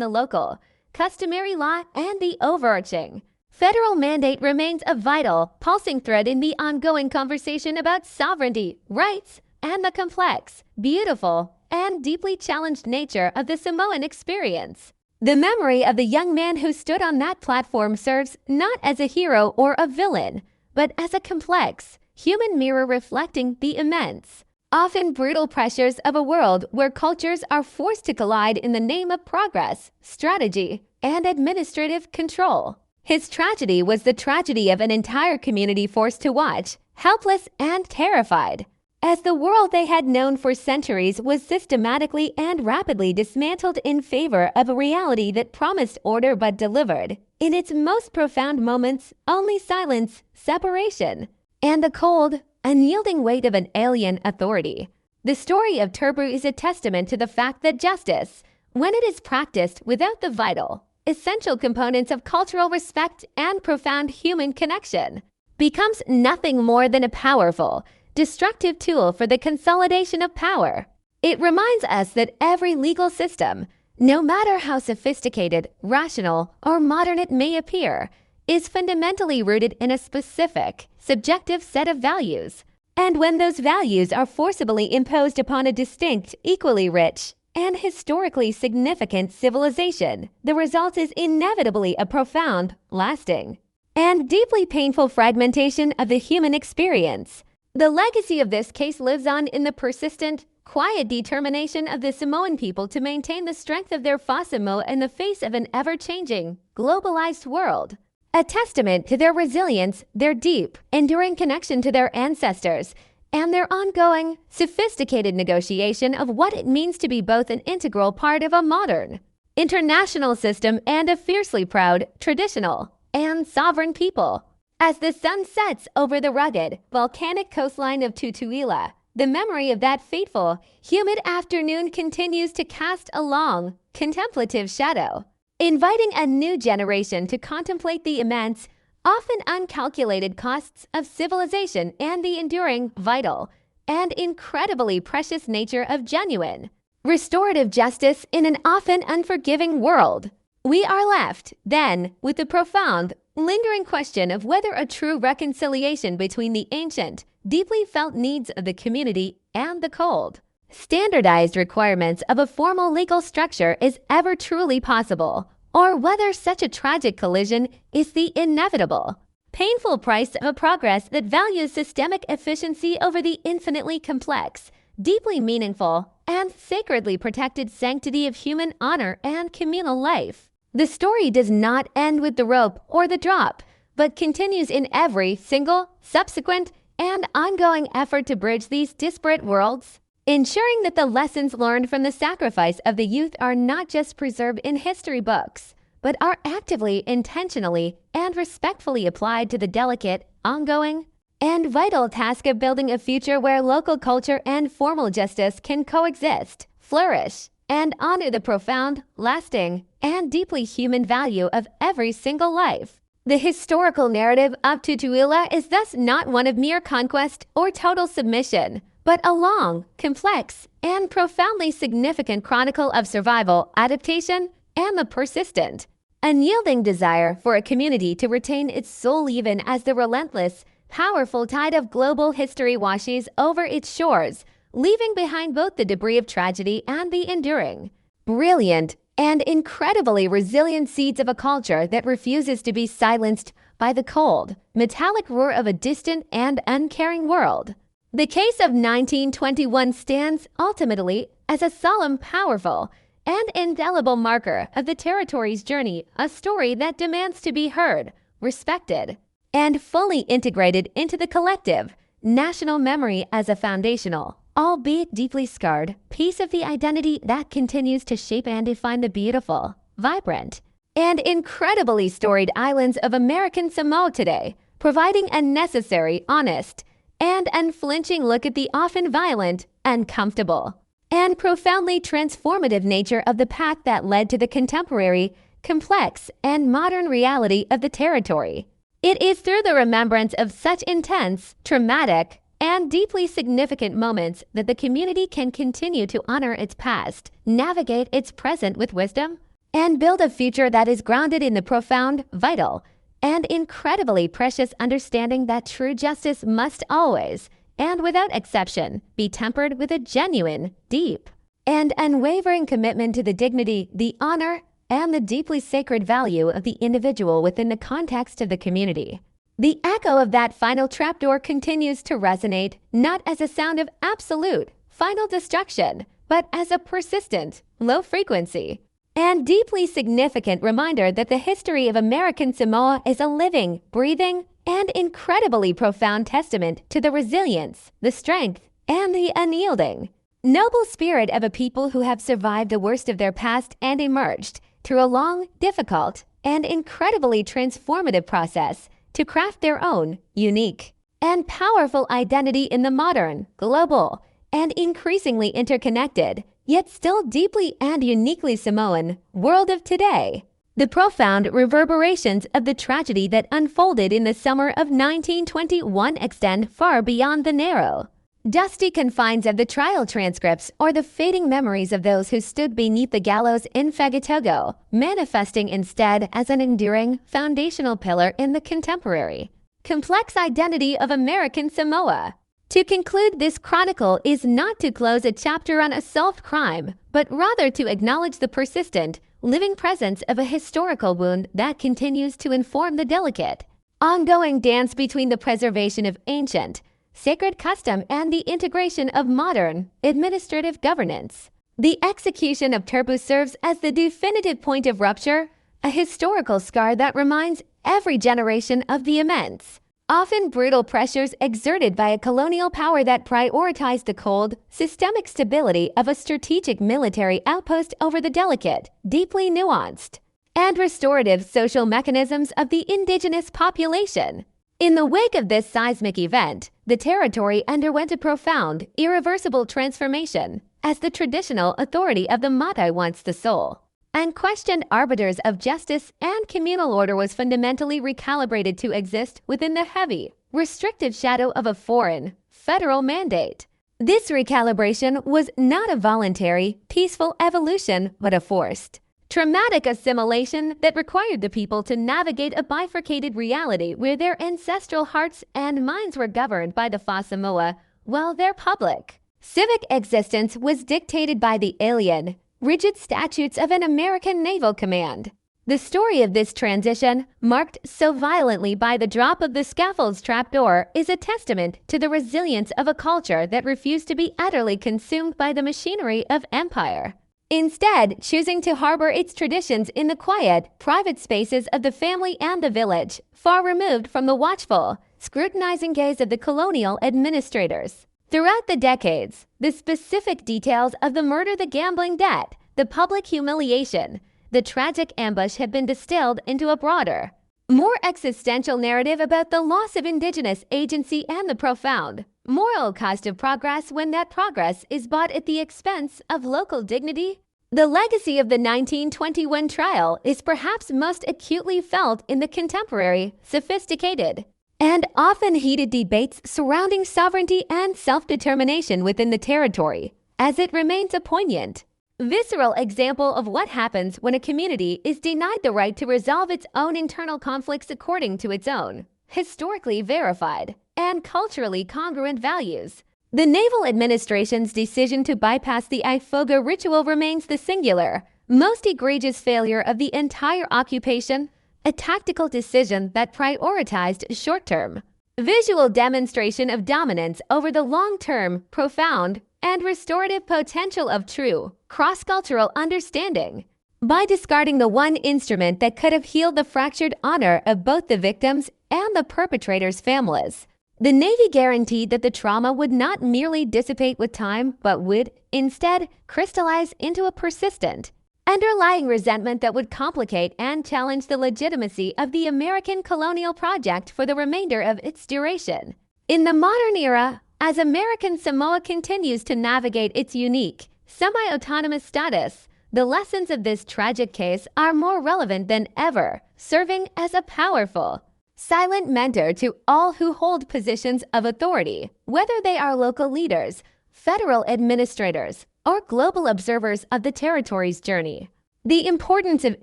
the local, customary law and the overarching federal mandate remains a vital, pulsing thread in the ongoing conversation about sovereignty, rights, and the complex, beautiful, and deeply challenged nature of the Samoan experience. The memory of the young man who stood on that platform serves not as a hero or a villain, but as a complex, human mirror reflecting the immense, often brutal pressures of a world where cultures are forced to collide in the name of progress, strategy, and administrative control. His tragedy was the tragedy of an entire community forced to watch, helpless and terrified, as the world they had known for centuries was systematically and rapidly dismantled in favor of a reality that promised order but delivered, in its most profound moments, only silence, separation, and the cold, unyielding weight of an alien authority. The story of Turbu is a testament to the fact that justice, when it is practiced without the vital, essential components of cultural respect and profound human connection, becomes nothing more than a powerful, destructive tool for the consolidation of power. It reminds us that every legal system, no matter how sophisticated, rational, or modern it may appear, is fundamentally rooted in a specific, subjective set of values. And when those values are forcibly imposed upon a distinct, equally rich, and historically significant civilization, the result is inevitably a profound, lasting, and deeply painful fragmentation of the human experience. The legacy of this case lives on in the persistent, quiet determination of the Samoan people to maintain the strength of their Fasamo in the face of an ever-changing, globalized world. A testament to their resilience, their deep, enduring connection to their ancestors, and their ongoing, sophisticated negotiation of what it means to be both an integral part of a modern, international system and a fiercely proud, traditional, and sovereign people. As the sun sets over the rugged, volcanic coastline of Tutuila, the memory of that fateful, humid afternoon continues to cast a long, contemplative shadow, inviting a new generation to contemplate the immense, often uncalculated costs of civilization and the enduring, vital, and incredibly precious nature of genuine, restorative justice in an often unforgiving world. We are left, then, with the profound, lingering question of whether a true reconciliation between the ancient, deeply felt needs of the community and the cold, standardized requirements of a formal legal structure is ever truly possible, or whether such a tragic collision is the inevitable, painful price of a progress that values systemic efficiency over the infinitely complex, deeply meaningful, and sacredly protected sanctity of human honor and communal life. The story does not end with the rope or the drop, but continues in every single, subsequent, and ongoing effort to bridge these disparate worlds, ensuring that the lessons learned from the sacrifice of the youth are not just preserved in history books, but are actively, intentionally, and respectfully applied to the delicate, ongoing, and vital task of building a future where local culture and formal justice can coexist, flourish, and honor the profound, lasting, and deeply human value of every single life. The historical narrative of Tutuila is thus not one of mere conquest or total submission, but a long, complex, and profoundly significant chronicle of survival, adaptation, and the persistent, unyielding desire for a community to retain its soul even as the relentless, powerful tide of global history washes over its shores, leaving behind both the debris of tragedy and the enduring, brilliant, and incredibly resilient seeds of a culture that refuses to be silenced by the cold, metallic roar of a distant and uncaring world. The case of 1921 stands ultimately as a solemn, powerful, and indelible marker of the territory's journey, a story that demands to be heard, respected, and fully integrated into the collective, national memory as a foundational, albeit deeply scarred, piece of the identity that continues to shape and define the beautiful, vibrant, and incredibly storied islands of American Samoa today, providing a necessary, honest, and unflinching look at the often violent, uncomfortable, and profoundly transformative nature of the path that led to the contemporary, complex, and modern reality of the territory. It is through the remembrance of such intense, traumatic, and deeply significant moments that the community can continue to honor its past, navigate its present with wisdom, and build a future that is grounded in the profound, vital, and incredibly precious understanding that true justice must always, and without exception, be tempered with a genuine, deep, and unwavering commitment to the dignity, the honor, and the deeply sacred value of the individual within the context of the community. The echo of that final trapdoor continues to resonate not as a sound of absolute, final destruction, but as a persistent, low-frequency, and deeply significant reminder that the history of American Samoa is a living, breathing, and incredibly profound testament to the resilience, the strength, and the unyielding, noble spirit of a people who have survived the worst of their past and emerged through a long, difficult, and incredibly transformative process to craft their own unique and powerful identity in the modern, global, and increasingly interconnected, yet still deeply and uniquely Samoan, world of today. The profound reverberations of the tragedy that unfolded in the summer of 1921 extend far beyond the narrow, dusty confines of the trial transcripts or the fading memories of those who stood beneath the gallows in Fagatogo, manifesting instead as an enduring, foundational pillar in the contemporary, complex identity of American Samoa. To conclude, this chronicle is not to close a chapter on a solved crime, but rather to acknowledge the persistent, living presence of a historical wound that continues to inform the delicate, ongoing dance between the preservation of ancient, sacred custom and the integration of modern, administrative governance. The execution of Turpu serves as the definitive point of rupture, a historical scar that reminds every generation of the immense, often brutal pressures exerted by a colonial power that prioritized the cold, systemic stability of a strategic military outpost over the delicate, deeply nuanced, and restorative social mechanisms of the indigenous population. In the wake of this seismic event, the territory underwent a profound, irreversible transformation as the traditional authority of the Matai once the sole, unquestioned arbiters of justice and communal order was fundamentally recalibrated to exist within the heavy, restrictive shadow of a foreign, federal mandate. This recalibration was not a voluntary, peaceful evolution, but a forced, traumatic assimilation that required the people to navigate a bifurcated reality where their ancestral hearts and minds were governed by the Fa Samoa, while their public, civic existence was dictated by the alien, rigid statutes of an American naval command. The story of this transition, marked so violently by the drop of the scaffold's trapdoor, is a testament to the resilience of a culture that refused to be utterly consumed by the machinery of empire, instead choosing to harbor its traditions in the quiet, private spaces of the family and the village, far removed from the watchful, scrutinizing gaze of the colonial administrators. Throughout the decades, the specific details of the murder, the gambling debt, the public humiliation, the tragic ambush have been distilled into a broader, more existential narrative about the loss of Indigenous agency and the profound moral cost of progress when that progress is bought at the expense of local dignity. The legacy of the 1921 trial is perhaps most acutely felt in the contemporary, sophisticated, and often heated debates surrounding sovereignty and self-determination within the territory, as it remains a poignant, visceral example of what happens when a community is denied the right to resolve its own internal conflicts according to its own, historically verified, and culturally congruent values. The naval administration's decision to bypass the Ifoga ritual remains the singular, most egregious failure of the entire occupation, a tactical decision that prioritized short-term, visual demonstration of dominance over the long-term, profound, and restorative potential of true, cross-cultural understanding. By discarding the one instrument that could have healed the fractured honor of both the victims and the perpetrators' families, the Navy guaranteed that the trauma would not merely dissipate with time, but would, instead, crystallize into a persistent, underlying resentment that would complicate and challenge the legitimacy of the American colonial project for the remainder of its duration. In the modern era, as American Samoa continues to navigate its unique, semi-autonomous status, the lessons of this tragic case are more relevant than ever, serving as a powerful, silent mentor to all who hold positions of authority, whether they are local leaders, federal administrators, or global observers of the territory's journey. The importance of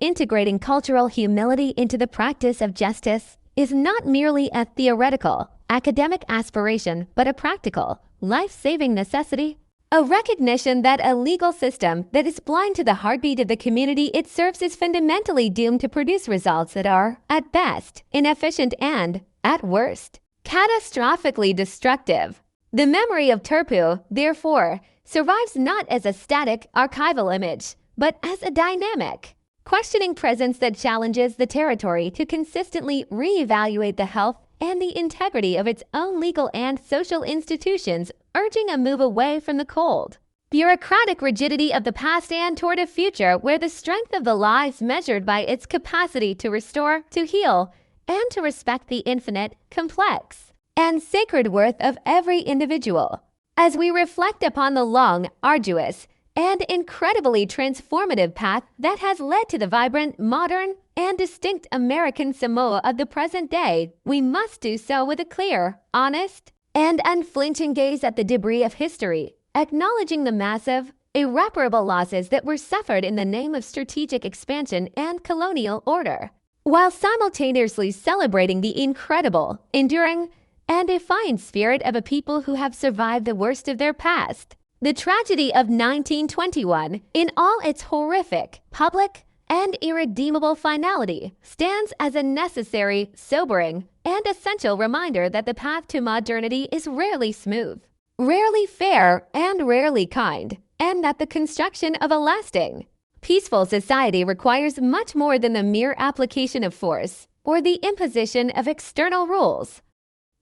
integrating cultural humility into the practice of justice is not merely a theoretical, academic aspiration, but a practical, life-saving necessity. A recognition that a legal system that is blind to the heartbeat of the community it serves is fundamentally doomed to produce results that are, at best, inefficient and, at worst, catastrophically destructive. The memory of Turpu, therefore, survives not as a static, archival image, but as a dynamic, questioning presence that challenges the territory to consistently reevaluate the health and the integrity of its own legal and social institutions, urging a move away from the cold, bureaucratic rigidity of the past and toward a future where the strength of the law is measured by its capacity to restore, to heal, and to respect the infinite, complex, and sacred worth of every individual. As we reflect upon the long, arduous, and incredibly transformative path that has led to the vibrant, modern, and distinct American Samoa of the present day, we must do so with a clear, honest, and unflinching gaze at the debris of history, acknowledging the massive, irreparable losses that were suffered in the name of strategic expansion and colonial order, while simultaneously celebrating the incredible, enduring, and defiant spirit of a people who have survived the worst of their past. The tragedy of 1921, in all its horrific, public, and irredeemable finality, stands as a necessary, sobering, and essential reminder that the path to modernity is rarely smooth, rarely fair, and rarely kind, and that the construction of a lasting, peaceful society requires much more than the mere application of force or the imposition of external rules.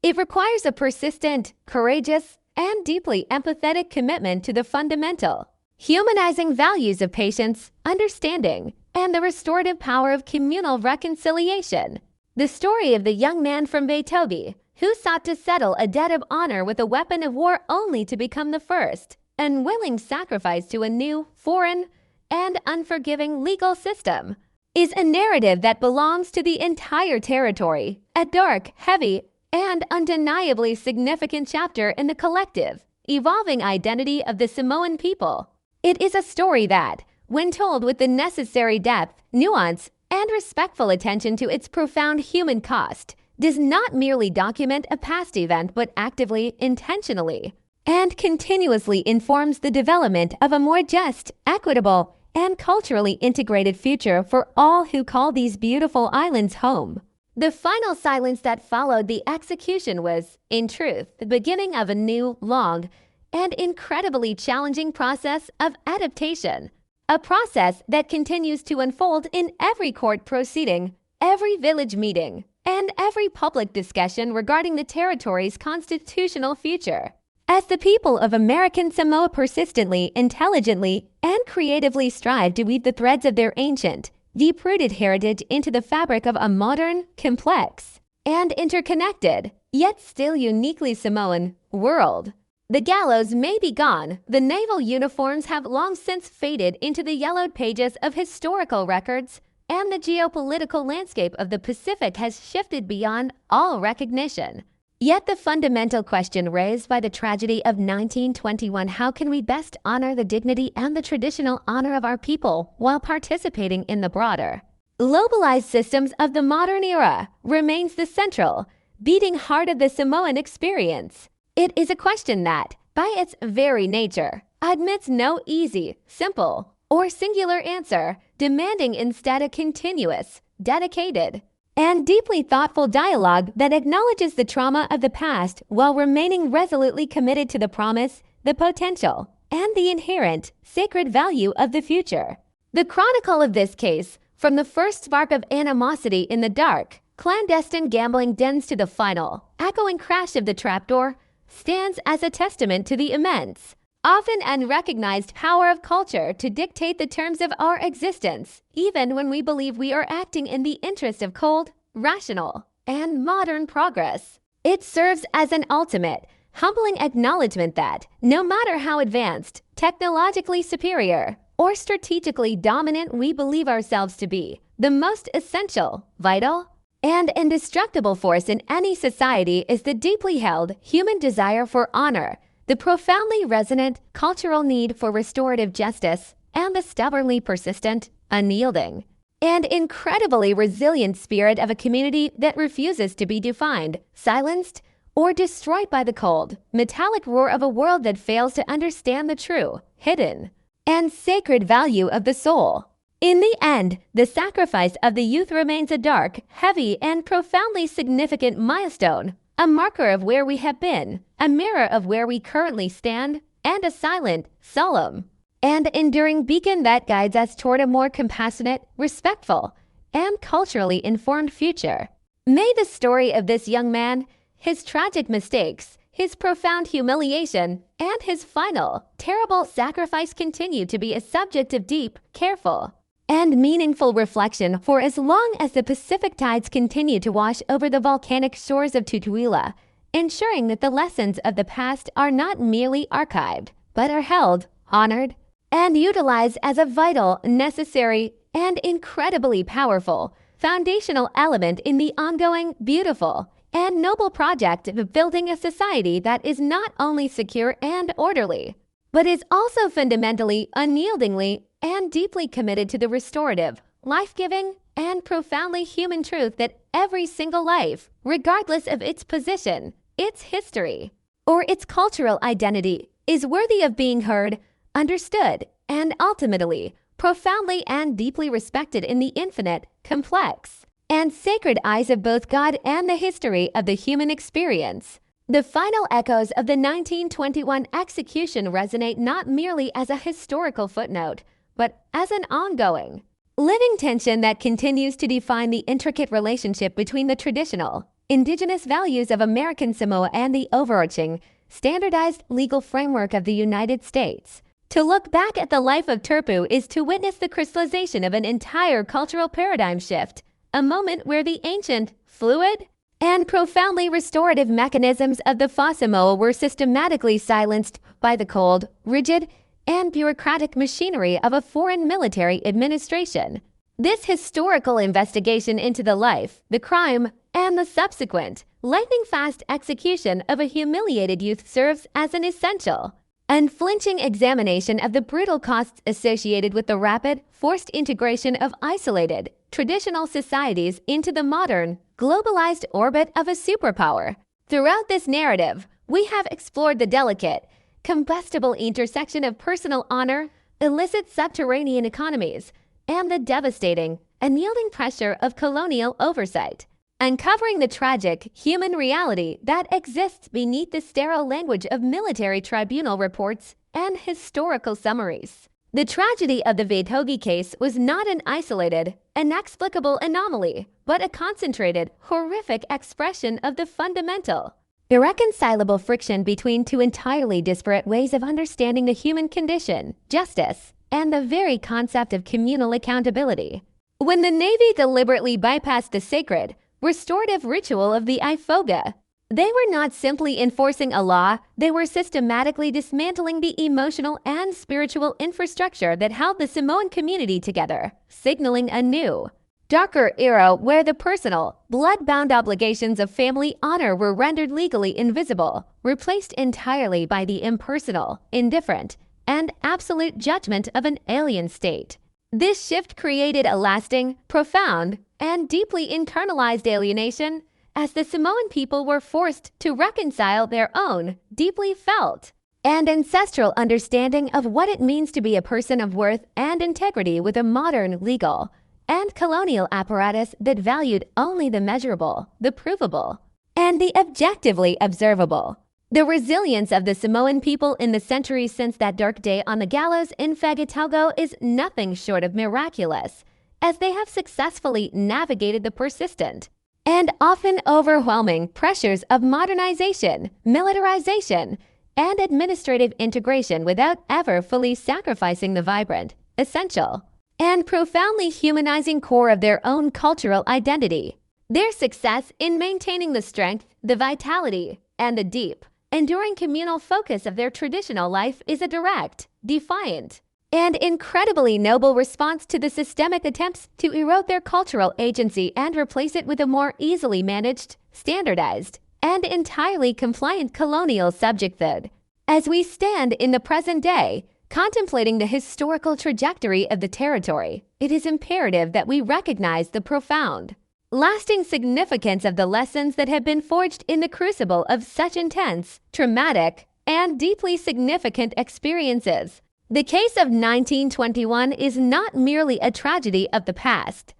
It requires a persistent, courageous, and deeply empathetic commitment to the fundamental, humanizing values of patience, understanding, and the restorative power of communal reconciliation. The story of the young man from Beetobi, who sought to settle a debt of honor with a weapon of war only to become the first, unwilling sacrifice to a new, foreign, and unforgiving legal system, is a narrative that belongs to the entire territory, a dark, heavy, and undeniably significant chapter in the collective, evolving identity of the Samoan people. It is a story that, when told with the necessary depth, nuance, and respectful attention to its profound human cost, does not merely document a past event but actively, intentionally, and continuously informs the development of a more just, equitable, and culturally integrated future for all who call these beautiful islands home. The final silence that followed the execution was, in truth, the beginning of a new, long, and incredibly challenging process of adaptation. A process that continues to unfold in every court proceeding, every village meeting, and every public discussion regarding the territory's constitutional future. As the people of American Samoa persistently, intelligently, and creatively strive to weave the threads of their ancient, deep-rooted heritage into the fabric of a modern, complex, and interconnected, yet still uniquely Samoan, world. The gallows may be gone, the naval uniforms have long since faded into the yellowed pages of historical records, and the geopolitical landscape of the Pacific has shifted beyond all recognition. Yet the fundamental question raised by the tragedy of 1921, how can we best honor the dignity and the traditional honor of our people while participating in the broader, globalized systems of the modern era, remains the central, beating heart of the Samoan experience. It is a question that, by its very nature, admits no easy, simple, or singular answer, demanding instead a continuous, dedicated, and deeply thoughtful dialogue that acknowledges the trauma of the past while remaining resolutely committed to the promise, the potential, and the inherent sacred value of the future. The chronicle of this case, from the first spark of animosity in the dark, clandestine gambling dens to the final, echoing crash of the trapdoor, stands as a testament to the immense, often unrecognized power of culture to dictate the terms of our existence, even when we believe we are acting in the interest of cold, rational, and modern progress. It serves as an ultimate, humbling acknowledgement that, no matter how advanced, technologically superior, or strategically dominant we believe ourselves to be, the most essential, vital, and indestructible force in any society is the deeply held human desire for honor, the profoundly resonant cultural need for restorative justice, and the stubbornly persistent, unyielding, and incredibly resilient spirit of a community that refuses to be defined, silenced, or destroyed by the cold, metallic roar of a world that fails to understand the true, hidden, and sacred value of the soul. In the end, the sacrifice of the youth remains a dark, heavy, and profoundly significant milestone, a marker of where we have been, a mirror of where we currently stand, and a silent, solemn, and enduring beacon that guides us toward a more compassionate, respectful, and culturally informed future. May the story of this young man, his tragic mistakes, his profound humiliation, and his final, terrible sacrifice continue to be a subject of deep, careful, and meaningful reflection for as long as the Pacific tides continue to wash over the volcanic shores of Tutuila, ensuring that the lessons of the past are not merely archived, but are held, honored, and utilized as a vital, necessary, and incredibly powerful, foundational element in the ongoing, beautiful, and noble project of building a society that is not only secure and orderly, but is also fundamentally, unyieldingly, and deeply committed to the restorative, life-giving, and profoundly human truth that every single life, regardless of its position, its history, or its cultural identity, is worthy of being heard, understood, and ultimately, profoundly and deeply respected in the infinite, complex, and sacred eyes of both God and the history of the human experience. The final echoes of the 1921 execution resonate not merely as a historical footnote, but as an ongoing, living tension that continues to define the intricate relationship between the traditional, indigenous values of American Samoa and the overarching, standardized legal framework of the United States. To look back at the life of Turpu is to witness the crystallization of an entire cultural paradigm shift, a moment where the ancient, fluid, and profoundly restorative mechanisms of the Samoa were systematically silenced by the cold, rigid, and bureaucratic machinery of a foreign military administration. This historical investigation into the life, the crime, and the subsequent, lightning-fast execution of a humiliated youth serves as an essential, unflinching examination of the brutal costs associated with the rapid, forced integration of isolated, traditional societies into the modern, globalized orbit of a superpower. Throughout this narrative, we have explored the delicate, combustible intersection of personal honor, illicit subterranean economies, and the devastating, unyielding pressure of colonial oversight, uncovering the tragic human reality that exists beneath the sterile language of military tribunal reports and historical summaries. The tragedy of the Vaitogi case was not an isolated, inexplicable anomaly, but a concentrated, horrific expression of the fundamental, irreconcilable friction between two entirely disparate ways of understanding the human condition, justice, and the very concept of communal accountability. When the Navy deliberately bypassed the sacred, restorative ritual of the ifoga, they were not simply enforcing a law, they were systematically dismantling the emotional and spiritual infrastructure that held the Samoan community together, signaling a new, darker era where the personal, blood-bound obligations of family honor were rendered legally invisible, replaced entirely by the impersonal, indifferent, and absolute judgment of an alien state. This shift created a lasting, profound, and deeply internalized alienation as the Samoan people were forced to reconcile their own, deeply felt, and ancestral understanding of what it means to be a person of worth and integrity with a modern legal and colonial apparatus that valued only the measurable, the provable, and the objectively observable. The resilience of the Samoan people in the centuries since that dark day on the gallows in Fagatogo is nothing short of miraculous, as they have successfully navigated the persistent and often overwhelming pressures of modernization, militarization, and administrative integration without ever fully sacrificing the vibrant, essential, and profoundly humanizing core of their own cultural identity. Their success in maintaining the strength, the vitality, and the deep, enduring communal focus of their traditional life is a direct, defiant, and incredibly noble response to the systemic attempts to erode their cultural agency and replace it with a more easily managed, standardized, and entirely compliant colonial subjecthood. As we stand in the present day, contemplating the historical trajectory of the territory, it is imperative that we recognize the profound, lasting significance of the lessons that have been forged in the crucible of such intense, traumatic, and deeply significant experiences. The case of 1921 is not merely a tragedy of the past.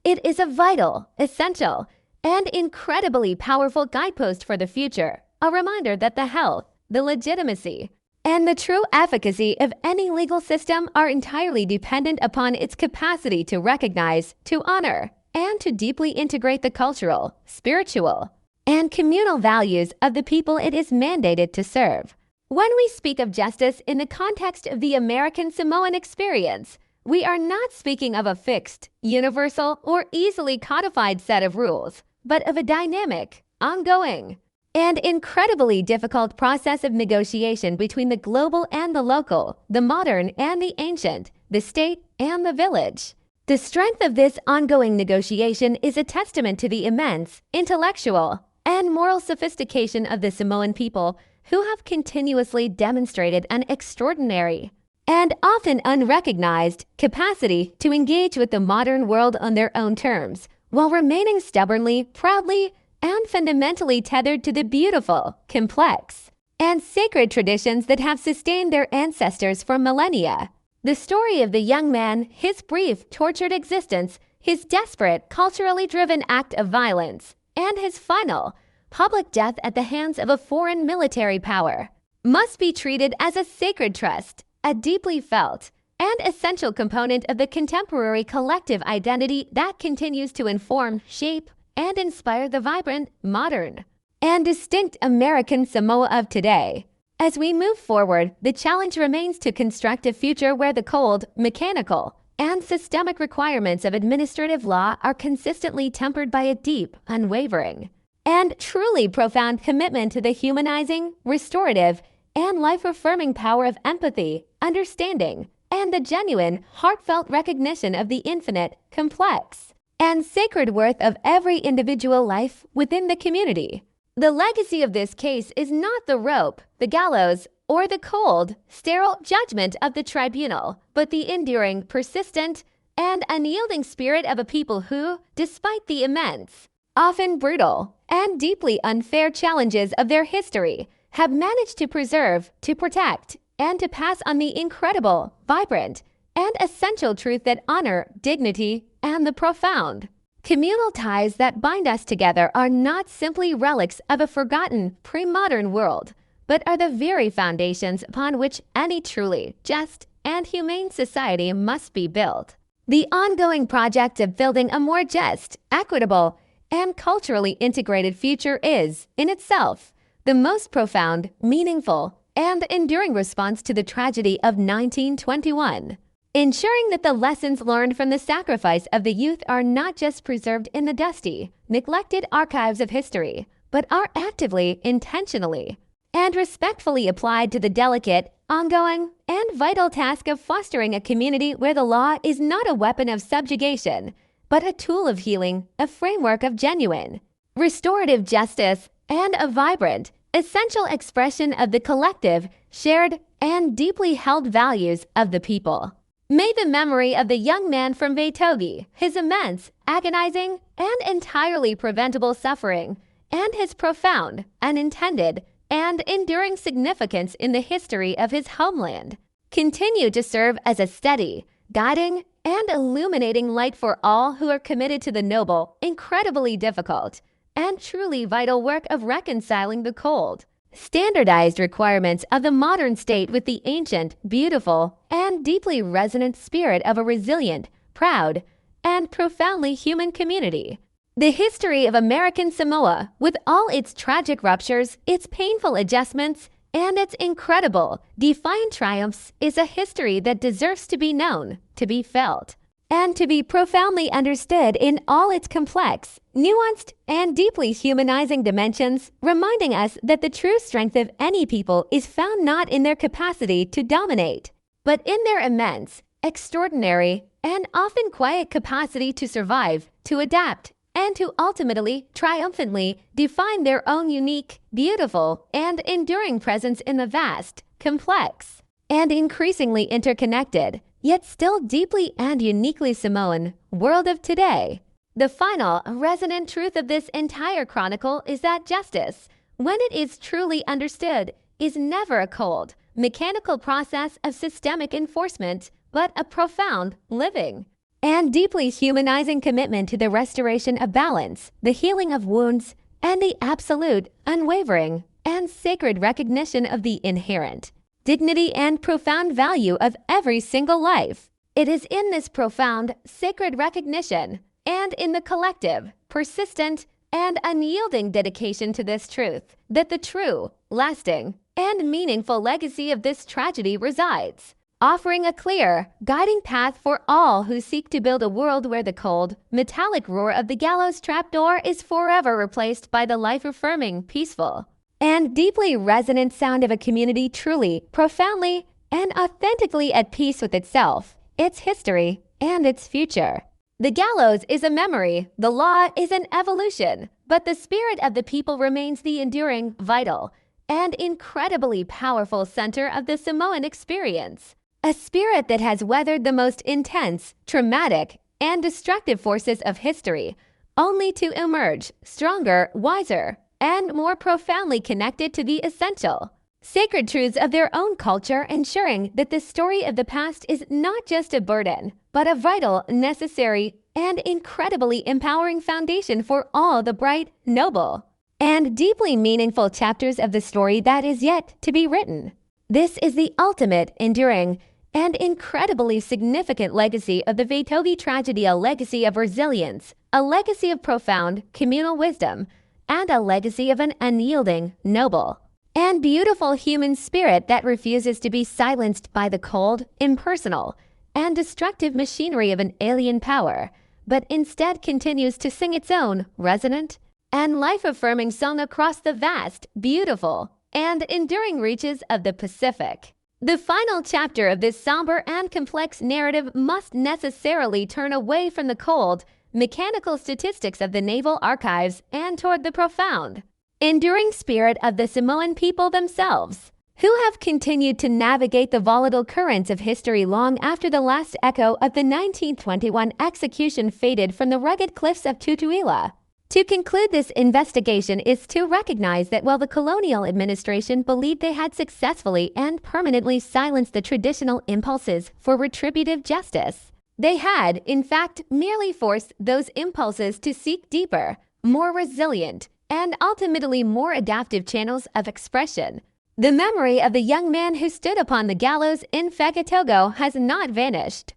It is a vital, essential, and incredibly powerful guidepost for the future, a reminder that the health, the legitimacy, and the true efficacy of any legal system are entirely dependent upon its capacity to recognize, to honor, and to deeply integrate the cultural, spiritual, and communal values of the people it is mandated to serve. When we speak of justice in the context of the American Samoan experience, we are not speaking of a fixed, universal, or easily codified set of rules, but of a dynamic, ongoing, and incredibly difficult process of negotiation between the global and the local, the modern and the ancient, the state and the village. The strength of this ongoing negotiation is a testament to the immense intellectual and moral sophistication of the Samoan people, who have continuously demonstrated an extraordinary and often unrecognized capacity to engage with the modern world on their own terms, while remaining stubbornly, proudly, and fundamentally tethered to the beautiful, complex, and sacred traditions that have sustained their ancestors for millennia. The story of the young man, his brief, tortured existence, his desperate, culturally driven act of violence, and his final, public death at the hands of a foreign military power, must be treated as a sacred trust, a deeply felt and essential component of the contemporary collective identity that continues to inform, shape, and inspire the vibrant, modern, and distinct American Samoa of today. As we move forward, the challenge remains to construct a future where the cold, mechanical, and systemic requirements of administrative law are consistently tempered by a deep, unwavering, and truly profound commitment to the humanizing, restorative, and life-affirming power of empathy, understanding, and the genuine, heartfelt recognition of the infinite, complex, and sacred worth of every individual life within the community. The legacy of this case is not the rope, the gallows, or the cold, sterile judgment of the tribunal, but the enduring, persistent, and unyielding spirit of a people who, despite the immense, often brutal, and deeply unfair challenges of their history, have managed to preserve, to protect, and to pass on the incredible, vibrant, and essential truth that honor, dignity, and the profound, communal ties that bind us together are not simply relics of a forgotten, pre-modern world, but are the very foundations upon which any truly just and humane society must be built. The ongoing project of building a more just, equitable, and culturally integrated future is, in itself, the most profound, meaningful, and enduring response to the tragedy of 1921. Ensuring that the lessons learned from the sacrifice of the youth are not just preserved in the dusty, neglected archives of history, but are actively, intentionally, and respectfully applied to the delicate, ongoing, and vital task of fostering a community where the law is not a weapon of subjugation, but a tool of healing, a framework of genuine, restorative justice, and a vibrant, essential expression of the collective, shared, and deeply held values of the people. May the memory of the young man from Vaitogi, his immense, agonizing, and entirely preventable suffering, and his profound, unintended, and enduring significance in the history of his homeland, continue to serve as a steady, guiding, and illuminating light for all who are committed to the noble, incredibly difficult, and truly vital work of reconciling the cold, standardized requirements of the modern state with the ancient, beautiful, and deeply resonant spirit of a resilient, proud, and profoundly human community. The history of American Samoa, with all its tragic ruptures, its painful adjustments, and its incredible, defiant triumphs, is a history that deserves to be known, to be felt, and to be profoundly understood in all its complex, nuanced, and deeply humanizing dimensions, reminding us that the true strength of any people is found not in their capacity to dominate, but in their immense, extraordinary, and often quiet capacity to survive, to adapt, and to ultimately, triumphantly define their own unique, beautiful, and enduring presence in the vast, complex, and increasingly interconnected, yet still deeply and uniquely Samoan, world of today. The final, resonant truth of this entire chronicle is that justice, when it is truly understood, is never a cold, mechanical process of systemic enforcement, but a profound, living, and deeply humanizing commitment to the restoration of balance, the healing of wounds, and the absolute, unwavering, and sacred recognition of the inherent dignity and profound value of every single life. It is in this profound, sacred recognition, and in the collective, persistent, and unyielding dedication to this truth, that the true, lasting, and meaningful legacy of this tragedy resides, offering a clear, guiding path for all who seek to build a world where the cold, metallic roar of the gallows trapdoor is forever replaced by the life-affirming, peaceful, and deeply resonant sound of a community truly, profoundly, and authentically at peace with itself, its history, and its future. The gallows is a memory, the law is an evolution, but the spirit of the people remains the enduring, vital, and incredibly powerful center of the Samoan experience. A spirit that has weathered the most intense, traumatic, and destructive forces of history, only to emerge stronger, wiser, and more profoundly connected to the essential, sacred truths of their own culture, ensuring that the story of the past is not just a burden, but a vital, necessary, and incredibly empowering foundation for all the bright, noble, and deeply meaningful chapters of the story that is yet to be written. This is the ultimate, enduring, and incredibly significant legacy of the Vaitogi tragedy, a legacy of resilience, a legacy of profound, communal wisdom, and a legacy of an unyielding, noble, and beautiful human spirit that refuses to be silenced by the cold, impersonal, and destructive machinery of an alien power, but instead continues to sing its own resonant and life-affirming song across the vast, beautiful, and enduring reaches of the Pacific. The final chapter of this somber and complex narrative must necessarily turn away from the cold, mechanical statistics of the naval archives and toward the profound, enduring spirit of the Samoan people themselves, who have continued to navigate the volatile currents of history long after the last echo of the 1921 execution faded from the rugged cliffs of Tutuila. To conclude this investigation is to recognize that while the colonial administration believed they had successfully and permanently silenced the traditional impulses for retributive justice, they had, in fact, merely forced those impulses to seek deeper, more resilient, and ultimately more adaptive channels of expression. The memory of the young man who stood upon the gallows in Fagatogo has not vanished.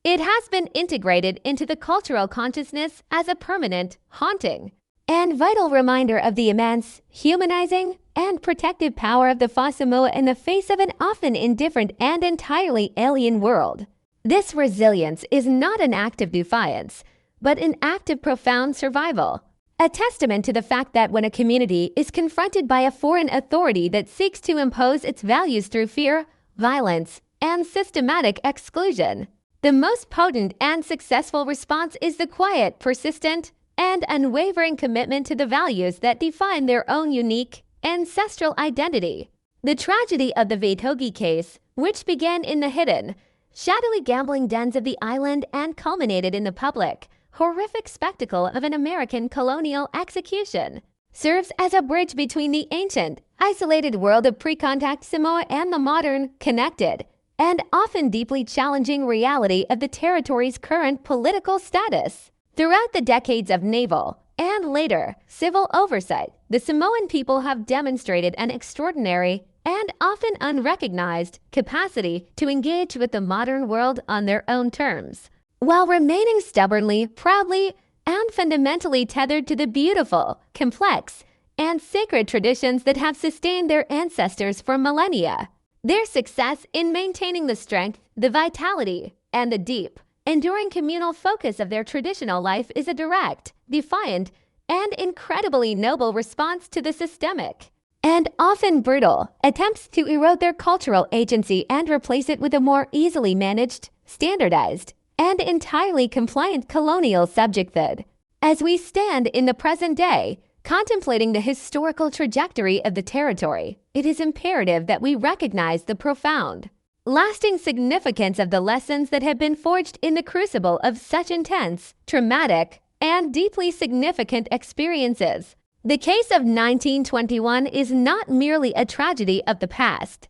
It has been integrated into the cultural consciousness as a permanent, haunting, and vital reminder of the immense, humanizing, and protective power of the fa Samoa in the face of an often indifferent and entirely alien world. This resilience is not an act of defiance, but an act of profound survival. A testament to the fact that when a community is confronted by a foreign authority that seeks to impose its values through fear, violence, and systematic exclusion, the most potent and successful response is the quiet, persistent, and unwavering commitment to the values that define their own unique, ancestral identity. The tragedy of the Vaitogi case, which began in the hidden, shadowy gambling dens of the island and culminated in the public, horrific spectacle of an American colonial execution, serves as a bridge between the ancient, isolated world of pre-contact Samoa and the modern, connected, and often deeply challenging reality of the territory's current political status. Throughout the decades of naval, and later, civil oversight, the Samoan people have demonstrated an extraordinary and often unrecognized capacity to engage with the modern world on their own terms, while remaining stubbornly, proudly, and fundamentally tethered to the beautiful, complex, and sacred traditions that have sustained their ancestors for millennia. Their success in maintaining the strength, the vitality, and the deep, enduring communal focus of their traditional life is a direct, defiant, and incredibly noble response to the systemic, and often brutal, attempts to erode their cultural agency and replace it with a more easily managed, standardized, and entirely compliant colonial subjecthood. As we stand in the present day, contemplating the historical trajectory of the territory, it is imperative that we recognize the profound, lasting significance of the lessons that have been forged in the crucible of such intense, traumatic, and deeply significant experiences. The case of 1921 is not merely a tragedy of the past.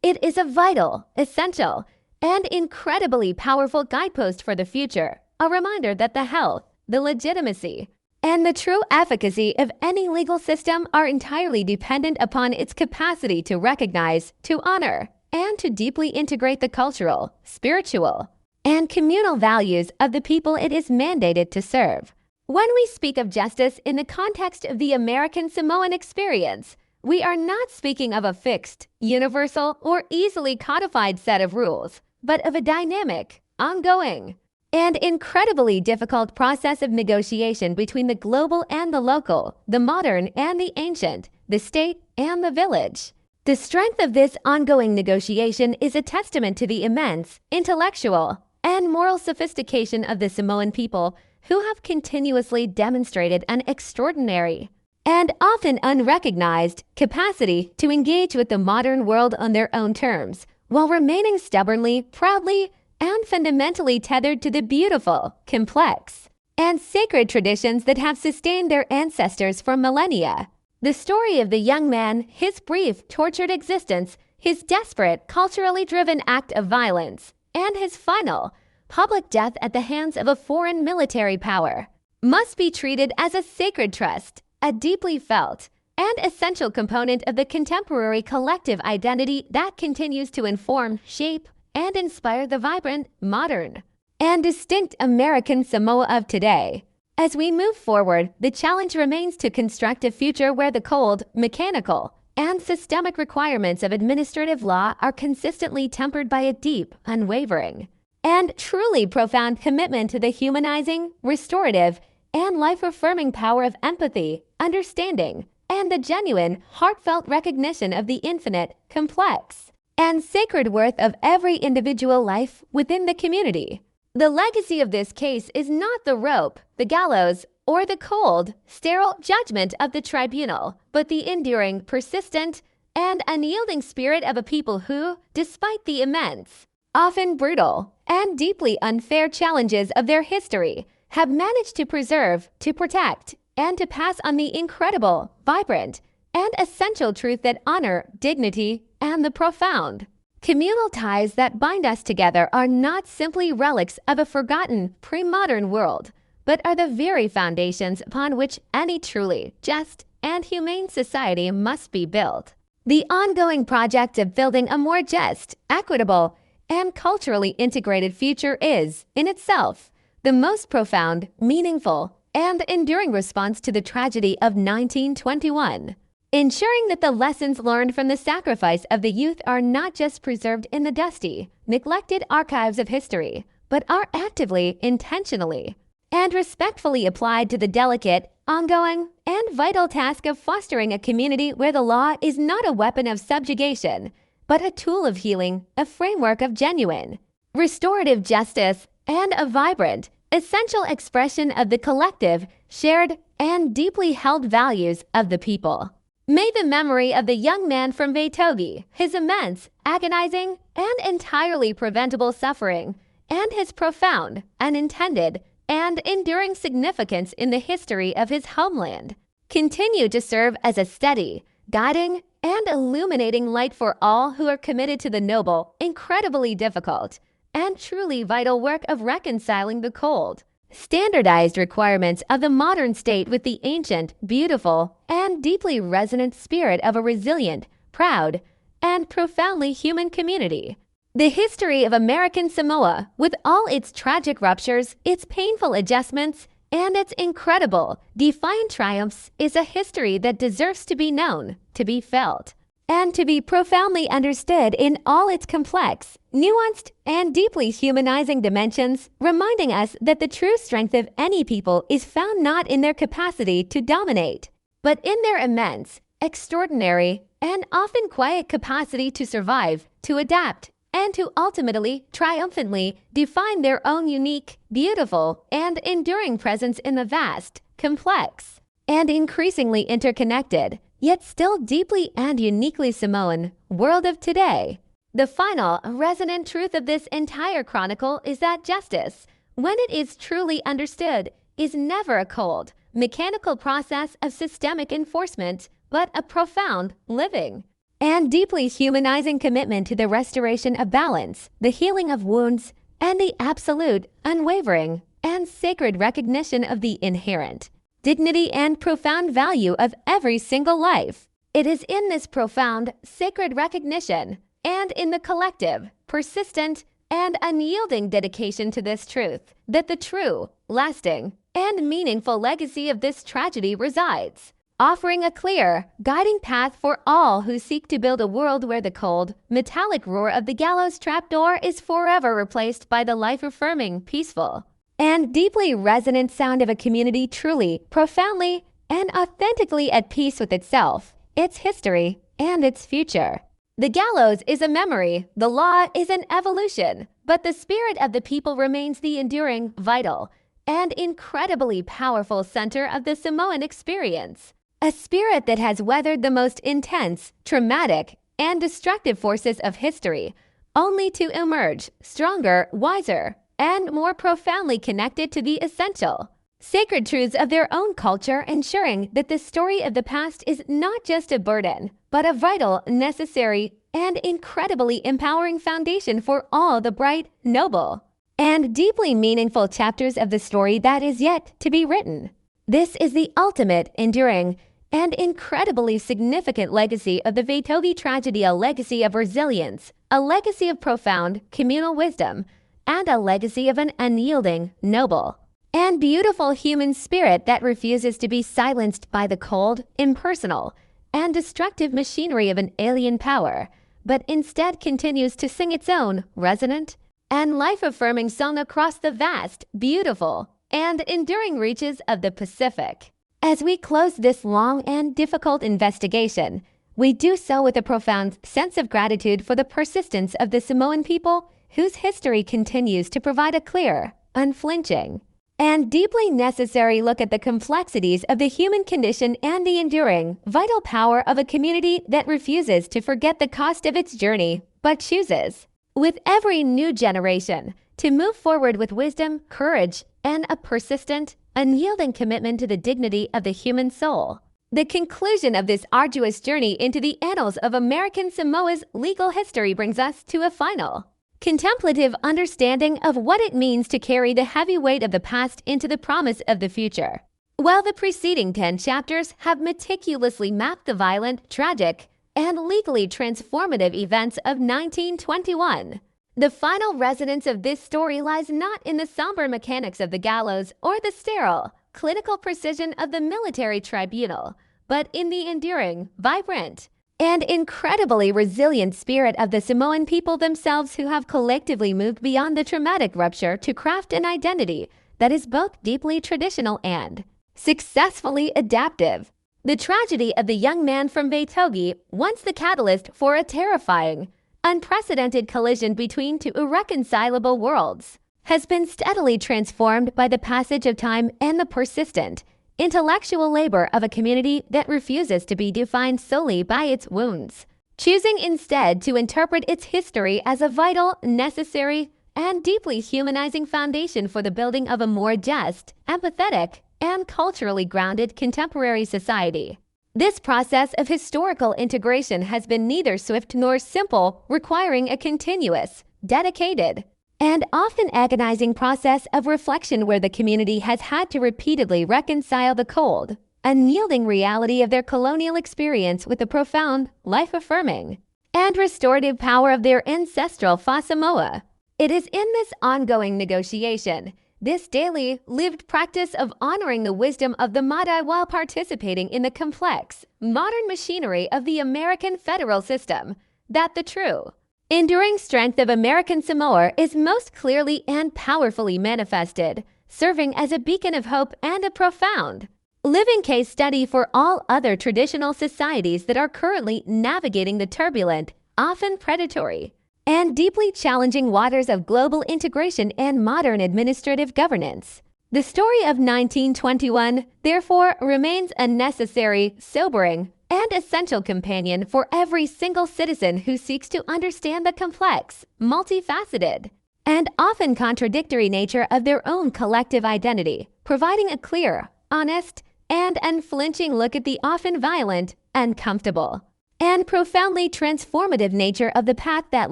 It is a vital, essential, and incredibly powerful guidepost for the future, a reminder that the health, the legitimacy, and the true efficacy of any legal system are entirely dependent upon its capacity to recognize, to honor, and to deeply integrate the cultural, spiritual, and communal values of the people it is mandated to serve. When we speak of justice in the context of the American Samoan experience, we are not speaking of a fixed, universal, or easily codified set of rules, but of a dynamic, ongoing, and incredibly difficult process of negotiation between the global and the local, the modern and the ancient, the state and the village. The strength of this ongoing negotiation is a testament to the immense intellectual and moral sophistication of the Samoan people, who have continuously demonstrated an extraordinary and often unrecognized capacity to engage with the modern world on their own terms, while remaining stubbornly, proudly, and fundamentally tethered to the beautiful, complex, and sacred traditions that have sustained their ancestors for millennia. The story of the young man, his brief, tortured existence, his desperate, culturally driven act of violence, and his final, public death at the hands of a foreign military power, must be treated as a sacred trust, a deeply felt and essential component of the contemporary collective identity that continues to inform, shape, and inspire the vibrant, modern, and distinct American Samoa of today. As we move forward, the challenge remains to construct a future where the cold, mechanical, and systemic requirements of administrative law are consistently tempered by a deep, unwavering, and truly profound commitment to the humanizing, restorative, and life-affirming power of empathy, understanding, and the genuine, heartfelt recognition of the infinite, complex, and sacred worth of every individual life within the community. The legacy of this case is not the rope, the gallows, or the cold, sterile judgment of the tribunal, but the enduring, persistent, and unyielding spirit of a people who, despite the immense, often brutal, and deeply unfair challenges of their history, have managed to preserve, to protect, and to pass on the incredible, vibrant, and essential truth that honor, dignity, and the profound, communal ties that bind us together are not simply relics of a forgotten, pre-modern world, but are the very foundations upon which any truly just and humane society must be built. The ongoing project of building a more just, equitable, and culturally integrated future is, in itself, the most profound, meaningful, and enduring response to the tragedy of 1921, ensuring that the lessons learned from the sacrifice of the youth are not just preserved in the dusty, neglected archives of history, but are actively, intentionally, and respectfully applied to the delicate, ongoing, and vital task of fostering a community where the law is not a weapon of subjugation, but a tool of healing, a framework of genuine, restorative justice, and a vibrant, essential expression of the collective, shared, and deeply held values of the people. May the memory of the young man from Beethoven, his immense, agonizing, and entirely preventable suffering, and his profound, unintended, and enduring significance in the history of his homeland, continue to serve as a steady, guiding, and illuminating light for all who are committed to the noble, incredibly difficult, and truly vital work of reconciling the cold, standardized requirements of the modern state with the ancient, beautiful, and deeply resonant spirit of a resilient, proud, and profoundly human community. The history of American Samoa, with all its tragic ruptures, its painful adjustments, and its incredible, defiant triumphs, is a history that deserves to be known, to be felt, and to be profoundly understood in all its complex, nuanced, and deeply humanizing dimensions, reminding us that the true strength of any people is found not in their capacity to dominate, but in their immense, extraordinary, and often quiet capacity to survive, to adapt, and to ultimately, triumphantly define their own unique, beautiful, and enduring presence in the vast, complex, and increasingly interconnected, yet still deeply and uniquely Samoan, world of today. The final, resonant truth of this entire chronicle is that justice, when it is truly understood, is never a cold, mechanical process of systemic enforcement, but a profound, living, and deeply humanizing commitment to the restoration of balance, the healing of wounds, and the absolute, unwavering, and sacred recognition of the inherent dignity and profound value of every single life. It is in this profound, sacred recognition, and in the collective, persistent, and unyielding dedication to this truth, that the true, lasting, and meaningful legacy of this tragedy resides, offering a clear, guiding path for all who seek to build a world where the cold, metallic roar of the gallows trapdoor is forever replaced by the life-affirming, peaceful, and deeply resonant sound of a community truly, profoundly, and authentically at peace with itself, its history, and its future. The gallows is a memory, the law is an evolution, but the spirit of the people remains the enduring, vital, and incredibly powerful center of the Samoan experience. A spirit that has weathered the most intense, traumatic, and destructive forces of history, only to emerge stronger, wiser, and more profoundly connected to the essential, sacred truths of their own culture, ensuring that the story of the past is not just a burden, but a vital, necessary, and incredibly empowering foundation for all the bright, noble, and deeply meaningful chapters of the story that is yet to be written. This is the ultimate, enduring, and incredibly significant legacy of the Beethoven tragedy, a legacy of resilience, a legacy of profound, communal wisdom, and a legacy of an unyielding, noble, and beautiful human spirit that refuses to be silenced by the cold, impersonal, and destructive machinery of an alien power, but instead continues to sing its own resonant and life-affirming song across the vast, beautiful, and enduring reaches of the Pacific. As we close this long and difficult investigation, we do so with a profound sense of gratitude for the persistence of the Samoan people, whose history continues to provide a clear, unflinching, and deeply necessary look at the complexities of the human condition and the enduring, vital power of a community that refuses to forget the cost of its journey, but chooses, with every new generation, to move forward with wisdom, courage, and a persistent, unyielding commitment to the dignity of the human soul. The conclusion of this arduous journey into the annals of American Samoa's legal history brings us to a final, contemplative understanding of what it means to carry the heavy weight of the past into the promise of the future. While the preceding 10 chapters have meticulously mapped the violent, tragic, and legally transformative events of 1921, the final resonance of this story lies not in the somber mechanics of the gallows or the sterile, clinical precision of the military tribunal, but in the enduring, vibrant, and incredibly resilient spirit of the Samoan people themselves, who have collectively moved beyond the traumatic rupture to craft an identity that is both deeply traditional and successfully adaptive. The tragedy of the young man from Beitogi, once the catalyst for a terrifying, unprecedented collision between two irreconcilable worlds, has been steadily transformed by the passage of time and the persistent, intellectual labor of a community that refuses to be defined solely by its wounds, choosing instead to interpret its history as a vital, necessary, and deeply humanizing foundation for the building of a more just, empathetic, and culturally grounded contemporary society. This process of historical integration has been neither swift nor simple, requiring a continuous, dedicated, and often agonizing process of reflection where the community has had to repeatedly reconcile the cold, unyielding reality of their colonial experience with the profound, life-affirming, and restorative power of their ancestral Fasamoa. It is in this ongoing negotiation, this daily, lived practice of honoring the wisdom of the Madai while participating in the complex, modern machinery of the American federal system, that the true, enduring strength of American Samoa is most clearly and powerfully manifested, serving as a beacon of hope and a profound, living case study for all other traditional societies that are currently navigating the turbulent, often predatory, and deeply challenging waters of global integration and modern administrative governance. The story of 1921, therefore, remains a necessary, sobering, and essential companion for every single citizen who seeks to understand the complex, multifaceted, and often contradictory nature of their own collective identity, providing a clear, honest, and unflinching look at the often violent, uncomfortable, and profoundly transformative nature of the path that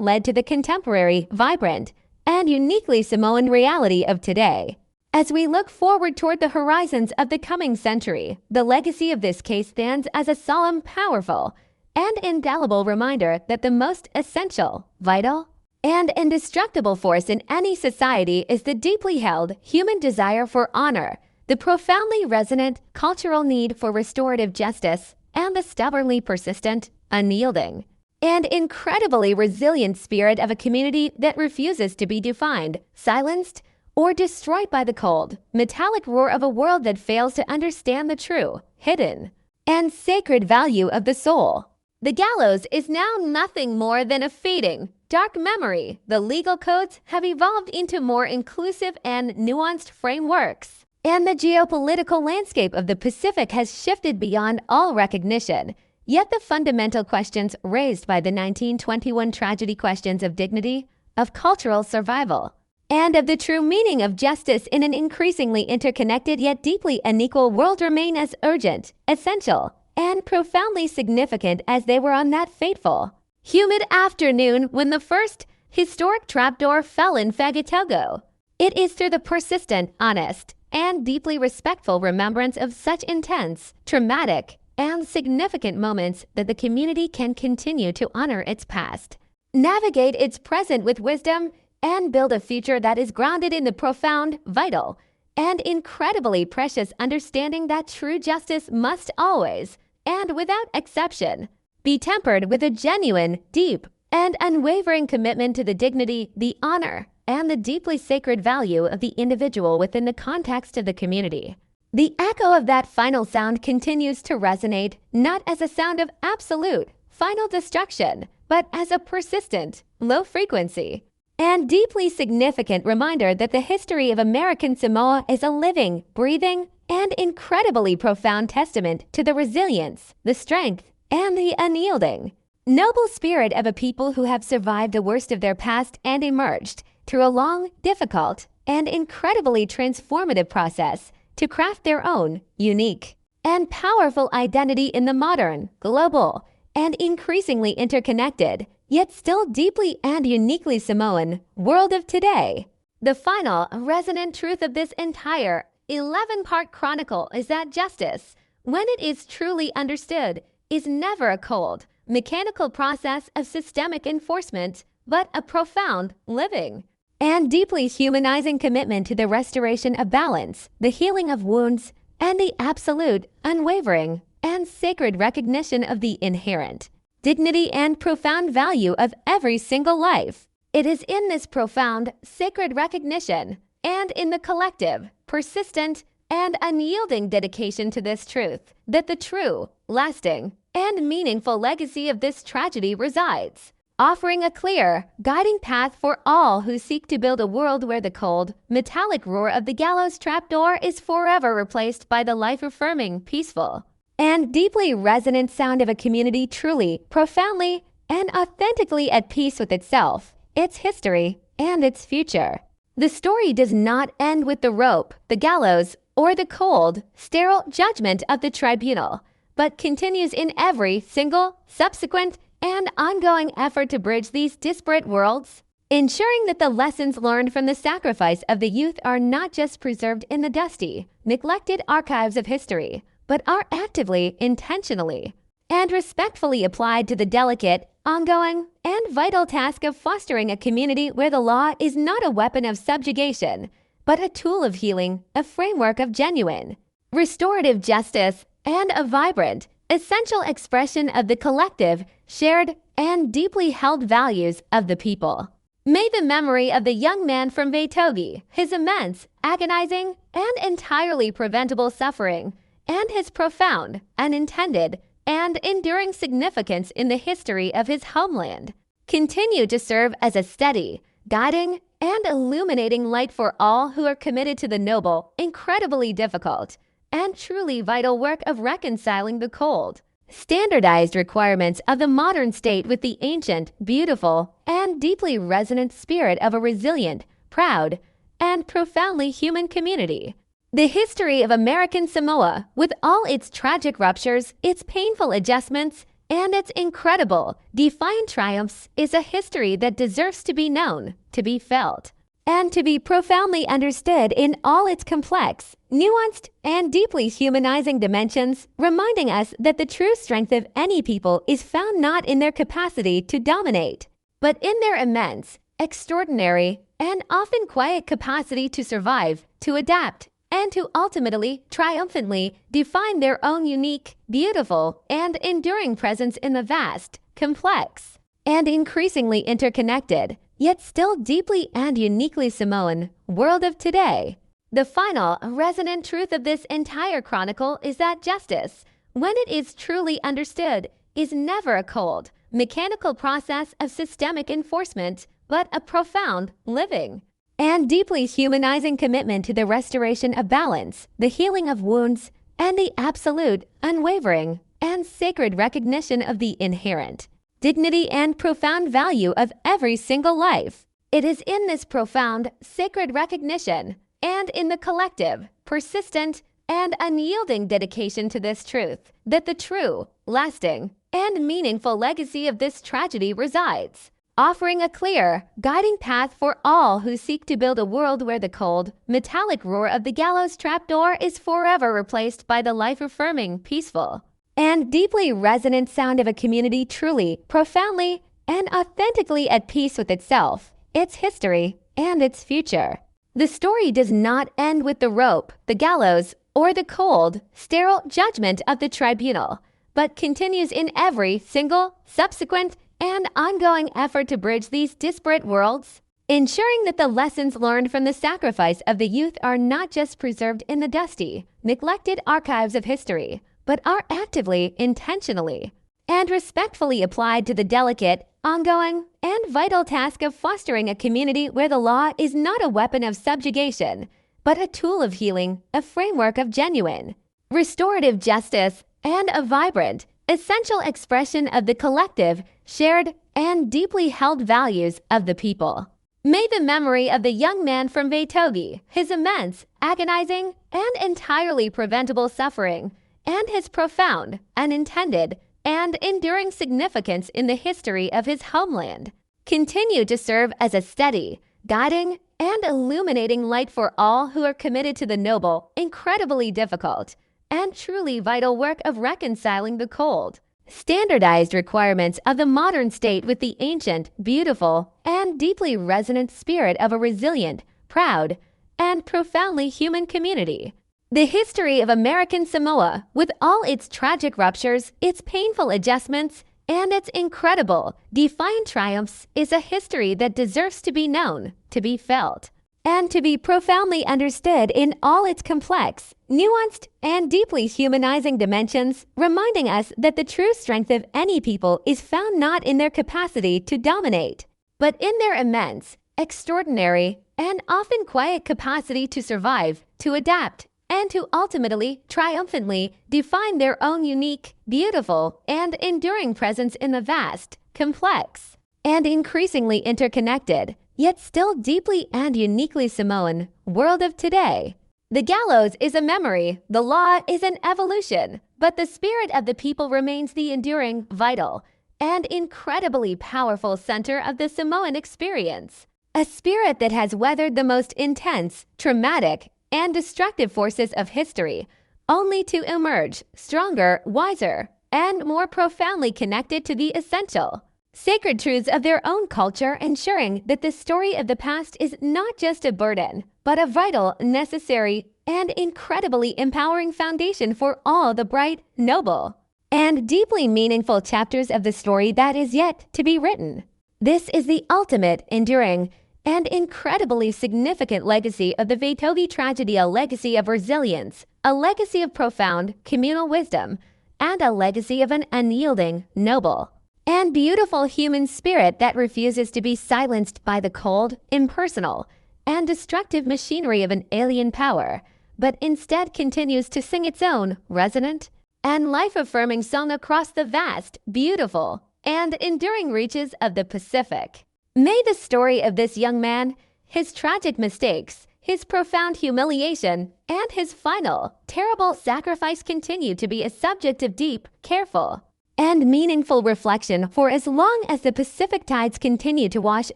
led to the contemporary, vibrant, and uniquely Samoan reality of today. As we look forward toward the horizons of the coming century, the legacy of this case stands as a solemn, powerful, and indelible reminder that the most essential, vital, and indestructible force in any society is the deeply held human desire for honor, the profoundly resonant cultural need for restorative justice, and the stubbornly persistent, unyielding, and incredibly resilient spirit of a community that refuses to be defined, silenced, or destroyed by the cold, metallic roar of a world that fails to understand the true, hidden, and sacred value of the soul. The gallows is now nothing more than a fading, dark memory. The legal codes have evolved into more inclusive and nuanced frameworks, and the geopolitical landscape of the Pacific has shifted beyond all recognition. Yet the fundamental questions raised by the 1921 tragedy, questions of dignity, of cultural survival, and of the true meaning of justice in an increasingly interconnected yet deeply unequal world, remain as urgent, essential, and profoundly significant as they were on that fateful, humid afternoon when the first historic trapdoor fell in Fagatogo. It is through the persistent, honest, and deeply respectful remembrance of such intense, traumatic, and significant moments that the community can continue to honor its past, navigate its present with wisdom, and build a future that is grounded in the profound, vital, and incredibly precious understanding that true justice must always, and without exception, be tempered with a genuine, deep, and unwavering commitment to the dignity, the honor, and the deeply sacred value of the individual within the context of the community. The echo of that final sound continues to resonate, not as a sound of absolute, final destruction, but as a persistent, low frequency, and deeply significant reminder that the history of American Samoa is a living, breathing, and incredibly profound testament to the resilience, the strength, and the unyielding, noble spirit of a people who have survived the worst of their past and emerged through a long, difficult, and incredibly transformative process to craft their own unique and powerful identity in the modern, global, and increasingly interconnected, yet still deeply and uniquely Samoan, world of today. The final, resonant truth of this entire 11-part chronicle is that justice, when it is truly understood, is never a cold, mechanical process of systemic enforcement, but a profound, living, and deeply humanizing commitment to the restoration of balance, the healing of wounds, and the absolute, unwavering, and sacred recognition of the inherent dignity and profound value of every single life. It is in this profound, sacred recognition and in the collective, persistent, and unyielding dedication to this truth that the true, lasting, and meaningful legacy of this tragedy resides, offering a clear, guiding path for all who seek to build a world where the cold, metallic roar of the gallows trapdoor is forever replaced by the life-affirming, peaceful, and deeply resonant sound of a community truly, profoundly, and authentically at peace with itself, its history, and its future. The story does not end with the rope, the gallows, or the cold, sterile judgment of the tribunal, but continues in every single, subsequent, and ongoing effort to bridge these disparate worlds, ensuring that the lessons learned from the sacrifice of the youth are not just preserved in the dusty, neglected archives of history, but are actively, intentionally, and respectfully applied to the delicate, ongoing, and vital task of fostering a community where the law is not a weapon of subjugation, but a tool of healing, a framework of genuine, restorative justice, and a vibrant, essential expression of the collective, shared, and deeply held values of the people. May the memory of the young man from Beethoven, his immense, agonizing, and entirely preventable suffering, and his profound, unintended, and enduring significance in the history of his homeland continue to serve as a steady, guiding, and illuminating light for all who are committed to the noble, incredibly difficult, and truly vital work of reconciling the cold, standardized requirements of the modern state with the ancient, beautiful, and deeply resonant spirit of a resilient, proud, and profoundly human community. The history of American Samoa, with all its tragic ruptures, its painful adjustments, and its incredible, defiant triumphs, is a history that deserves to be known, to be felt, and to be profoundly understood in all its complex, nuanced, and deeply humanizing dimensions, reminding us that the true strength of any people is found not in their capacity to dominate, but in their immense, extraordinary, and often quiet capacity to survive, to adapt, and to ultimately, triumphantly define their own unique, beautiful, and enduring presence in the vast, complex, and increasingly interconnected, yet still deeply and uniquely Samoan, world of today. The final, resonant truth of this entire chronicle is that justice, when it is truly understood, is never a cold, mechanical process of systemic enforcement, but a profound, living, and deeply humanizing commitment to the restoration of balance, the healing of wounds, and the absolute, unwavering, and sacred recognition of the inherent dignity and profound value of every single life. It is in this profound, sacred recognition and in the collective, persistent, and unyielding dedication to this truth that the true, lasting, and meaningful legacy of this tragedy resides, offering a clear, guiding path for all who seek to build a world where the cold, metallic roar of the gallows trapdoor is forever replaced by the life-affirming, peaceful, and deeply resonant sound of a community truly, profoundly, and authentically at peace with itself, its history, and its future. The story does not end with the rope, the gallows, or the cold, sterile judgment of the tribunal, but continues in every single, subsequent, and ongoing effort to bridge these disparate worlds, ensuring that the lessons learned from the sacrifice of the youth are not just preserved in the dusty, neglected archives of history, but are actively, intentionally, and respectfully applied to the delicate, ongoing, and vital task of fostering a community where the law is not a weapon of subjugation, but a tool of healing, a framework of genuine, restorative justice, and a vibrant, essential expression of the collective, shared, and deeply held values of the people. May the memory of the young man from Beethoven, his immense, agonizing, and entirely preventable suffering, and his profound, unintended, and enduring significance in the history of his homeland continue to serve as a steady, guiding, and illuminating light for all who are committed to the noble, incredibly difficult, and truly vital work of reconciling the cold, standardized requirements of the modern state with the ancient, beautiful, and deeply resonant spirit of a resilient, proud, and profoundly human community. The history of American Samoa, with all its tragic ruptures, its painful adjustments, and its incredible, defiant triumphs, is a history that deserves to be known, to be felt, and to be profoundly understood in all its complex, nuanced, and deeply humanizing dimensions, reminding us that the true strength of any people is found not in their capacity to dominate, but in their immense, extraordinary, and often quiet capacity to survive, to adapt, and to ultimately, triumphantly define their own unique, beautiful, and enduring presence in the vast, complex, and increasingly interconnected, yet still deeply and uniquely Samoan, world of today. The gallows is a memory, the law is an evolution, but the spirit of the people remains the enduring, vital, and incredibly powerful center of the Samoan experience. A spirit that has weathered the most intense, traumatic, and destructive forces of history, only to emerge stronger, wiser, and more profoundly connected to the essential, sacred truths of their own culture, ensuring that the story of the past is not just a burden, but a vital, necessary, and incredibly empowering foundation for all the bright, noble, and deeply meaningful chapters of the story that is yet to be written. This is the ultimate, enduring, and incredibly significant legacy of the Vaitovi tragedy, a legacy of resilience, a legacy of profound communal wisdom, and a legacy of an unyielding, noble, and beautiful human spirit that refuses to be silenced by the cold, impersonal, and destructive machinery of an alien power, but instead continues to sing its own resonant and life-affirming song across the vast, beautiful, and enduring reaches of the Pacific. May the story of this young man, his tragic mistakes, his profound humiliation, and his final, terrible sacrifice continue to be a subject of deep, careful, and meaningful reflection for as long as the Pacific tides continue to wash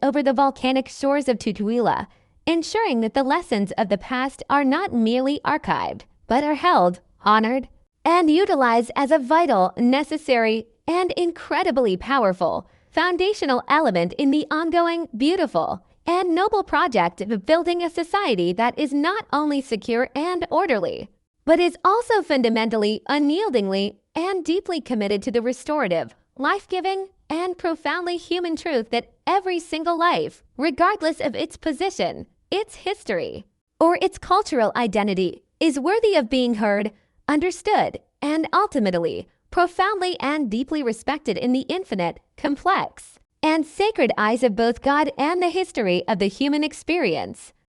over the volcanic shores of Tutuila, ensuring that the lessons of the past are not merely archived, but are held, honored, and utilized as a vital, necessary, and incredibly powerful, foundational element in the ongoing, beautiful, and noble project of building a society that is not only secure and orderly, but is also fundamentally, unyieldingly, and deeply committed to the restorative, life-giving, and profoundly human truth that every single life, regardless of its position, its history, or its cultural identity, is worthy of being heard, understood, and ultimately, profoundly and deeply respected in the infinite, complex, and sacred eyes of both God and the history of the human experience.